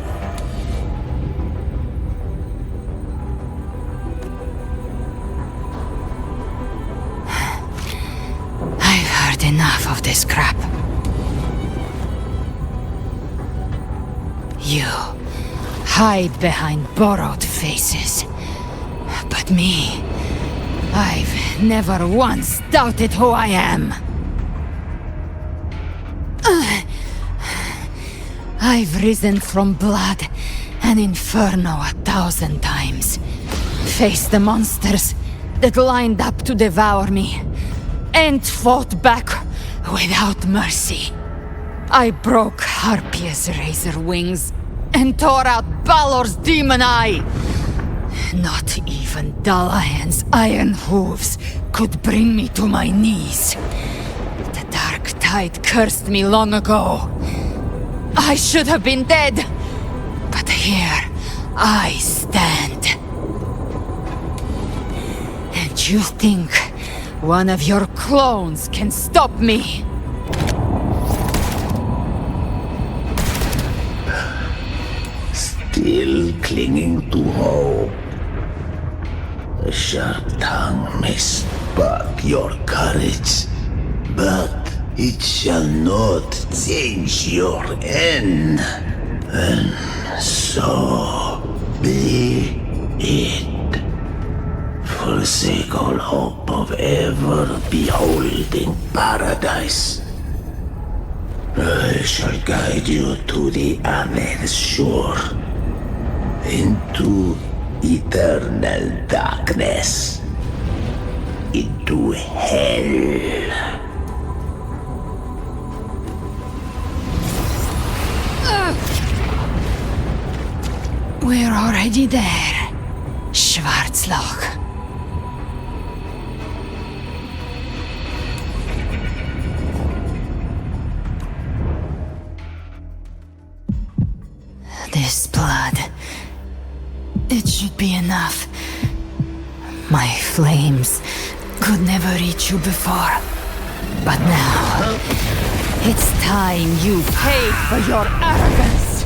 Speaker 3: I've heard enough of this crap. You hide behind borrowed faces. But me, I've never once doubted who I am. I've risen from blood and inferno 1,000 times. Faced the monsters that lined up to devour me, and fought back without mercy. I broke Harpia's razor wings and tore out Balor's demon eye. Not even Dalahan's iron hooves could bring me to my knees. The dark tide cursed me long ago. I should have been dead, but here I stand. You think one of your clones can stop me?
Speaker 17: Still clinging to hope. A sharp tongue may spark your courage, but it shall not change your end. And so be it. Forsake all hope of ever beholding paradise. I shall guide you to the other shore, into eternal darkness, into hell.
Speaker 3: We're already there, Schwarzloch. This blood, it should be enough. My flames could never reach you before, but now it's time you paid for your arrogance.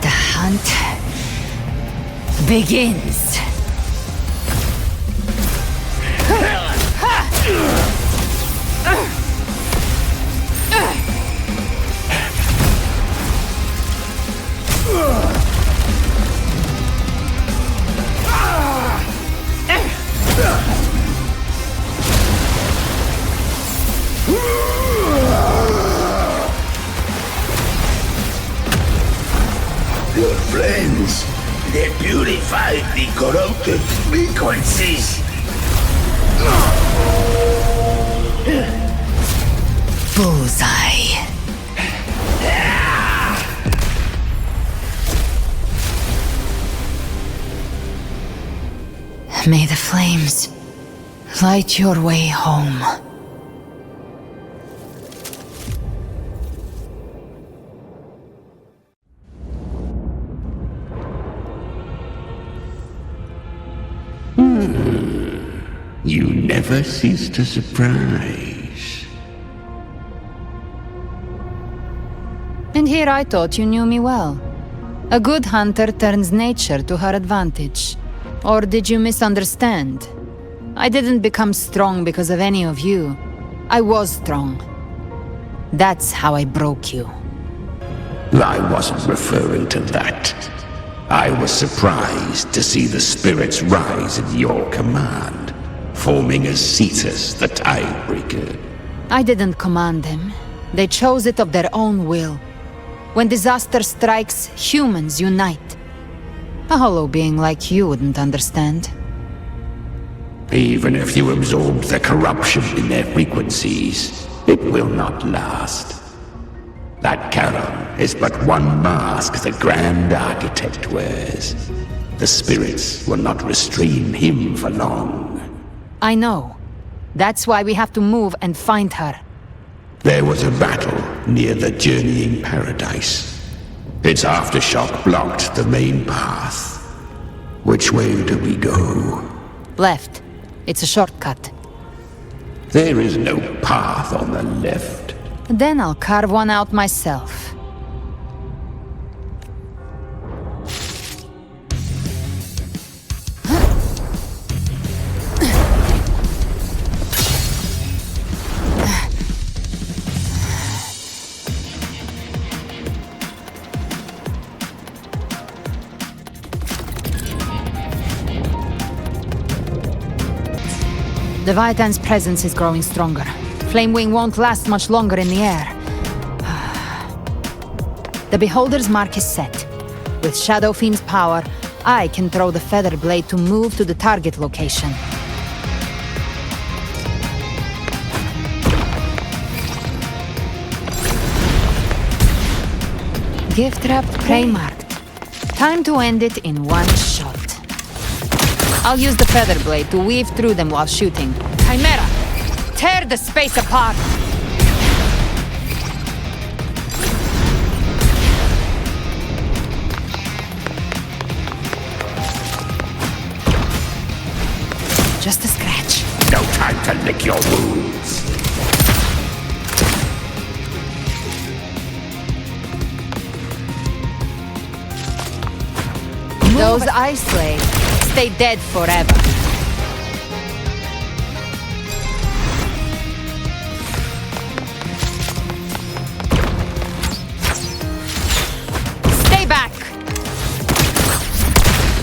Speaker 3: The hunt begins.
Speaker 17: Your friends, they purified the corrupted frequencies.
Speaker 3: Bullseye. May the flames light your way home.
Speaker 17: You never cease to surprise.
Speaker 3: And here I thought you knew me well. A good hunter turns nature to her advantage. Or did you misunderstand? I didn't become strong because of any of you. I was strong. That's how I broke you.
Speaker 17: I wasn't referring to that. I was surprised to see the spirits rise at your command, forming as Cetus, the Tidebreaker.
Speaker 3: I didn't command them. They chose it of their own will. When disaster strikes, humans unite. A hollow being like you wouldn't understand.
Speaker 17: Even if you absorb the corruption in their frequencies, it will not last. That Charon is but one mask the Grand Architect wears. The spirits will not restrain him for long.
Speaker 3: I know. That's why we have to move and find her.
Speaker 17: There was a battle near the Journeying Paradise. Its aftershock blocked the main path. Which way do we go?
Speaker 3: Left. It's a shortcut.
Speaker 17: There is no path on the left.
Speaker 3: Then I'll carve one out myself. Leviathan's presence is growing stronger. Flamewing won't last much longer in the air. The Beholder's mark is set. With Shadow Fiend's power, I can throw the Feather Blade to move to the target location. Gift wrapped, prey marked. Time to end it in one shot. I'll use the Feather Blade to weave through them while shooting. Chimera! Tear the space apart! Just a scratch.
Speaker 17: No time to lick your wounds.
Speaker 3: Those ice slaves stay dead forever. Stay back!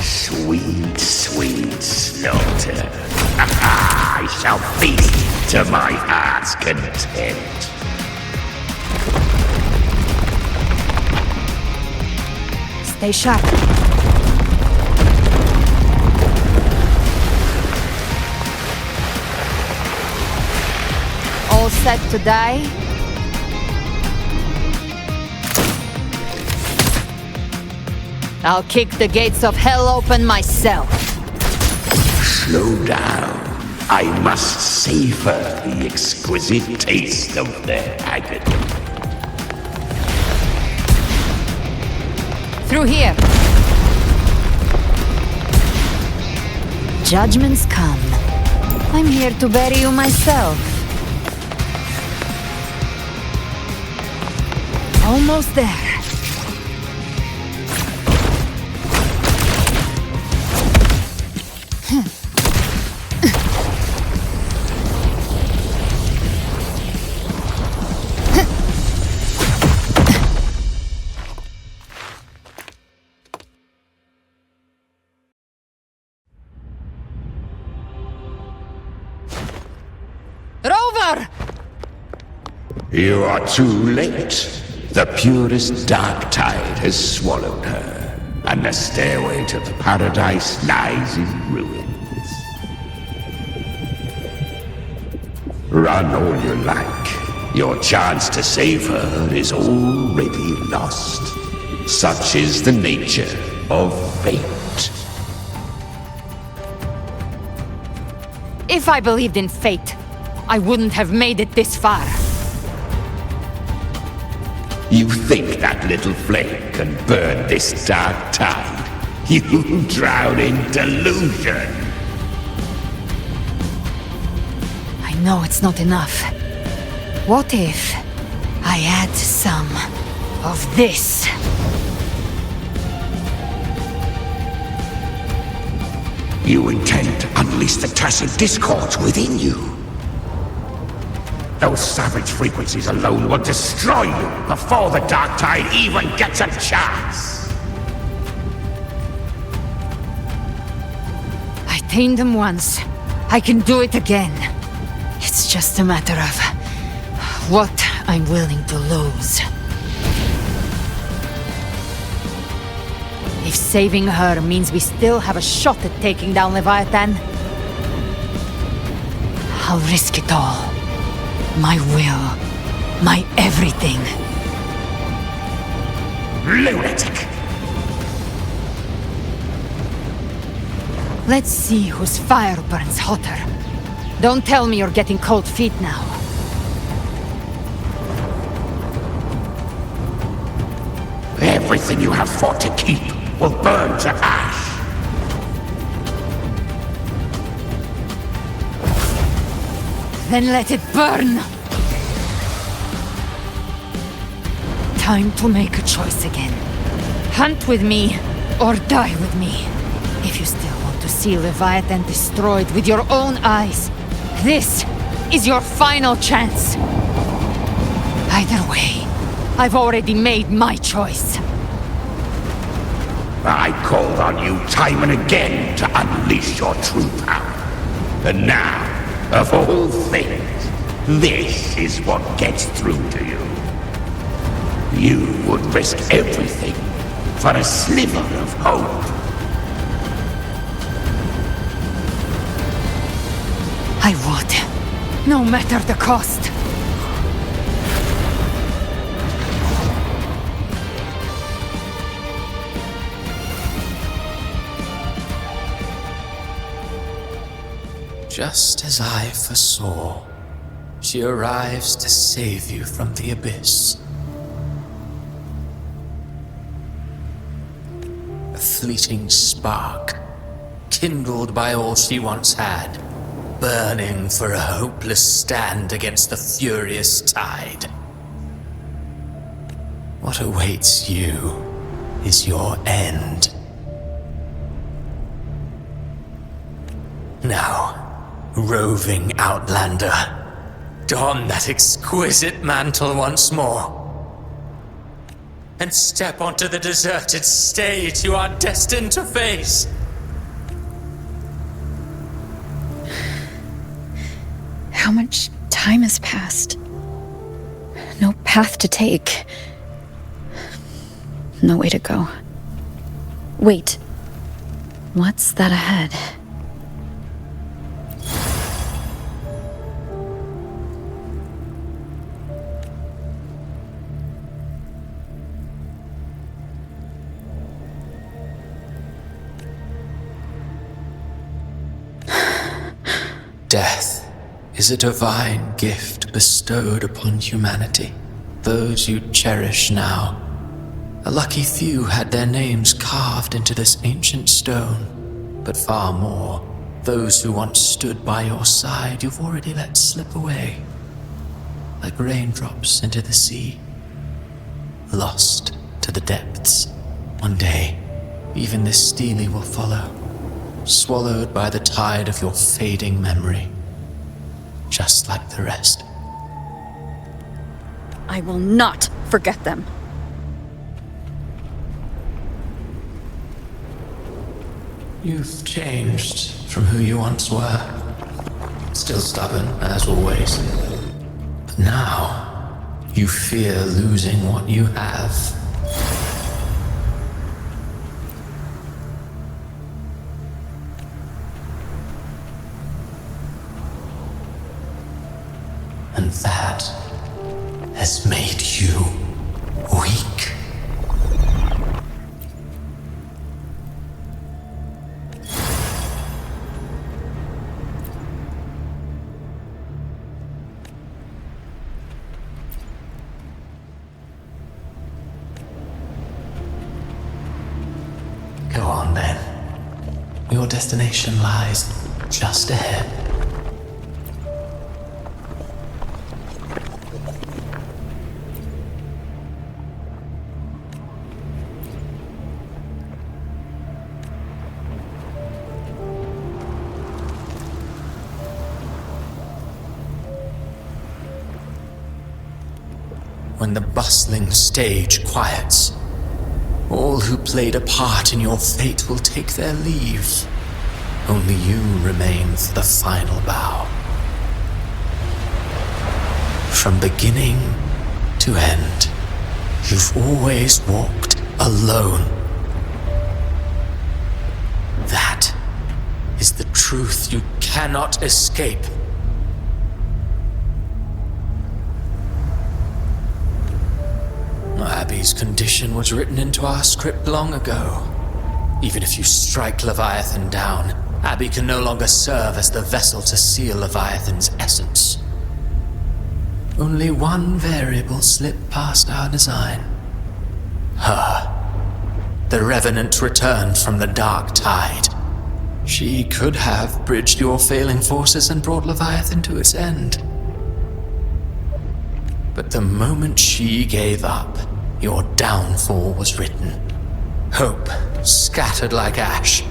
Speaker 17: Sweet, sweet slaughter. I shall feast to my heart's content.
Speaker 3: Stay sharp. All set to die? I'll kick the gates of hell open myself.
Speaker 17: Slow down. I must savor the exquisite taste of their agony.
Speaker 3: Through here. Judgments come. I'm here to bury you myself. Almost there. Rover!
Speaker 17: You are too late. The purest dark tide has swallowed her, and the stairway to the paradise lies in ruins. Run all you like. Your chance to save her is already lost. Such is the nature of fate.
Speaker 3: If I believed in fate, I wouldn't have made it this far.
Speaker 17: You think that little flame can burn this dark tide? You drown in delusion!
Speaker 3: I know it's not enough. What if I add some of this?
Speaker 17: You intend to unleash the tacit discords within you. Those savage frequencies alone will destroy you before the dark tide even gets a chance.
Speaker 3: I tamed them once. I can do it again. It's just a matter of what I'm willing to lose. If saving her means we still have a shot at taking down Leviathan, I'll risk it all. My will, my everything.
Speaker 17: Lunatic!
Speaker 3: Let's see whose fire burns hotter. Don't tell me you're getting cold feet now.
Speaker 17: Everything you have fought to keep will burn to ash.
Speaker 3: Then let it burn! Time to make a choice again. Hunt with me, or die with me. If you still want to see Leviathan destroyed with your own eyes, this is your final chance. Either way, I've already made my choice.
Speaker 17: I called on you time and again to unleash your true power. And now, of all things, this is what gets through to you. You would risk everything for a sliver of hope.
Speaker 3: I would, no matter the cost.
Speaker 7: Just as I foresaw, she arrives to save you from the abyss. A fleeting spark, kindled by all she once had, burning for a hopeless stand against the furious tide. What awaits you is your end. Now, roving outlander, don that exquisite mantle once more, and step onto the deserted stage you are destined to face.
Speaker 1: How much time has passed? No path to take. No way to go. Wait. What's that ahead?
Speaker 7: Death is a divine gift bestowed upon humanity. Those you cherish now. A lucky few had their names carved into this ancient stone, but far more, those who once stood by your side you've already let slip away, like raindrops into the sea, lost to the depths. One day, even this stele will follow, swallowed by the tide of your fading memory, just like the rest.
Speaker 1: I will not forget them.
Speaker 7: You've changed from who you once were. Still stubborn, as always. But now, you fear losing what you have. And that has made you weak. Go on then. Your destination lies just ahead. When the bustling stage quiets, all who played a part in your fate will take their leave. Only you remain for the final bow. From beginning to end, you've always walked alone. That is the truth you cannot escape. Abby's condition was written into our script long ago. Even if you strike Leviathan down, Abby can no longer serve as the vessel to seal Leviathan's essence. Only one variable slipped past our design. Her. The Revenant returned from the dark tide. She could have bridged your failing forces and brought Leviathan to its end. But the moment she gave up, your downfall was written. Hope scattered like ash.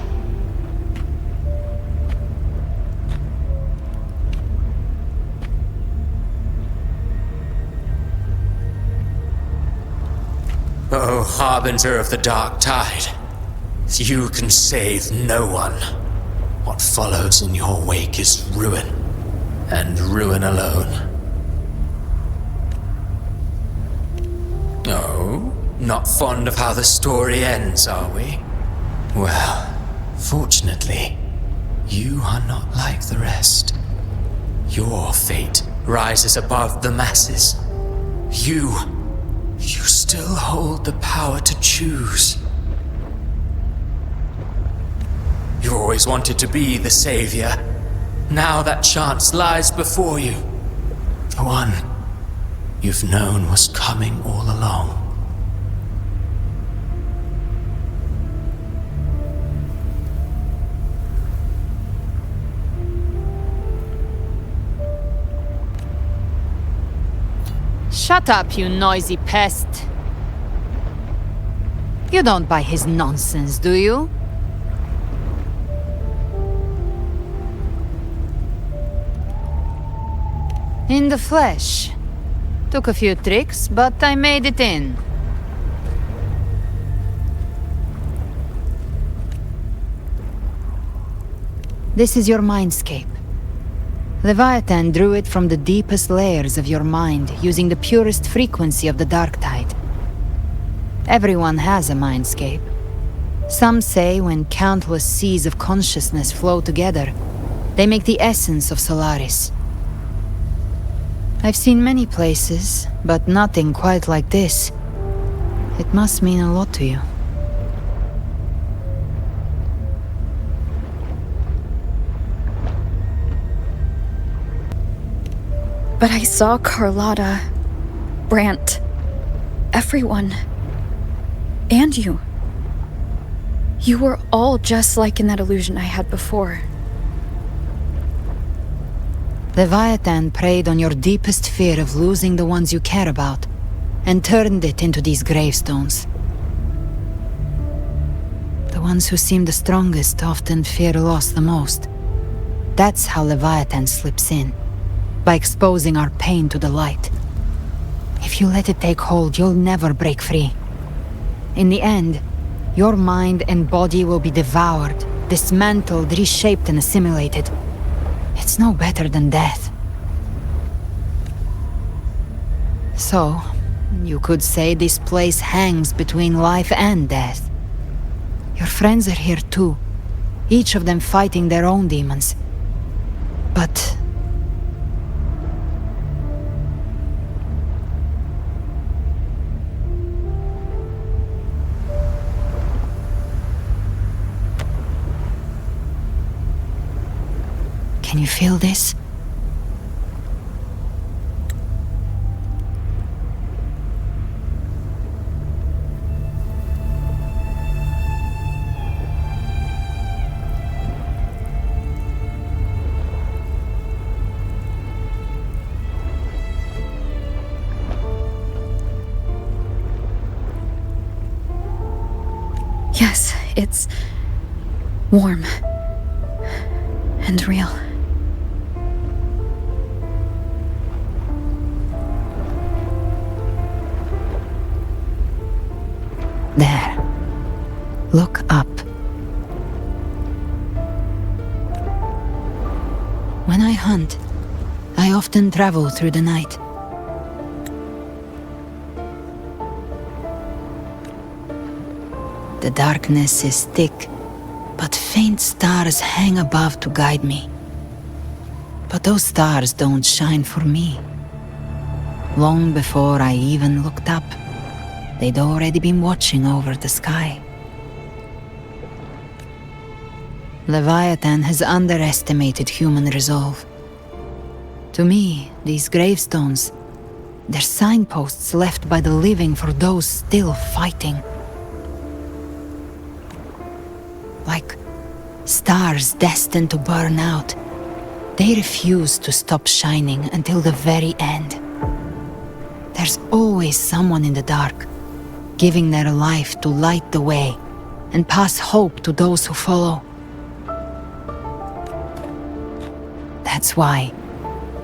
Speaker 7: Oh, harbinger of the dark tide, you can save no one. What follows in your wake is ruin, and ruin alone. Oh, not fond of how the story ends, are we? Well, fortunately, you are not like the rest. Your fate rises above the masses. You still hold the power to choose. You always wanted to be the savior. Now that chance lies before you. The one you've known was coming all along.
Speaker 3: Shut up, you noisy pest. You don't buy his nonsense, do you? In the flesh. Took a few tricks, but I made it in. This is your mindscape. Leviathan drew it from the deepest layers of your mind, using the purest frequency of the dark tide. Everyone has a mindscape. Some say when countless seas of consciousness flow together, they make the essence of Solaris. I've seen many places, but nothing quite like this. It must mean a lot to you.
Speaker 1: But I saw Carlotta, Brant, everyone. And you. You were all just like in that illusion I had before.
Speaker 3: Leviathan preyed on your deepest fear of losing the ones you care about, and turned it into these gravestones. The ones who seem the strongest often fear loss the most. That's how Leviathan slips in, by exposing our pain to the light. If you let it take hold, you'll never break free. In the end, your mind and body will be devoured, dismantled, reshaped, and assimilated. It's no better than death. So, you could say this place hangs between life and death. Your friends are here too, each of them fighting their own demons. But can you feel this?
Speaker 1: Yes, it's warm and real.
Speaker 3: There. Look up. When I hunt, I often travel through the night. The darkness is thick, but faint stars hang above to guide me. But those stars don't shine for me. Long before I even looked up, they'd already been watching over the sky. Leviathan has underestimated human resolve. To me, these gravestones, they're signposts left by the living for those still fighting. Like stars destined to burn out, they refuse to stop shining until the very end. There's always someone in the dark, giving their life to light the way and pass hope to those who follow. That's why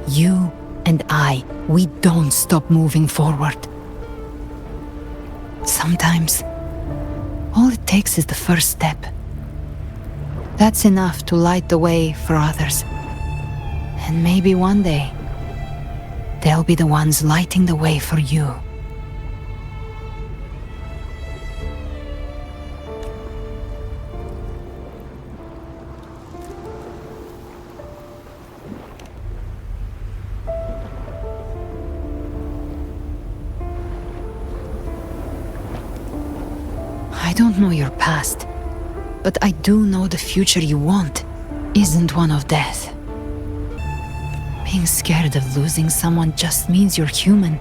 Speaker 3: you and I, we don't stop moving forward. Sometimes, all it takes is the first step. That's enough to light the way for others. And maybe one day, they'll be the ones lighting the way for you. I don't know your past, but I do know the future you want isn't one of death. Being scared of losing someone just means you're human.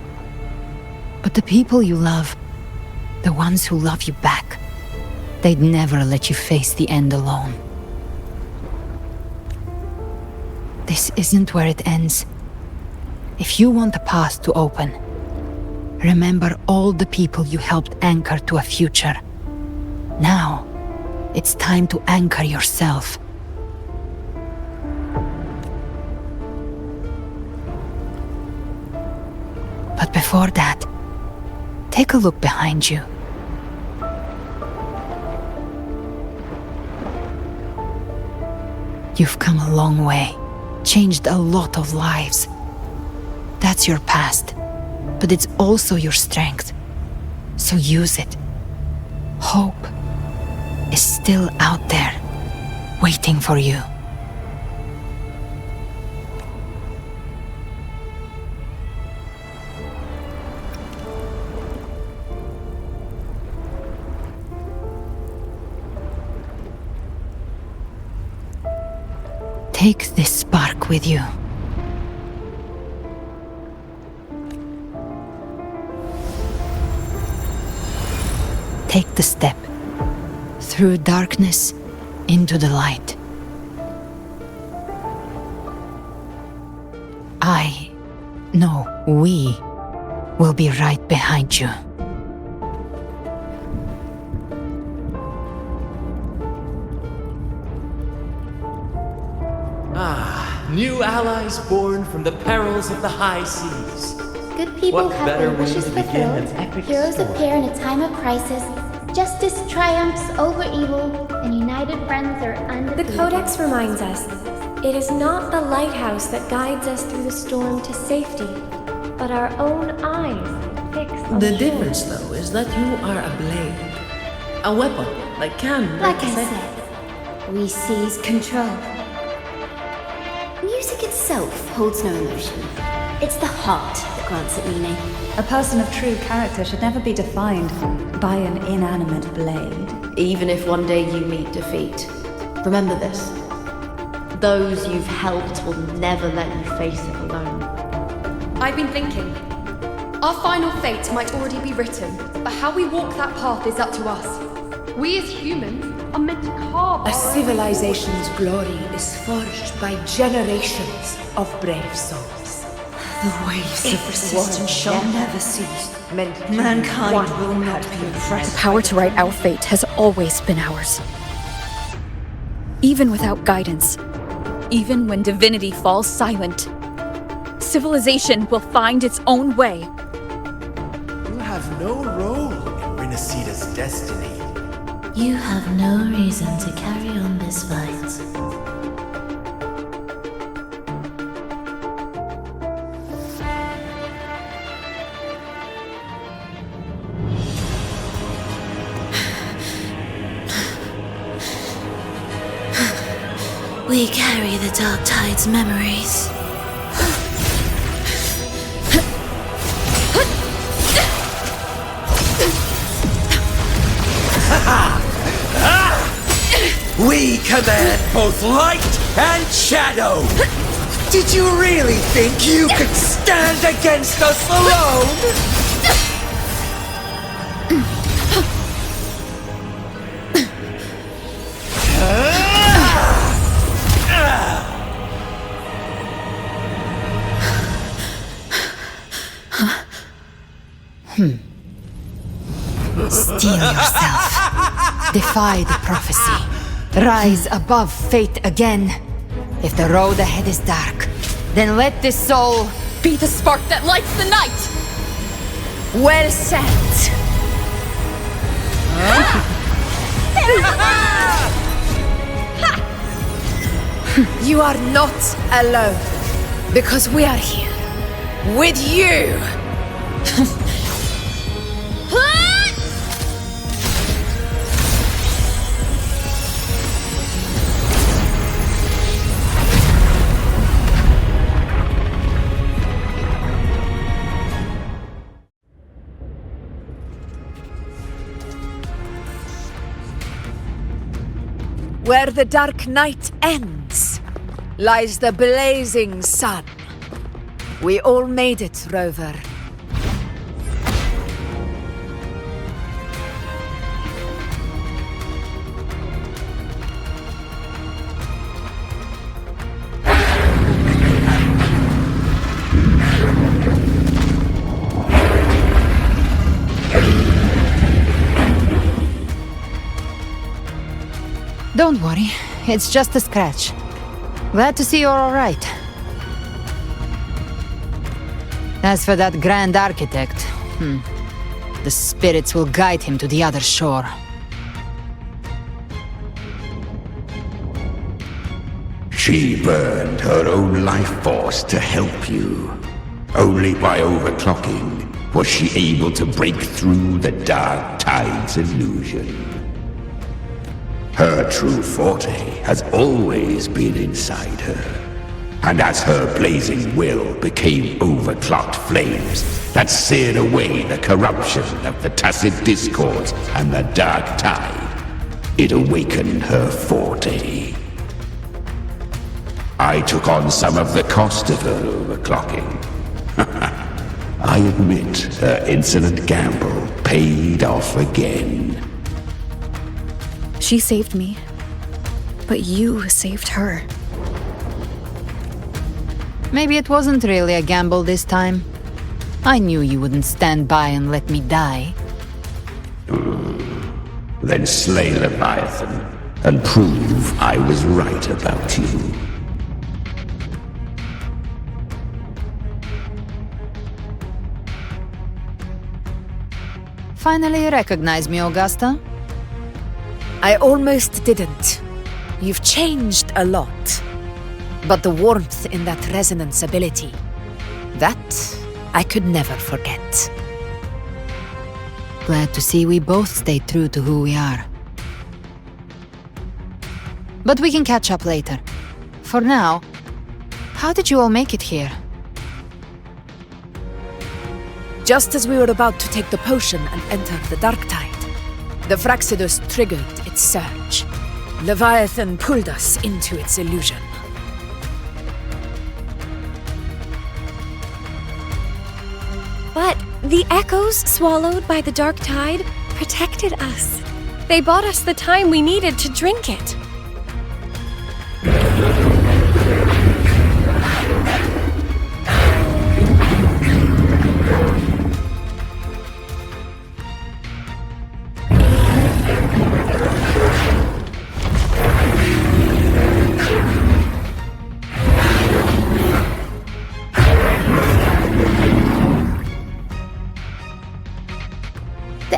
Speaker 3: But the people you love, the ones who love you back, they'd never let you face the end alone. This isn't where it ends. If you want the path to open, Remember all the people you helped anchor to a future. Now, it's time to anchor yourself. But before that, take a look behind you. You've come a long way, changed a lot of lives. That's your past, but it's also your strength. So use it. Hope is still out there, waiting for you. Take this spark with you. Take the step through darkness into the light. We will be right behind you.
Speaker 18: New allies born from the perils of the high seas.
Speaker 22: Good people
Speaker 18: What
Speaker 22: have
Speaker 18: better
Speaker 22: their
Speaker 18: way
Speaker 22: wishes
Speaker 18: to begin
Speaker 22: fulfilled.
Speaker 18: an epic
Speaker 22: Heroes
Speaker 18: story?
Speaker 22: appear in a time of crisis. Justice triumphs over evil, and united friends are undefeated.
Speaker 23: The Codex reminds us, it is not the lighthouse that guides us through the storm to safety, but our own eyes fixed on
Speaker 13: The
Speaker 22: shore.
Speaker 13: difference, though, is that you are a blade. A weapon that can...
Speaker 22: Like I said, we seize control.
Speaker 24: Music itself holds no emotion. It's the heart that grants it meaning.
Speaker 2: A person of true character should never be defined by an inanimate blade.
Speaker 25: Even if one day you meet defeat, remember this. Those you've helped will never let you face it alone.
Speaker 5: I've been thinking. Our final fate might already be written, but how we walk that path is up to us. We as humans are meant to carve
Speaker 11: A
Speaker 5: our own
Speaker 11: civilization's glory is forged by generations of brave souls.
Speaker 12: The waves of resistance shall never cease.
Speaker 11: Mankind
Speaker 12: Mankind will not be oppressed.
Speaker 1: The power to write our fate has always been ours. Even without guidance, even when divinity falls silent, civilization will find its own way.
Speaker 16: You have no role in Rinascita's destiny.
Speaker 24: You have no reason to carry on this fight. We carry the Dark Tide's memories.
Speaker 16: We command both light and shadow! Did you really think you could stand against us alone?
Speaker 3: Steel yourself. Defy the prophecy. Rise above fate again. If the road ahead is dark, then let this soul
Speaker 1: be the spark that lights the night!
Speaker 11: Well said! You are not alone, because we are here, with you! Where the dark night ends, lies the blazing sun. We all made it, Rover.
Speaker 3: Don't worry, it's just a scratch. Glad to see you're alright. As for that Grand Architect, the spirits will guide him to the other shore.
Speaker 17: She burned her own life force to help you. Only by overclocking was she able to break through the Dark Tide's illusion. Her true forte has always been inside her. And as her blazing will became overclocked flames that seared away the corruption of the Tacit Discords and the Dark Tide, it awakened her forte. I took on some of the cost of her overclocking. I admit her insolent gamble paid off again.
Speaker 1: She saved me, but you saved her.
Speaker 3: Maybe it wasn't really a gamble this time. I knew you wouldn't stand by and let me die.
Speaker 17: Then slay Leviathan and prove I was right about you.
Speaker 3: Finally recognize me, Augusta?
Speaker 11: I almost didn't. You've changed a lot. But the warmth in that resonance ability, that I could never forget.
Speaker 3: Glad to see we both stayed true to who we are. But we can catch up later. For now, how did you all make it here?
Speaker 11: Just as we were about to take the potion and enter the Dark Tide, the Fraxidus triggered its surge. Leviathan pulled us into its illusion.
Speaker 23: But the echoes swallowed by the Dark Tide protected us. They bought us the time we needed to drink it.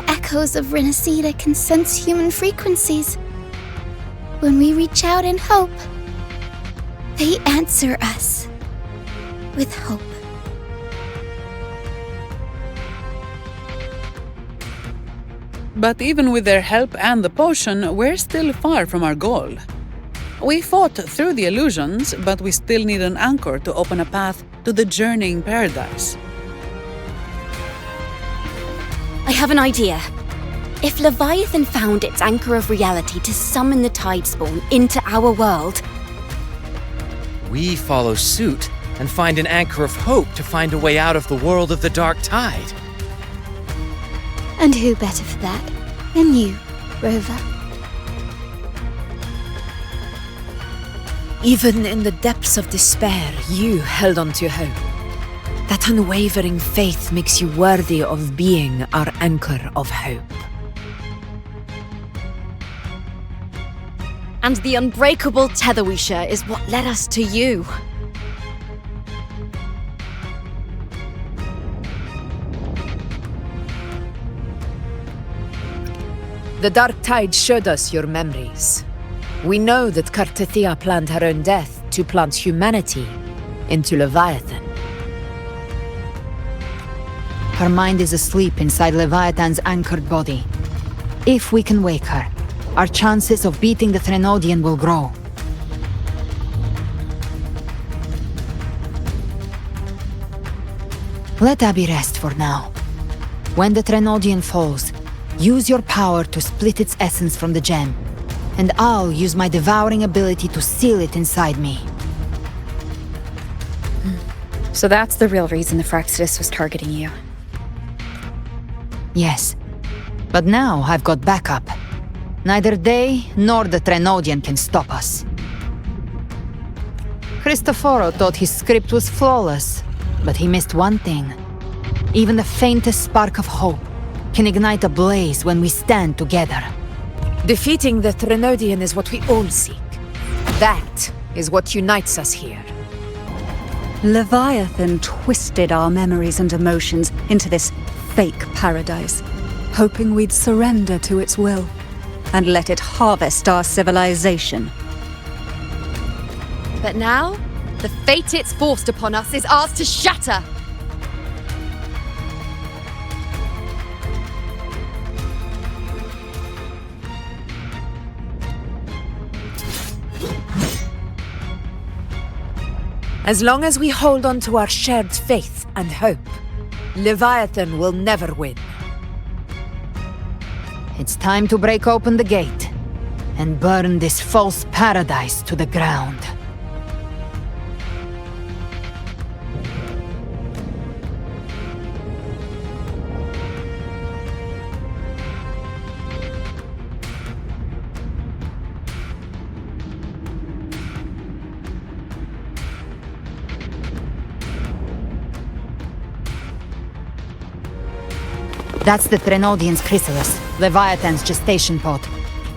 Speaker 22: Echoes of Rinascita can sense human frequencies. When we reach out in hope, they answer us with hope.
Speaker 9: But even with their help and the potion, we're still far from our goal. We fought through the illusions, but we still need an anchor to open a path to the journeying paradise.
Speaker 24: I have an idea. If Leviathan found its anchor of reality to summon the Tidespawn into our world,
Speaker 18: we follow suit and find an anchor of hope to find a way out of the world of the Dark Tide.
Speaker 22: And who better for that than you, Rover?
Speaker 11: Even in the depths of despair, you held on to hope. That unwavering faith makes you worthy of being our anchor of hope.
Speaker 8: And the unbreakable tether we share is what led us to you.
Speaker 11: The Dark Tide showed us your memories. We know that Kartithia planned her own death to plant humanity into Leviathan.
Speaker 3: Her mind is asleep inside Leviathan's anchored body. If we can wake her, our chances of beating the Threnodian will grow. Let Abby rest for now. When the Threnodian falls, use your power to split its essence from the gem, and I'll use my devouring ability to seal it inside me.
Speaker 1: So that's the real reason the Fraxidus was targeting you.
Speaker 3: Yes, but now I've got backup. Neither they nor the Threnodian can stop us. Cristoforo thought his script was flawless, but he missed one thing. Even the faintest spark of hope can ignite a blaze when we stand together.
Speaker 11: Defeating the Threnodian is what we all seek. That is what unites us here.
Speaker 2: Leviathan twisted our memories and emotions into this fake paradise, hoping we'd surrender to its will and let it harvest our civilization.
Speaker 5: But now, the fate it's forced upon us is ours to shatter!
Speaker 11: As long as we hold on to our shared faith and hope, Leviathan will never win.
Speaker 3: It's time to break open the gate and burn this false paradise to the ground. That's the Threnodian's chrysalis, Leviathan's gestation pod.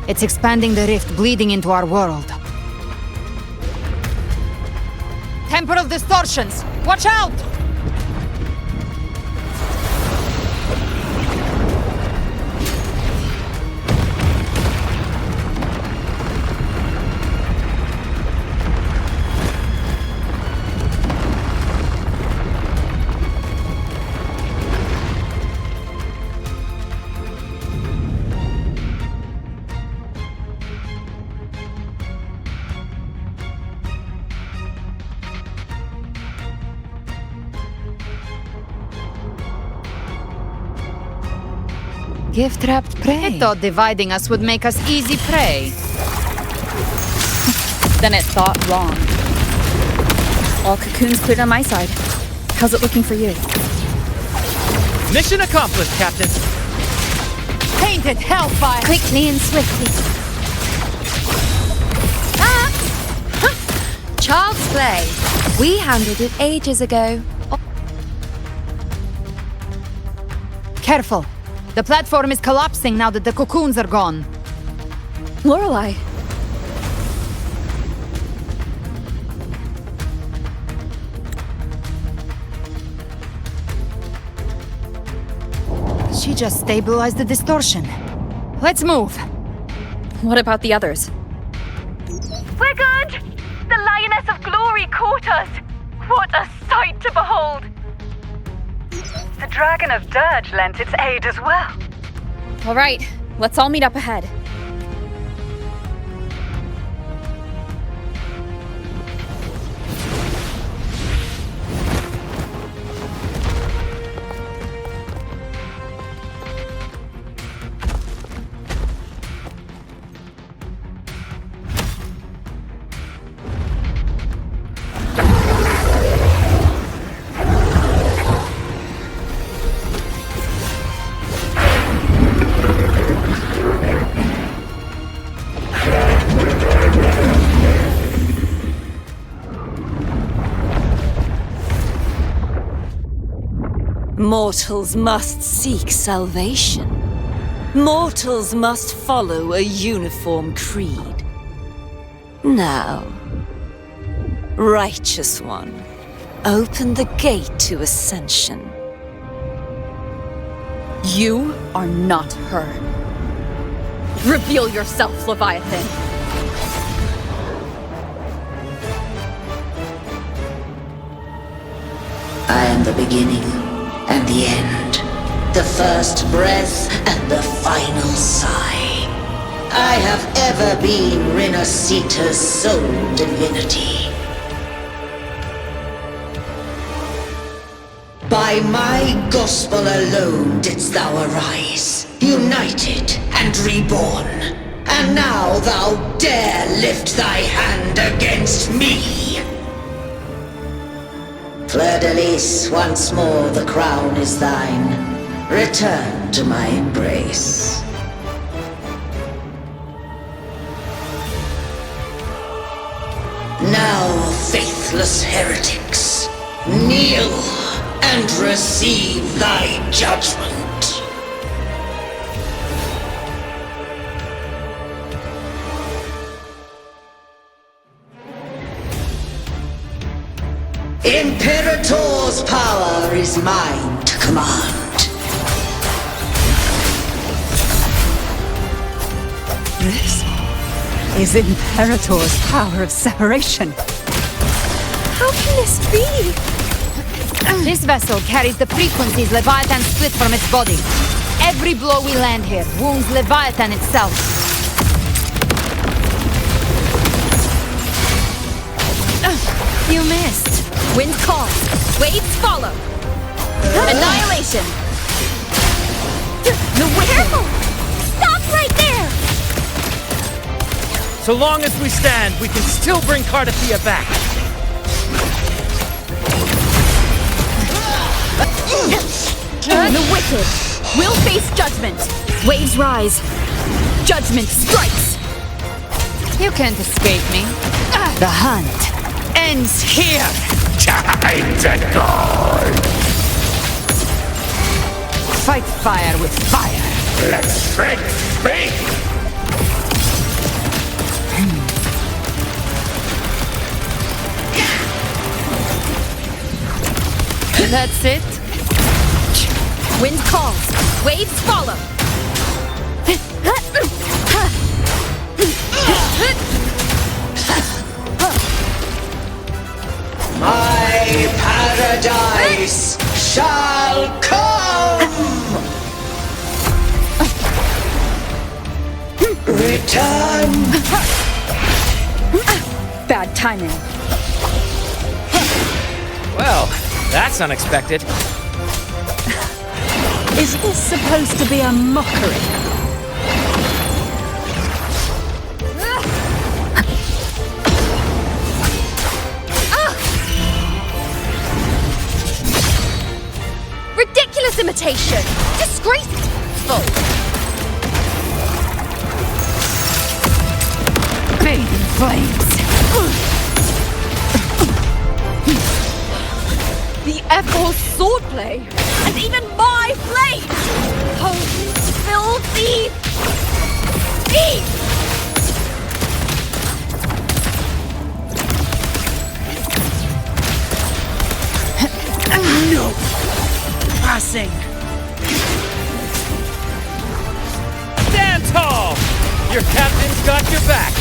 Speaker 3: It's expanding the rift, bleeding into our world. Temporal distortions! Watch out! Gift-wrapped prey. I thought dividing us would make us easy prey.
Speaker 1: Then it thought wrong. All cocoons cleared on my side. How's it looking for you?
Speaker 18: Mission accomplished, Captain.
Speaker 11: Painted hellfire!
Speaker 22: Quickly and swiftly.
Speaker 5: Child's play. We handled it ages ago.
Speaker 3: Careful. The platform is collapsing now that the cocoons are gone.
Speaker 1: Lorelei.
Speaker 3: She just stabilized the distortion. Let's move.
Speaker 1: What about the others?
Speaker 6: We're good! The Lioness of Glory caught us! What a sight to behold! The Dragon of Dirge lent its aid as well.
Speaker 1: All right, let's all meet up ahead.
Speaker 10: Mortals must seek salvation. Mortals must follow a uniform creed. Now, Righteous One, open the gate to ascension.
Speaker 1: You are not her. Reveal yourself, Leviathan.
Speaker 14: I am the beginning and the end, the first breath and the final sigh. I have ever been Rinascita's sole divinity. By my gospel alone didst thou arise, united and reborn. And now thou dare lift thy hand against me! Fleur-de-Lis, once more the crown is thine. Return to my embrace. Now, faithless heretics, kneel and receive thy judgment. Imperator's power is mine to command.
Speaker 2: This is Imperator's power of separation.
Speaker 22: How can this be?
Speaker 3: This vessel carries the frequencies Leviathan split from its body. Every blow we land here wounds Leviathan itself. You missed. Wind calls. Waves follow. Annihilation.
Speaker 22: The Careful! Stop right there!
Speaker 18: So long as we stand, we can still bring Cardathia back.
Speaker 3: The wicked will face judgment. Waves rise. Judgment strikes. You can't escape me. The hunt ends here.
Speaker 17: Time to go!
Speaker 3: Fight fire with fire.
Speaker 17: Let strength speak!
Speaker 3: That's it. Wind calls. Waves follow.
Speaker 14: My paradise shall come! Return!
Speaker 1: Bad timing.
Speaker 18: Well, that's unexpected.
Speaker 2: Is this supposed to be a mockery?
Speaker 3: Ridiculous imitation! Disgraceful! Bathing flames! The Ephor swordplay! And even my blade! Oh, filthy thief!
Speaker 11: No! Passing!
Speaker 18: Stand tall! Your captain's got your back!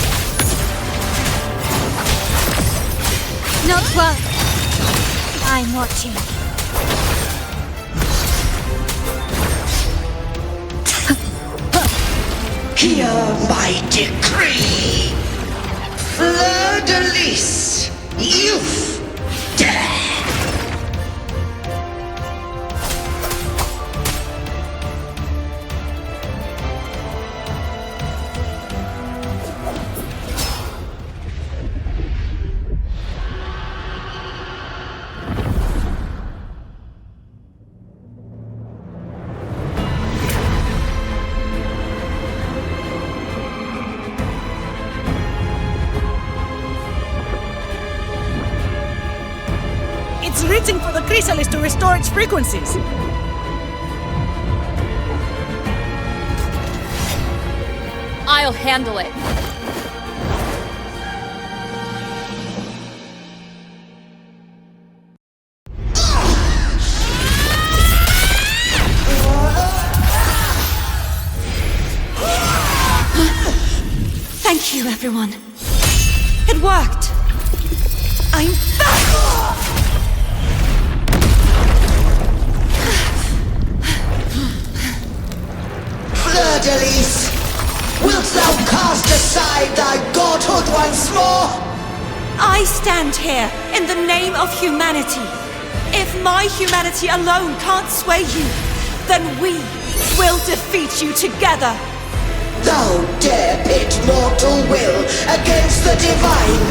Speaker 22: Not well. I'm watching.
Speaker 14: Hear my decree! Fleur-de-lis, youth, death!
Speaker 11: It's reaching for the chrysalis to restore its frequencies.
Speaker 3: I'll handle it.
Speaker 12: Thank you, everyone. It worked. I'm back!
Speaker 14: Fleur-de-lis, wilt thou cast aside thy godhood once more?
Speaker 12: I stand here in the name of humanity. If my humanity alone can't sway you, then we will defeat you together.
Speaker 14: Thou dare pit mortal will against the divine?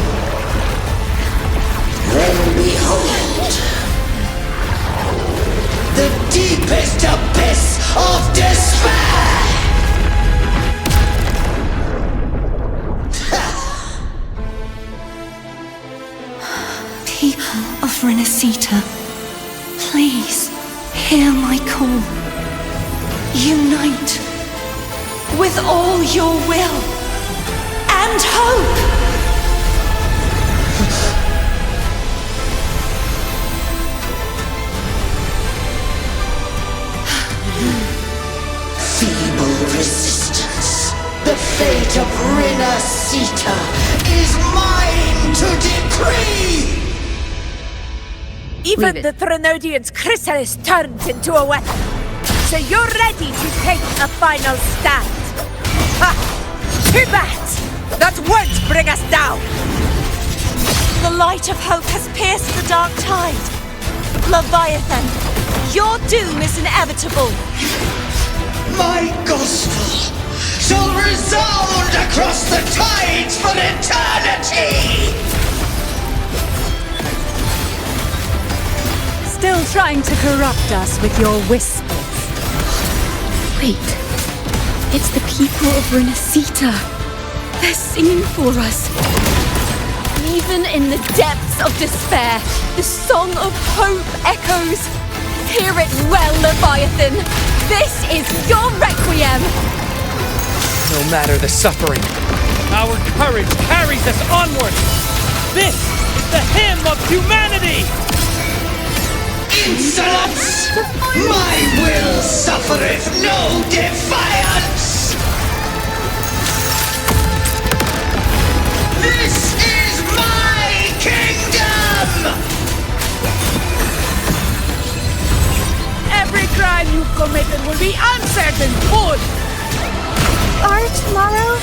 Speaker 14: Then behold, the deepest abyss of despair!
Speaker 12: People of Rinascita, please hear my call. Unite with all your will and hope.
Speaker 14: fate of Rinascita is mine to decree!
Speaker 11: Even the Threnodian's chrysalis turns into a weapon. So you're ready to take a final stand. Ha! Too bad! That won't bring us down!
Speaker 12: The light of hope has pierced the dark tide. Leviathan, your doom is inevitable.
Speaker 14: My gospel shall resound across the tides for eternity!
Speaker 2: Still trying to corrupt us with your whispers.
Speaker 1: Wait. It's the people of Rinascita. They're singing for us.
Speaker 8: Even in the depths of despair, the song of hope echoes. Hear it well, Leviathan. This is your requiem.
Speaker 18: No matter the suffering, our courage carries us onward. This is the hymn of humanity!
Speaker 14: Insolence! My will suffereth no defiance! This is my kingdom!
Speaker 11: Every crime you've committed will be answered in full!
Speaker 22: Our tomorrow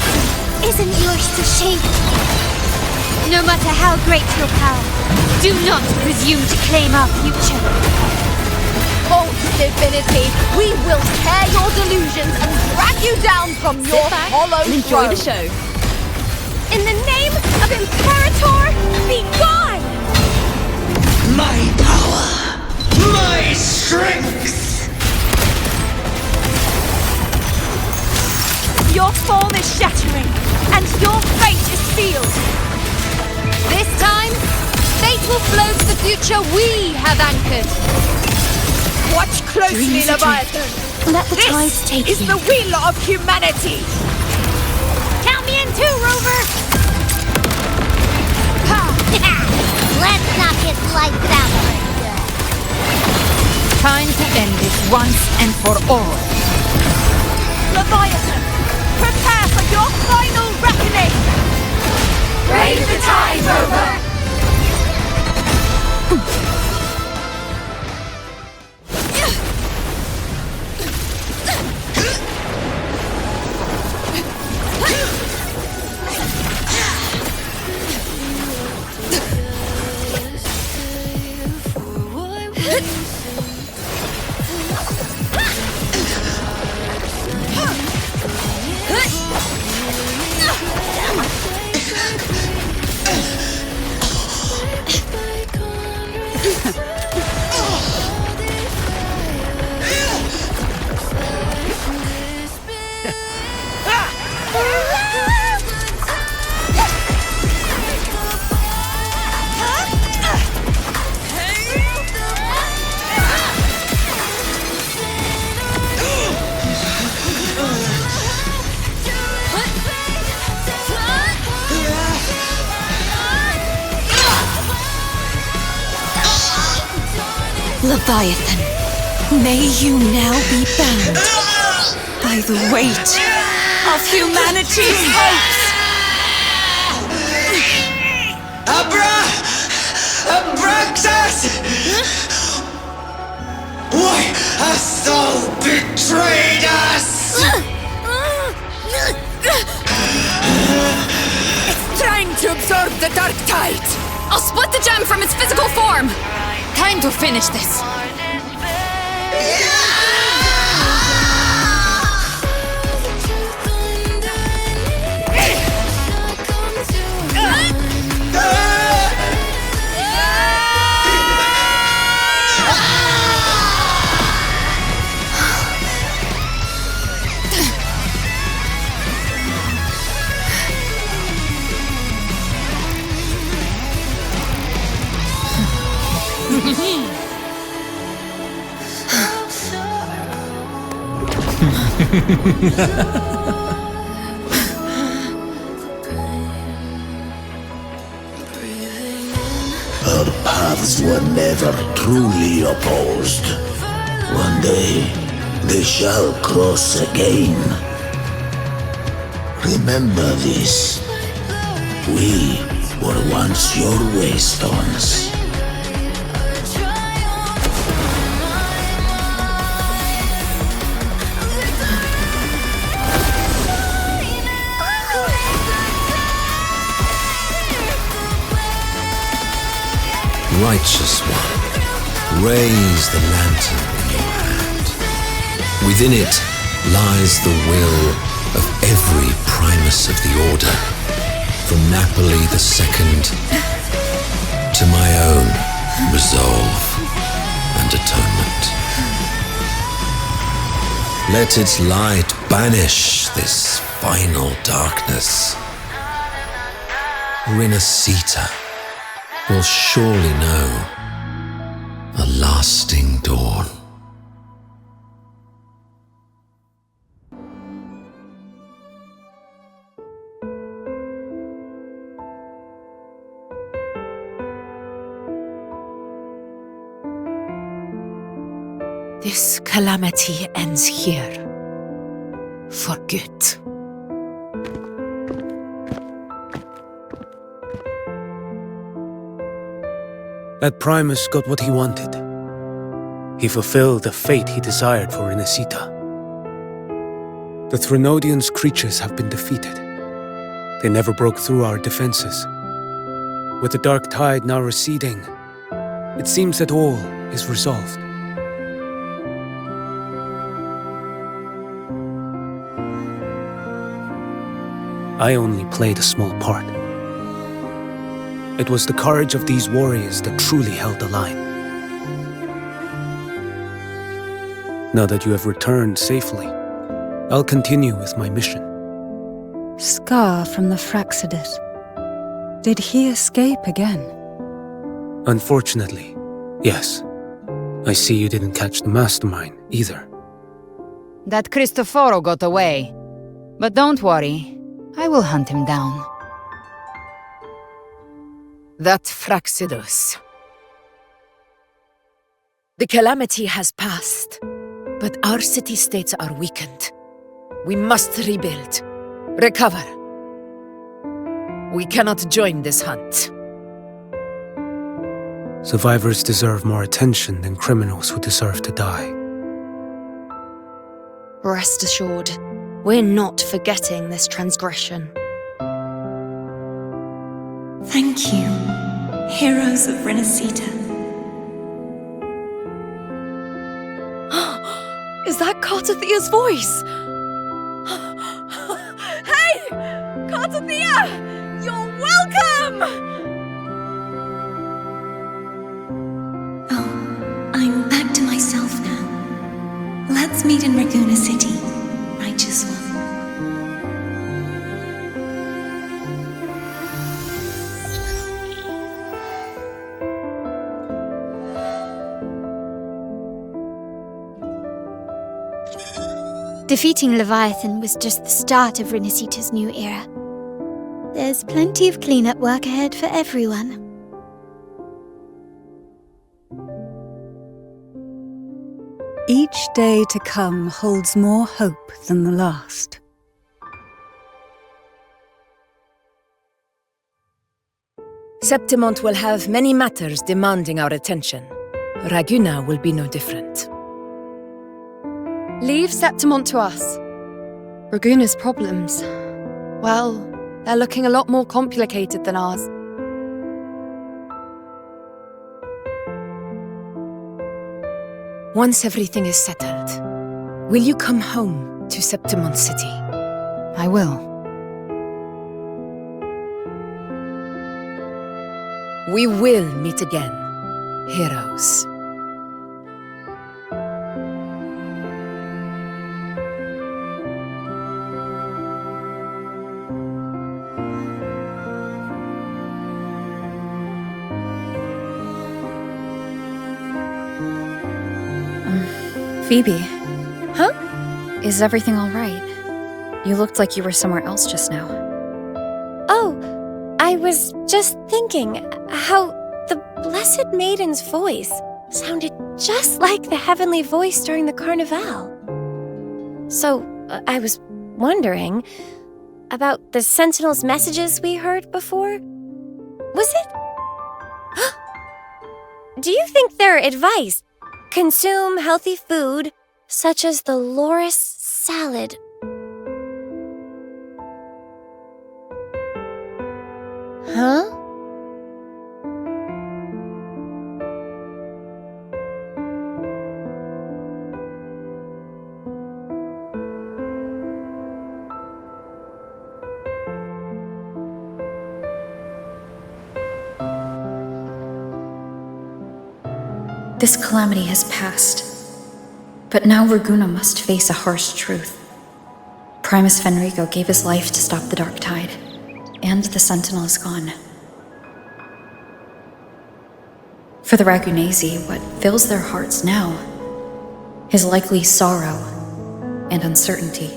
Speaker 22: isn't yours to shape. No matter how great your power, do not presume to claim our future.
Speaker 8: False divinity, we will tear your delusions and drag you down from your hollow throne.
Speaker 12: Enjoy the show.
Speaker 8: In the name of Imperator, be gone!
Speaker 14: My power, my strength!
Speaker 8: Your form is shattering, and your fate is sealed. This time, fate will flow to the future we have anchored.
Speaker 11: Watch closely, Leviathan!
Speaker 12: Let the tides take
Speaker 11: is
Speaker 12: you.
Speaker 11: the will of humanity!
Speaker 22: Count me in too, Rover! Let's knock his lights out for good.
Speaker 3: Time to end this once and for all.
Speaker 8: Leviathan, prepare for your final reckoning!
Speaker 6: Brave the tide, Rover!
Speaker 12: Leviathan, may you now be bound by the weight of humanity's hopes.
Speaker 14: Abraxas! Why hast thou betrayed us?
Speaker 11: It's trying to absorb the dark tide!
Speaker 8: I'll split the gem from its physical form! Time to finish this!
Speaker 17: Our paths were never truly opposed. One day, they shall cross again.
Speaker 14: Remember this. We were once your waystones.
Speaker 4: Righteous one, raise the lantern in your hand. Within it lies the will of every primus of the Order, from Napoli II to my own resolve and atonement. Let its light banish this final darkness. Rinascita will surely know a lasting dawn.
Speaker 11: This calamity ends here. For good.
Speaker 15: That Primus got what he wanted. He fulfilled the fate he desired for Rinascita. The Threnodians' creatures have been defeated. They never broke through our defenses. With the dark tide now receding, it seems that all is resolved. I only played a small part. It was the courage of these warriors that truly held the line. Now that you have returned safely, I'll continue with my mission.
Speaker 2: Scar from the Fraxidus. Did he escape again?
Speaker 15: Unfortunately, yes. I see you didn't catch the mastermind either.
Speaker 3: That Cristoforo got away. But don't worry, I will hunt him down.
Speaker 11: That Fraxidus. The calamity has passed, but our city-states are weakened. We must rebuild, recover. We cannot join this hunt.
Speaker 15: Survivors deserve more attention than criminals who deserve to die.
Speaker 5: Rest assured, we're not forgetting this transgression.
Speaker 12: Thank you, heroes of Rinascita.
Speaker 8: Is that Cartathia's voice? Hey! Cartathia! You're welcome!
Speaker 12: Oh, I'm back to myself now. Let's meet in Raguna City, righteous one.
Speaker 22: Defeating Leviathan was just the start of Rinascita's new era. There's plenty of cleanup work ahead for everyone.
Speaker 2: Each day to come holds more hope than the last.
Speaker 11: Septimont will have many matters demanding our attention. Raguna will be no different.
Speaker 5: Leave Septimont to us. Raguna's problems, well, they're looking a lot more complicated than ours.
Speaker 11: Once everything is settled, will you come home to Septimont City?
Speaker 3: I will.
Speaker 11: We will meet again, heroes.
Speaker 1: Phoebe.
Speaker 5: Huh?
Speaker 1: Is everything all right? You looked like you were somewhere else just now.
Speaker 22: Oh, I was just thinking how the Blessed Maiden's voice sounded just like the heavenly voice during the Carnival. So, I was wondering, About the Sentinel's messages we heard before? Was it? Do you think their advice? Consume healthy food, such as the loris salad. Huh?
Speaker 1: This calamity has passed, but now Raguna must face a harsh truth. Primus Fenrico gave his life to stop the Dark Tide, and the Sentinel is gone. For the Ragunesi, what fills their hearts now is likely sorrow and uncertainty.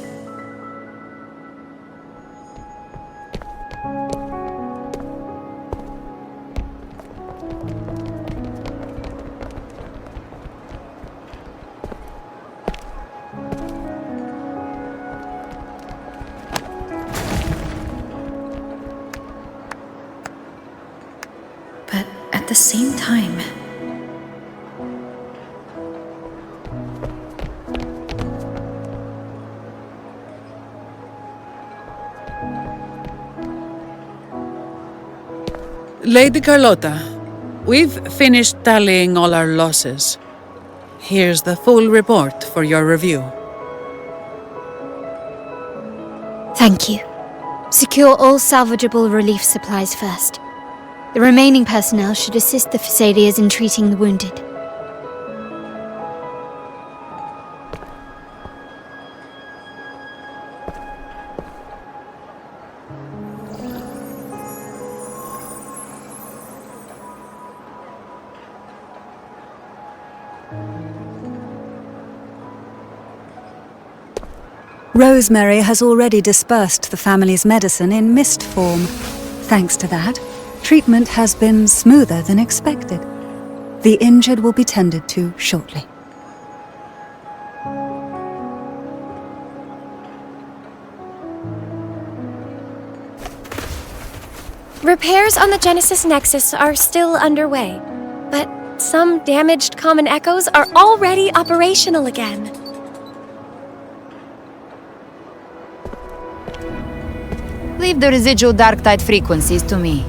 Speaker 1: But at the same time,
Speaker 9: Lady Carlotta, we've finished tallying all our losses. Here's the full report for your review.
Speaker 7: Thank you. Secure all salvageable relief supplies first. The remaining personnel should assist the Phasadeas in treating the wounded.
Speaker 2: Rosemary has already dispersed the family's medicine in mist form. Thanks to that, treatment has been smoother than expected. The injured will be tended to shortly.
Speaker 22: Repairs on the Genesis Nexus are still underway, but some damaged common echoes are already operational again.
Speaker 3: Leave the residual dark tide frequencies to me.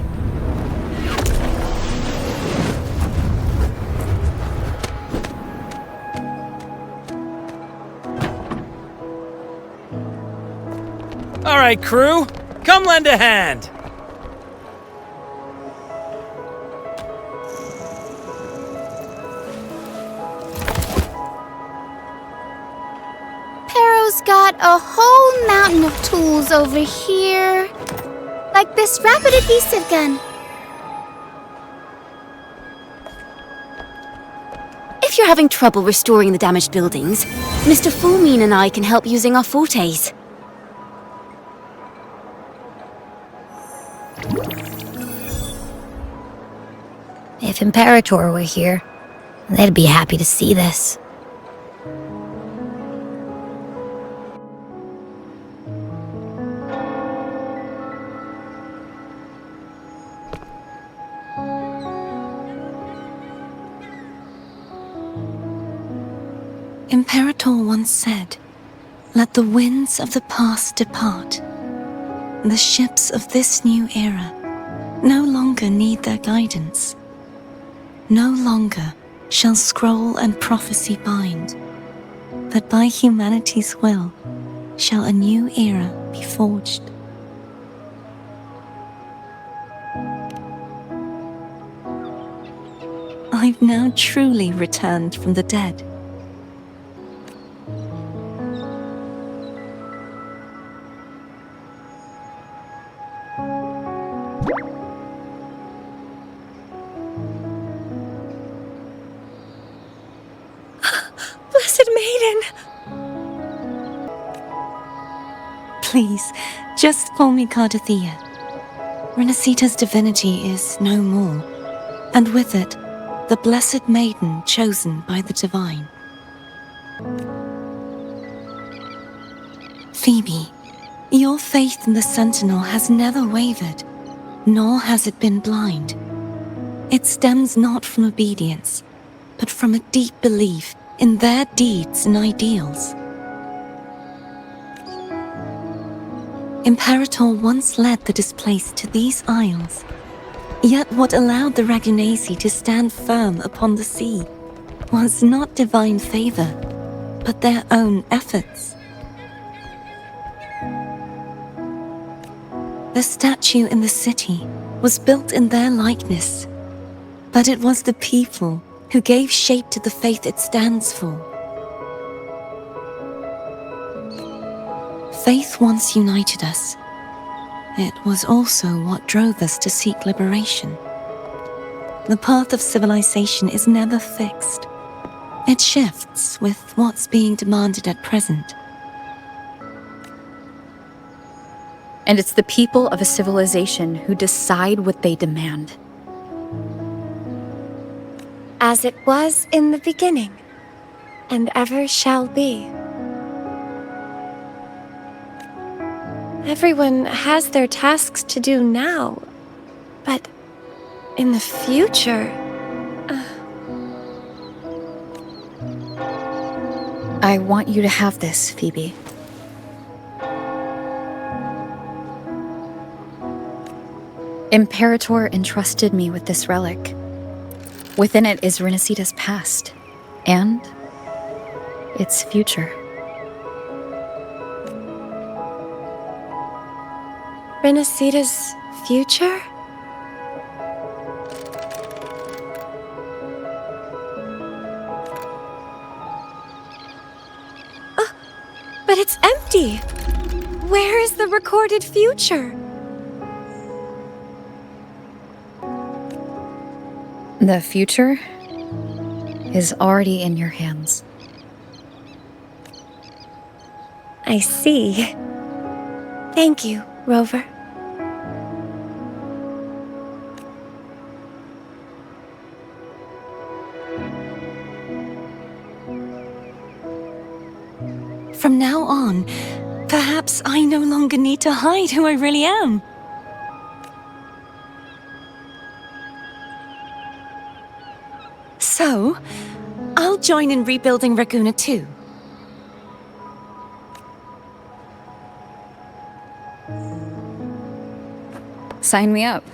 Speaker 18: All right, crew, come lend a hand.
Speaker 7: Pero's got a whole mountain of tools over here. Like this rapid adhesive gun.
Speaker 24: If you're having trouble restoring the damaged buildings, Mr. Fulmine and I can help using our fortes.
Speaker 7: If Imperator were here, they'd be happy to see this.
Speaker 12: Imperator once said, "Let the winds of the past depart. The ships of this new era no longer need their guidance. No longer shall scroll and prophecy bind, but by humanity's will shall a new era be forged." I've now truly returned from the dead.
Speaker 22: Blessed Maiden!
Speaker 12: Please, just call me Cardothea. Rinascita's divinity is no more, and with it, the Blessed Maiden chosen by the Divine. Phoebe, Your faith in the Sentinel has never wavered, nor has it been blind. It stems not from obedience, but from a deep belief in their deeds and ideals. Imperator once led the displaced to these isles, yet what allowed the Ragunasi to stand firm upon the sea was not divine favor, but their own efforts. The statue in the city was built in their likeness, but it was the people who gave shape to the faith it stands for. Faith once united us. It was also what drove us to seek liberation. The path of civilization is never fixed. It shifts with what's being demanded at present.
Speaker 1: And it's the people of a civilization who decide what they demand.
Speaker 23: As it was in the beginning, and ever shall be. Everyone has their tasks to do now, but in the future...
Speaker 1: I want you to have this, Phoebe. Imperator entrusted me with this relic. Within it is Rinascita's past, and its future.
Speaker 23: Rinascita's future? But it's empty! Where is the recorded future?
Speaker 1: The future is already in your hands.
Speaker 23: I see. Thank you, Rover.
Speaker 12: From now on, perhaps I no longer need to hide who I really am. So, I'll join in rebuilding Raguna too.
Speaker 1: Sign me up.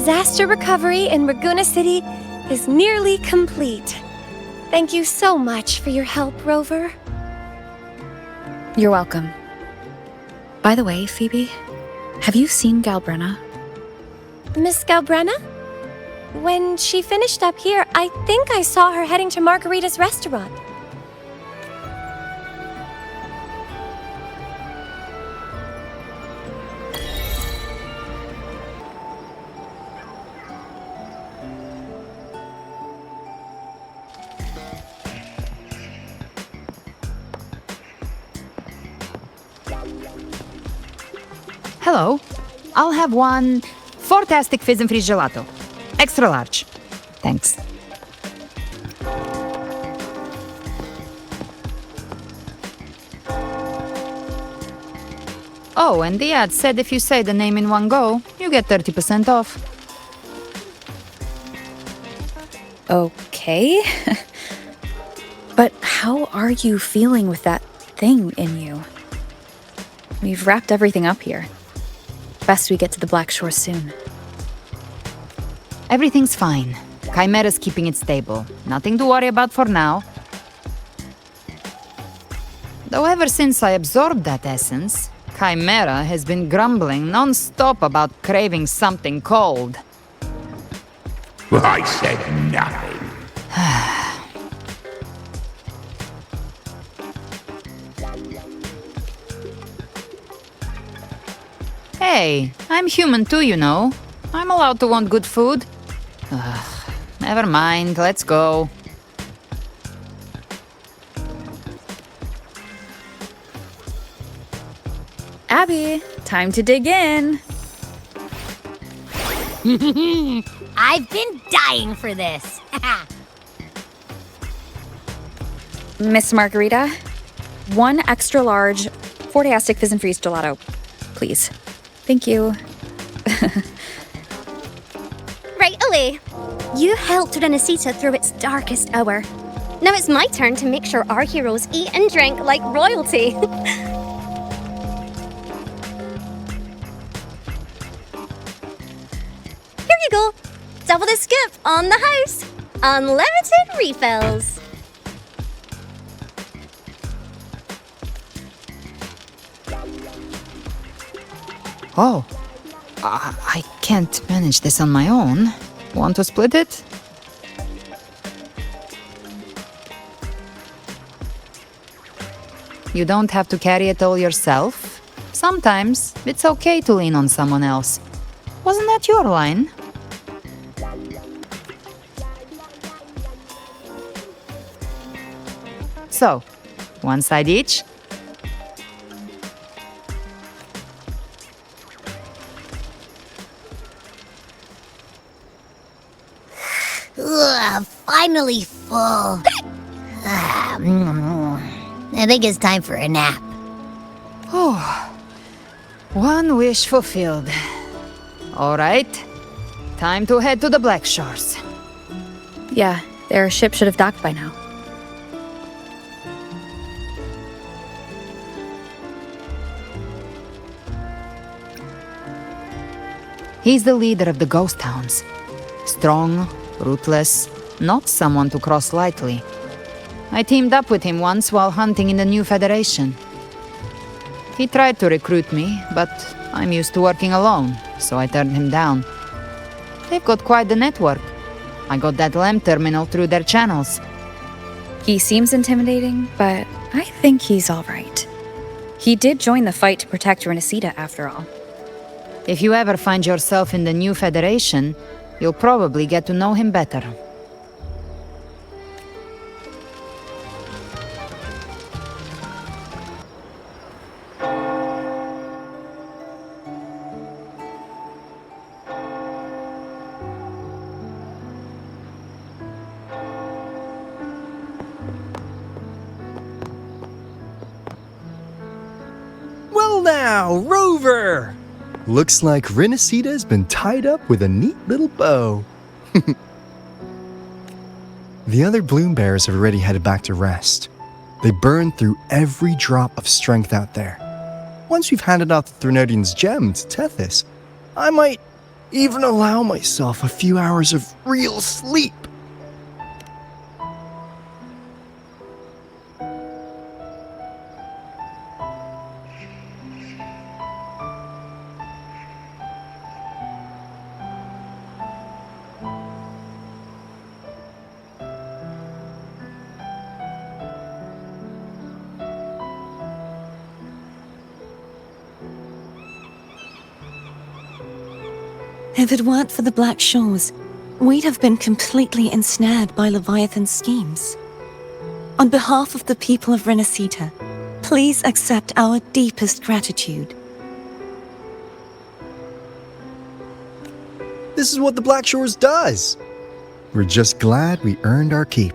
Speaker 22: disaster recovery in Raguna City is nearly complete. Thank you so much for your help, Rover.
Speaker 1: You're welcome. By the way, Phoebe, have you seen Galbrena?
Speaker 22: Miss Galbrena? When she finished up here, I think I saw her heading to Margarita's restaurant.
Speaker 3: Hello. I'll have one fantastic fizz and freeze gelato. Extra large. Thanks. Oh, and the ad said if you say the name in one go, you get 30% off.
Speaker 1: Okay. But how are you feeling with that thing in you? We've wrapped everything up here. Best we get to the Black Shore soon.
Speaker 3: Everything's fine. Chimera's keeping it stable. Nothing to worry about for now. Though ever since I absorbed that essence, Chimera has been grumbling non-stop about craving something cold.
Speaker 17: I said nothing.
Speaker 3: Hey, I'm human too, you know. I'm allowed to want good food. Never mind, let's go.
Speaker 1: Abby, time to dig in.
Speaker 13: I've been dying for this.
Speaker 1: Miss Margarita, one extra large Fortiastic Fizz and Freeze gelato, please. Thank you.
Speaker 24: Right away. You helped Rinascita through its darkest hour. Now it's my turn to make sure our heroes eat and drink like royalty. Here you go. Double the scoop on the house. Unlimited refills.
Speaker 3: Oh, I can't manage this on my own. Want to split it? You don't have to carry it all yourself. Sometimes it's okay to lean on someone else. Wasn't that your line? So, one side each?
Speaker 13: Ugh, finally full. I think it's time for a nap.
Speaker 3: Oh, one wish fulfilled. All right, time to head to the Black Shores.
Speaker 1: Yeah, their ship should have docked by now.
Speaker 3: He's the leader of the ghost towns. Strong, ruthless, not someone to cross lightly. I teamed up with him once while hunting in the new Federation. He tried to recruit me, but I'm used to working alone, so I turned him down. They've got quite the network. I got that LEM terminal through their channels.
Speaker 1: He seems intimidating, but I think he's all right. He did join the fight to protect Rinascita, after all.
Speaker 3: If you ever find yourself in the new Federation, you'll probably get to know him better.
Speaker 19: Well now, Rover! Looks like Rinascita's been tied up with a neat little bow. The other bloom bearers have already headed back to rest. They burned through every drop of strength out there. Once we've handed out the Threnodian's gem to Tethys, I might even allow myself a few hours of real sleep.
Speaker 12: If it weren't for the Black Shores, we'd have been completely ensnared by Leviathan's schemes. On behalf of the people of Rinascita, please accept our deepest gratitude.
Speaker 19: This is what the Black Shores does. We're just glad we earned our keep.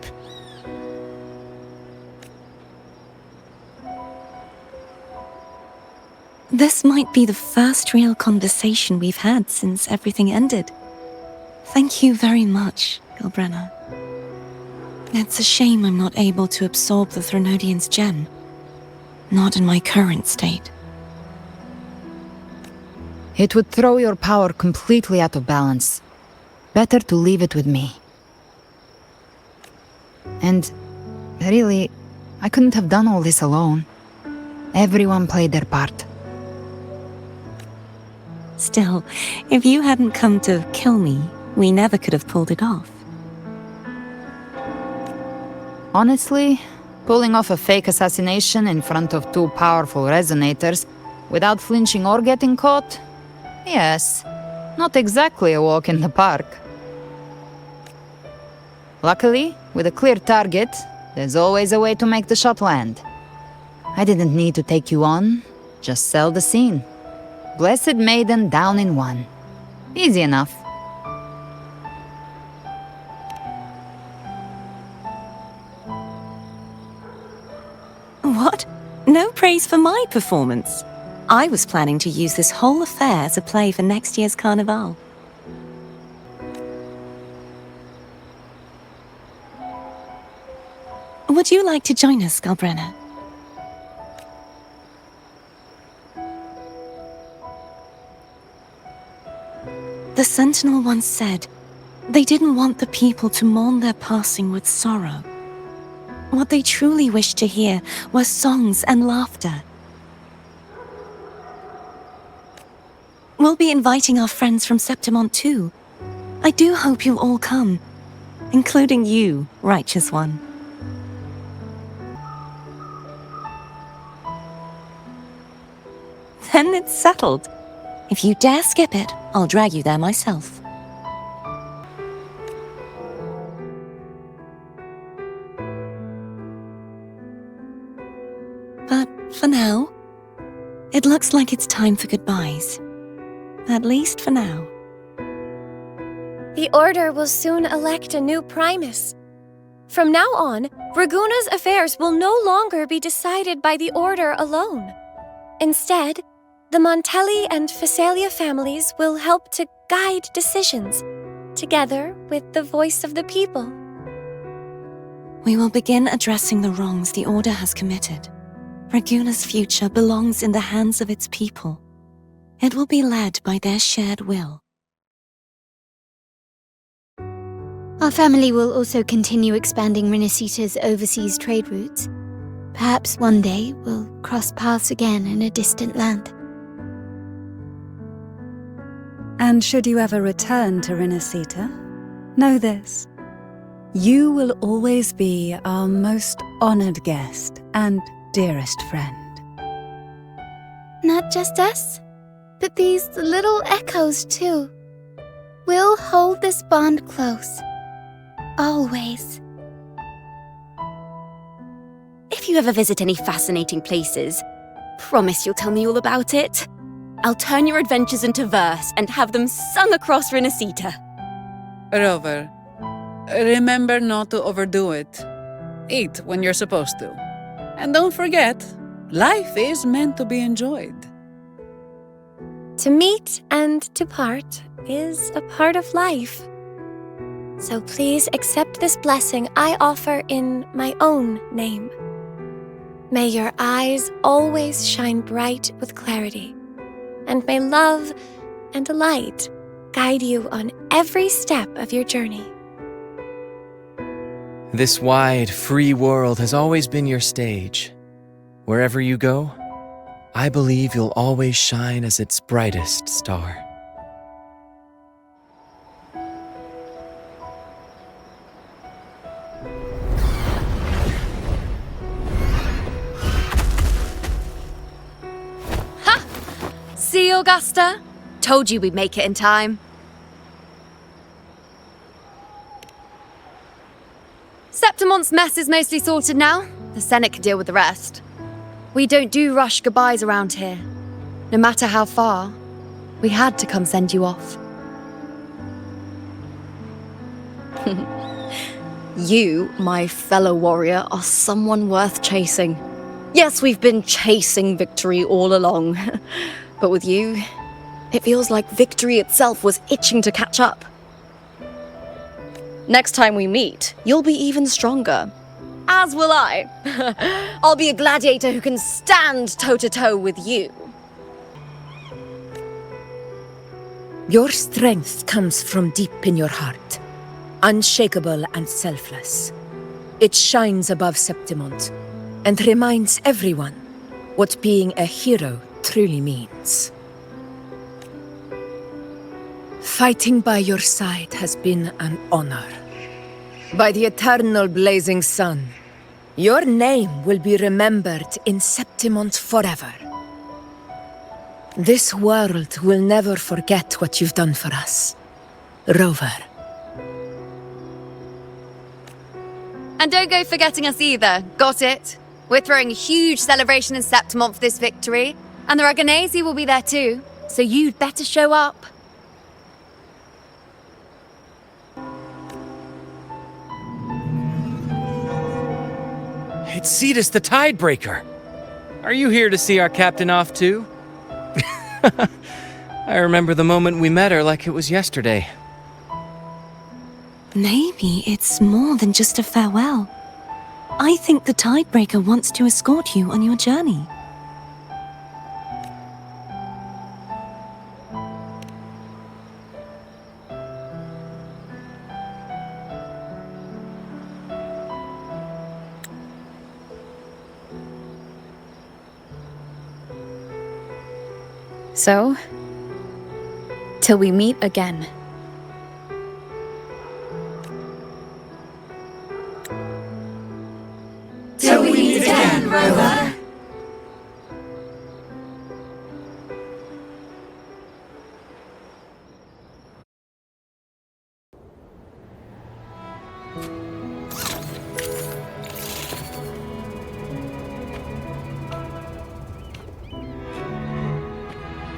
Speaker 12: This might be the first real conversation we've had since everything ended. Thank you very much, galbrena. It's a shame I'm not able to absorb the Threnodian's gem. Not in my current state.
Speaker 3: It would throw your power completely out of balance. Better to leave it with me. And really, I couldn't have done all this alone. Everyone played their part.
Speaker 12: Still, if you hadn't come to kill me, we never could have pulled it off.
Speaker 3: Honestly, pulling off a fake assassination in front of two powerful resonators without flinching or getting caught? Yes, not exactly a walk in the park. Luckily, with a clear target, there's always a way to make the shot land. I didn't need to take you on, just sell the scene. Blessed maiden down in one. Easy enough.
Speaker 12: What? No praise for my performance. I was planning to use this whole affair as a play for next year's Carnival. Would you like to join us, galbrena? The Sentinel once said, they didn't want the people to mourn their passing with sorrow. What they truly wished to hear were songs and laughter. We'll be inviting our friends from Septimont too. I do hope you'll all come, including you, righteous one. Then it's settled. If you dare skip it, I'll drag you there myself. But for now, it looks like it's time for goodbyes. At least for now.
Speaker 22: The Order will soon elect a new Primus. From now on, Raguna's affairs will no longer be decided by the Order alone. Instead, the Montelli and Phasalia families will help to guide decisions, together with the voice of the people.
Speaker 12: We will begin addressing the wrongs the Order has committed. Raguna's future belongs in the hands of its people. It will be led by their shared will.
Speaker 7: Our family will also continue expanding Rinascita's overseas trade routes. Perhaps one day we'll cross paths again in a distant land.
Speaker 2: And should you ever return to Rinascita, know this. You will always be our most honored guest and dearest friend.
Speaker 7: Not just us, but these little echoes too. We'll hold this bond close. Always.
Speaker 10: If you ever visit any fascinating places, promise you'll tell me all about it. I'll turn your adventures into verse and have them sung across Rinascita.
Speaker 9: Rover, remember not to overdo it. Eat when you're supposed to. And don't forget, life is meant to be enjoyed.
Speaker 22: To meet and to part is a part of life. So please accept this blessing I offer in my own name. May your eyes always shine bright with clarity, and may love and light guide you on every step of your journey.
Speaker 18: This wide, free world has always been your stage. Wherever you go, I believe you'll always shine as its brightest star.
Speaker 5: See, Augusta? Told you we'd make it in time. Septimon's mess is mostly sorted now. The Senate can deal with the rest. We don't do rush goodbyes around here. No matter how far, we had to come send you off.
Speaker 8: You, my fellow warrior, are someone worth chasing. Yes, we've been chasing victory all along. But with you, it feels like victory itself was itching to catch up. Next time we meet, you'll be even stronger. As will I. I'll be a gladiator who can stand toe-to-toe with you.
Speaker 11: Your strength comes from deep in your heart, unshakable and selfless. It shines above Septimont and reminds everyone what being a hero truly means. Fighting by your side has been an honor. By the eternal blazing sun, your name will be remembered in Septimont forever. This world will never forget what you've done for us, Rover.
Speaker 5: And don't go forgetting us either, got it? We're throwing a huge celebration in Septimont for this victory, and the Raganesi will be there too, so you'd better show up.
Speaker 18: It's TIDES the Tidebreaker. Are you here to see our captain off too? I remember the moment we met her like it was yesterday.
Speaker 12: Maybe it's more than just a farewell. I think the Tidebreaker wants to escort you on your journey.
Speaker 1: So, till we meet again.
Speaker 14: Till we meet again, Rover.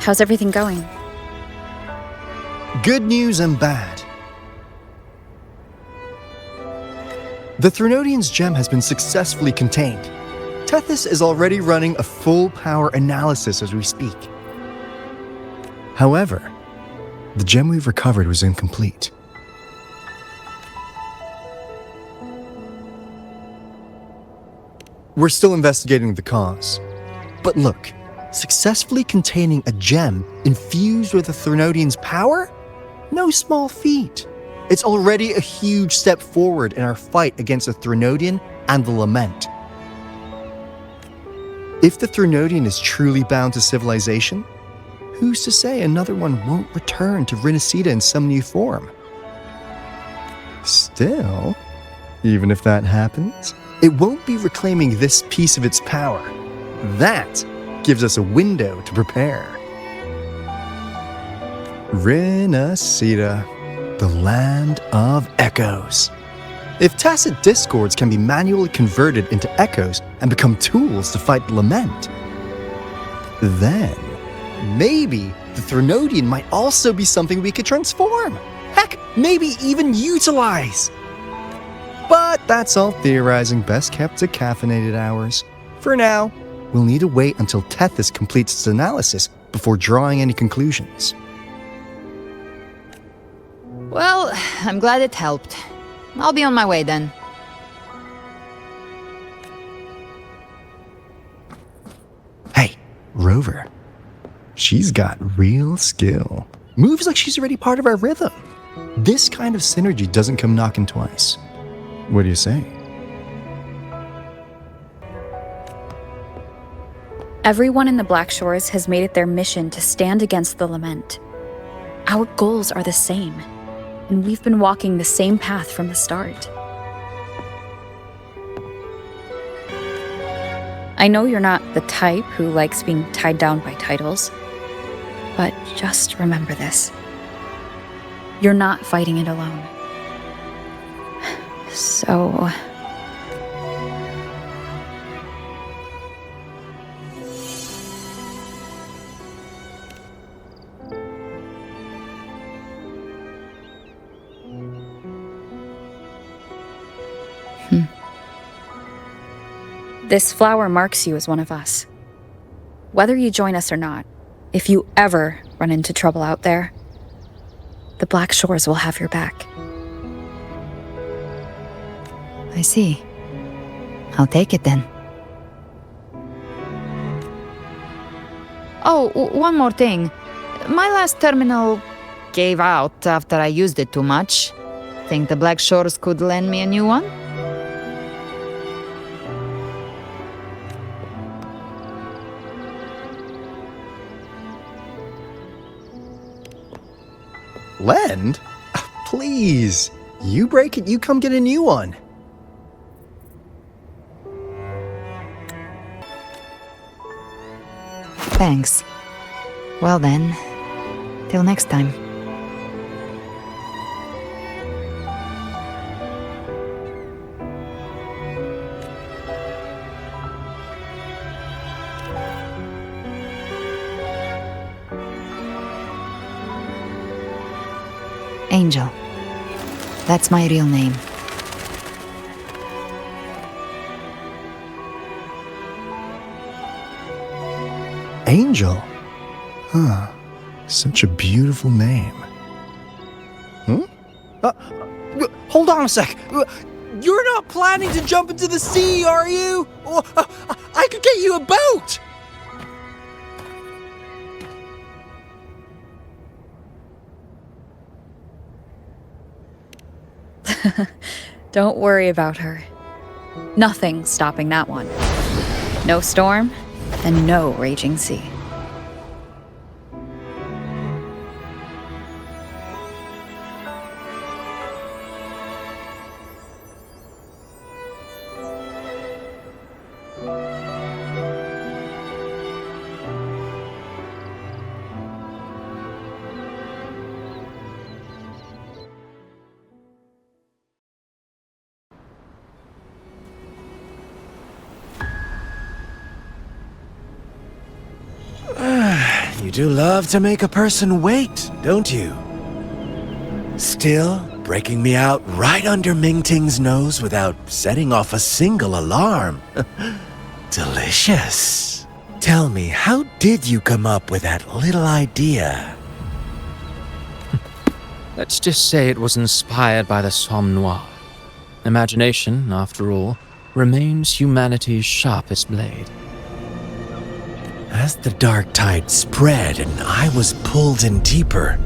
Speaker 1: How's everything going?
Speaker 19: Good news and bad. The Threnodian's gem has been successfully contained. Tethys is already running a full power analysis as we speak. However, the gem we've recovered was incomplete. We're still investigating the cause. But look, successfully containing a gem infused with the Threnodian's power? No small feat. It's already a huge step forward in our fight against the Threnodian and the Lament. If the Threnodian is truly bound to civilization, who's to say another one won't return to Rinascita in some new form? Still, even if that happens, it won't be reclaiming this piece of its power. That gives us a window to prepare. Rinascita, the land of echoes. If tacit discords can be manually converted into echoes and become tools to fight the Lament, then maybe the Threnodian might also be something we could transform. Heck, maybe even utilize. But that's all theorizing best kept to caffeinated hours. For now, we'll need to wait until Tethys completes its analysis before drawing any conclusions.
Speaker 3: Well, I'm glad it helped. I'll be on my way then.
Speaker 19: Hey, Rover. She's got real skill. Moves like she's already part of our rhythm. This kind of synergy doesn't come knocking twice. What do you say?
Speaker 1: Everyone in the Black Shores has made it their mission to stand against the lament. Our goals are the same, and we've been walking the same path from the start. I know you're not the type who likes being tied down by titles, but just remember this. You're not fighting it alone. So... This flower marks you as one of us. Whether you join us or not, if you ever run into trouble out there, the Black Shores will have your back.
Speaker 3: I see. I'll take it then. Oh, one more thing. My last terminal gave out after I used it too much. Think the Black Shores could lend me a new one?
Speaker 19: Lend? Please. You break it, you come get a new one.
Speaker 3: Thanks. Well then, till next time. Angel. That's my real name.
Speaker 19: Angel? Huh. Such a beautiful name.
Speaker 6: Hold on a sec. You're not planning to jump into the sea, are you? I could get you a boat!
Speaker 1: Don't worry about her. Nothing's stopping that one. No storm, and no raging sea.
Speaker 16: You do love to make a person wait, don't you? Still, breaking me out right under Mingting's nose without setting off a single alarm. Delicious. Tell me, how did you come up with that little idea?
Speaker 18: Let's just say it was inspired by the Somme Noire. Imagination, after all, remains humanity's sharpest blade.
Speaker 16: As the dark tide spread and I was pulled in deeper,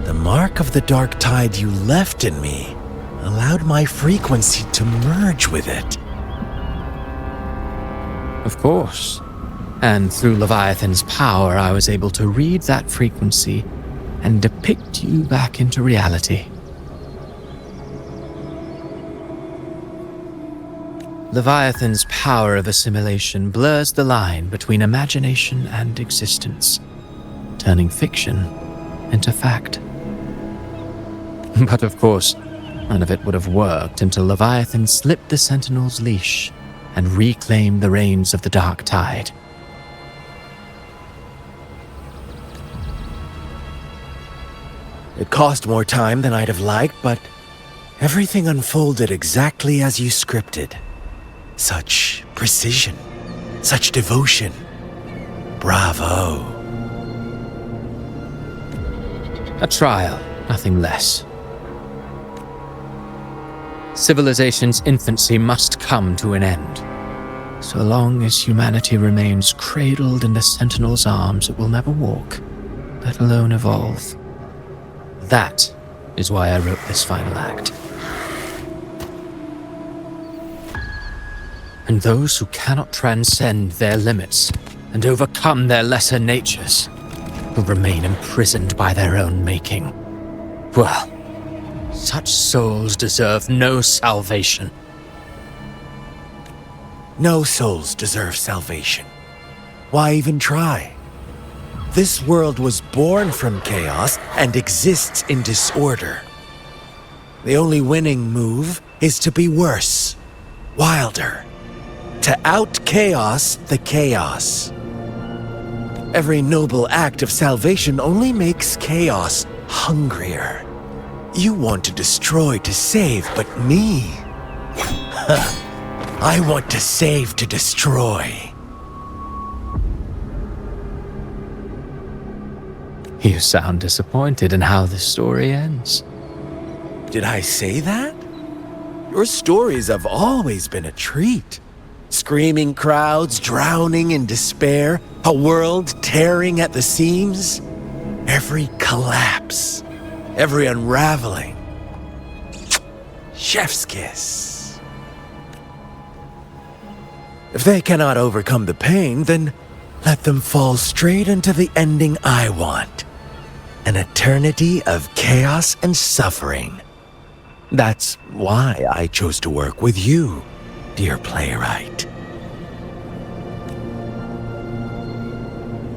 Speaker 16: the mark of the dark tide you left in me allowed my frequency to merge with it.
Speaker 18: Of course. And through Leviathan's power, I was able to read that frequency and depict you back into reality. Leviathan's power of assimilation blurs the line between imagination and existence, turning fiction into fact. But of course, none of it would have worked until Leviathan slipped the Sentinel's leash and reclaimed the reins of the dark tide.
Speaker 16: It cost more time than I'd have liked, but everything unfolded exactly as you scripted. Such precision, such devotion. Bravo.
Speaker 18: A trial, nothing less. Civilization's infancy must come to an end. So long as humanity remains cradled in the Sentinel's arms, it will never walk, let alone evolve. That is why I wrote this final act. And those who cannot transcend their limits and overcome their lesser natures will remain imprisoned by their own making. Well, such souls deserve no salvation.
Speaker 16: No souls deserve salvation. Why even try? This world was born from chaos and exists in disorder. The only winning move is to be worse, wilder, to out-chaos the chaos. Every noble act of salvation only makes chaos hungrier. You want to destroy to save, but me? I want to save to destroy.
Speaker 18: You sound disappointed in how this story ends.
Speaker 16: Did I say that? Your stories have always been a treat. Screaming crowds drowning in despair, a world tearing at the seams. Every collapse, every unraveling. Chef's kiss. If they cannot overcome the pain, then let them fall straight into the ending I want. An eternity of chaos and suffering. That's why I chose to work with you, dear playwright.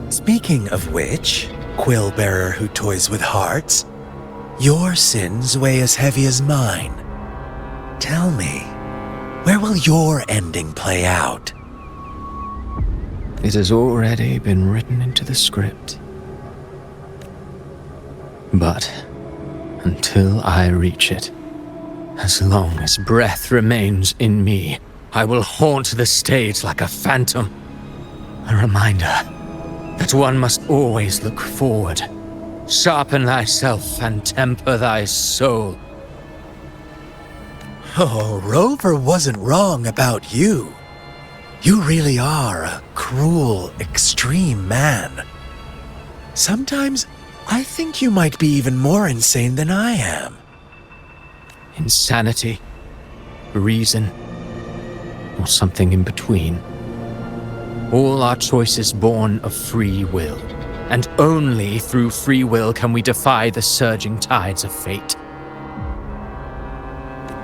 Speaker 16: Speaking of which, quill-bearer who toys with hearts, your sins weigh as heavy as mine. Tell me, where will your ending play out?
Speaker 18: It has already been written into the script. But until I reach it, as long as breath remains in me, I will haunt the stage like a phantom. A reminder that one must always look forward. Sharpen thyself and temper thy soul.
Speaker 16: Oh, Rover wasn't wrong about you. You really are a cruel, extreme man. Sometimes I think you might be even more insane than I am.
Speaker 18: Insanity, reason, or something in between. All our choices born of free will, and only through free will can we defy the surging tides of fate.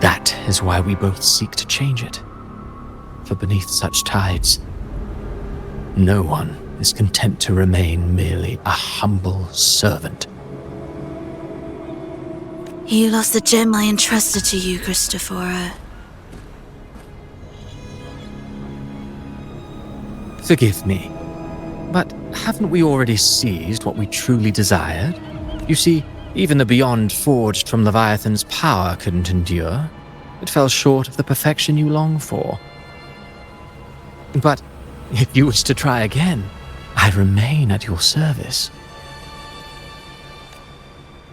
Speaker 18: That is why we both seek to change it. For beneath such tides, no one is content to remain merely a humble servant.
Speaker 12: You lost the gem I entrusted to you, Christophora.
Speaker 18: Forgive me, but haven't we already seized what we truly desired? You see, even the beyond forged from Leviathan's power couldn't endure. It fell short of the perfection you long for. But if you wish to try again, I remain at your service.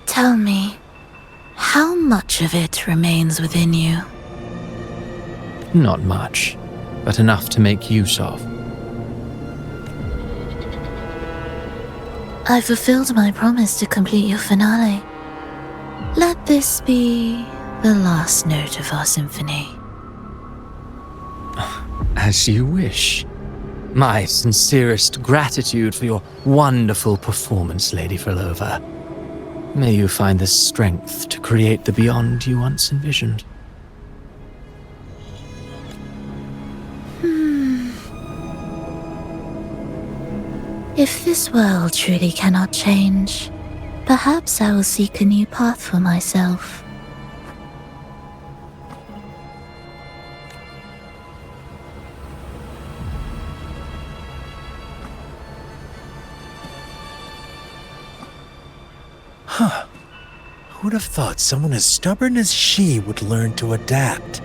Speaker 12: Tell me, how much of it remains within you?
Speaker 18: Not much, but enough to make use of.
Speaker 12: I fulfilled my promise to complete your finale. Let this be the last note of our symphony.
Speaker 18: As you wish. My sincerest gratitude for your wonderful performance, Lady Frolova. May you find the strength to create the beyond you once envisioned.
Speaker 12: If this world truly cannot change, perhaps I will seek a new path for myself.
Speaker 16: Huh. Who'd have thought someone as stubborn as she would learn to adapt?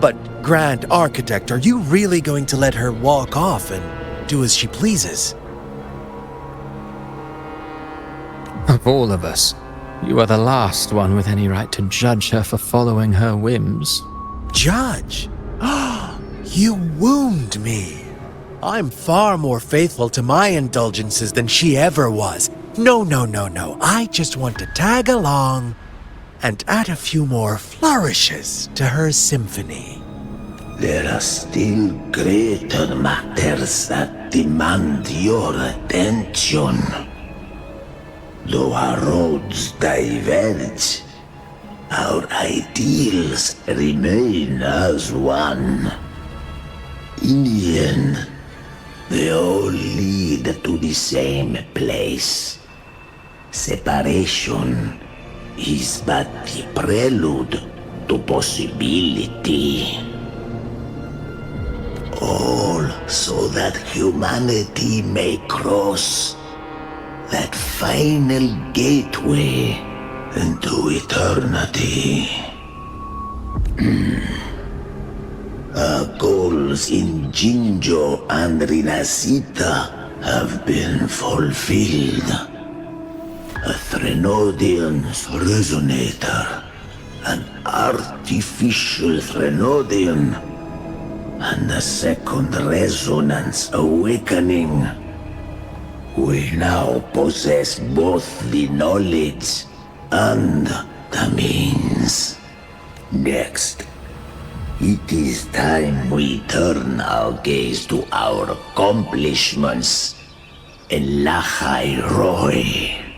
Speaker 16: But, Grand Architect, are you really going to let her walk off and do as she pleases?
Speaker 18: Of all of us, you are the last one with any right to judge her for following her whims.
Speaker 16: Judge? You wound me. I'm far more faithful to my indulgences than she ever was, No. I just want to tag along and add a few more flourishes to her symphony.
Speaker 17: There are still greater matters that demand your attention. Though our roads diverge, our ideals remain as one. In the end, they all lead to the same place. Separation is but the prelude to possibility. All so that humanity may cross that final gateway into eternity. Our goals in Jinjo and Rinascita have been fulfilled. A Threnodian's resonator, an artificial Threnodian, and a second resonance awakening. We now possess both the knowledge and the means. Next, it is time we turn our gaze to our accomplishments in Lahai Roy.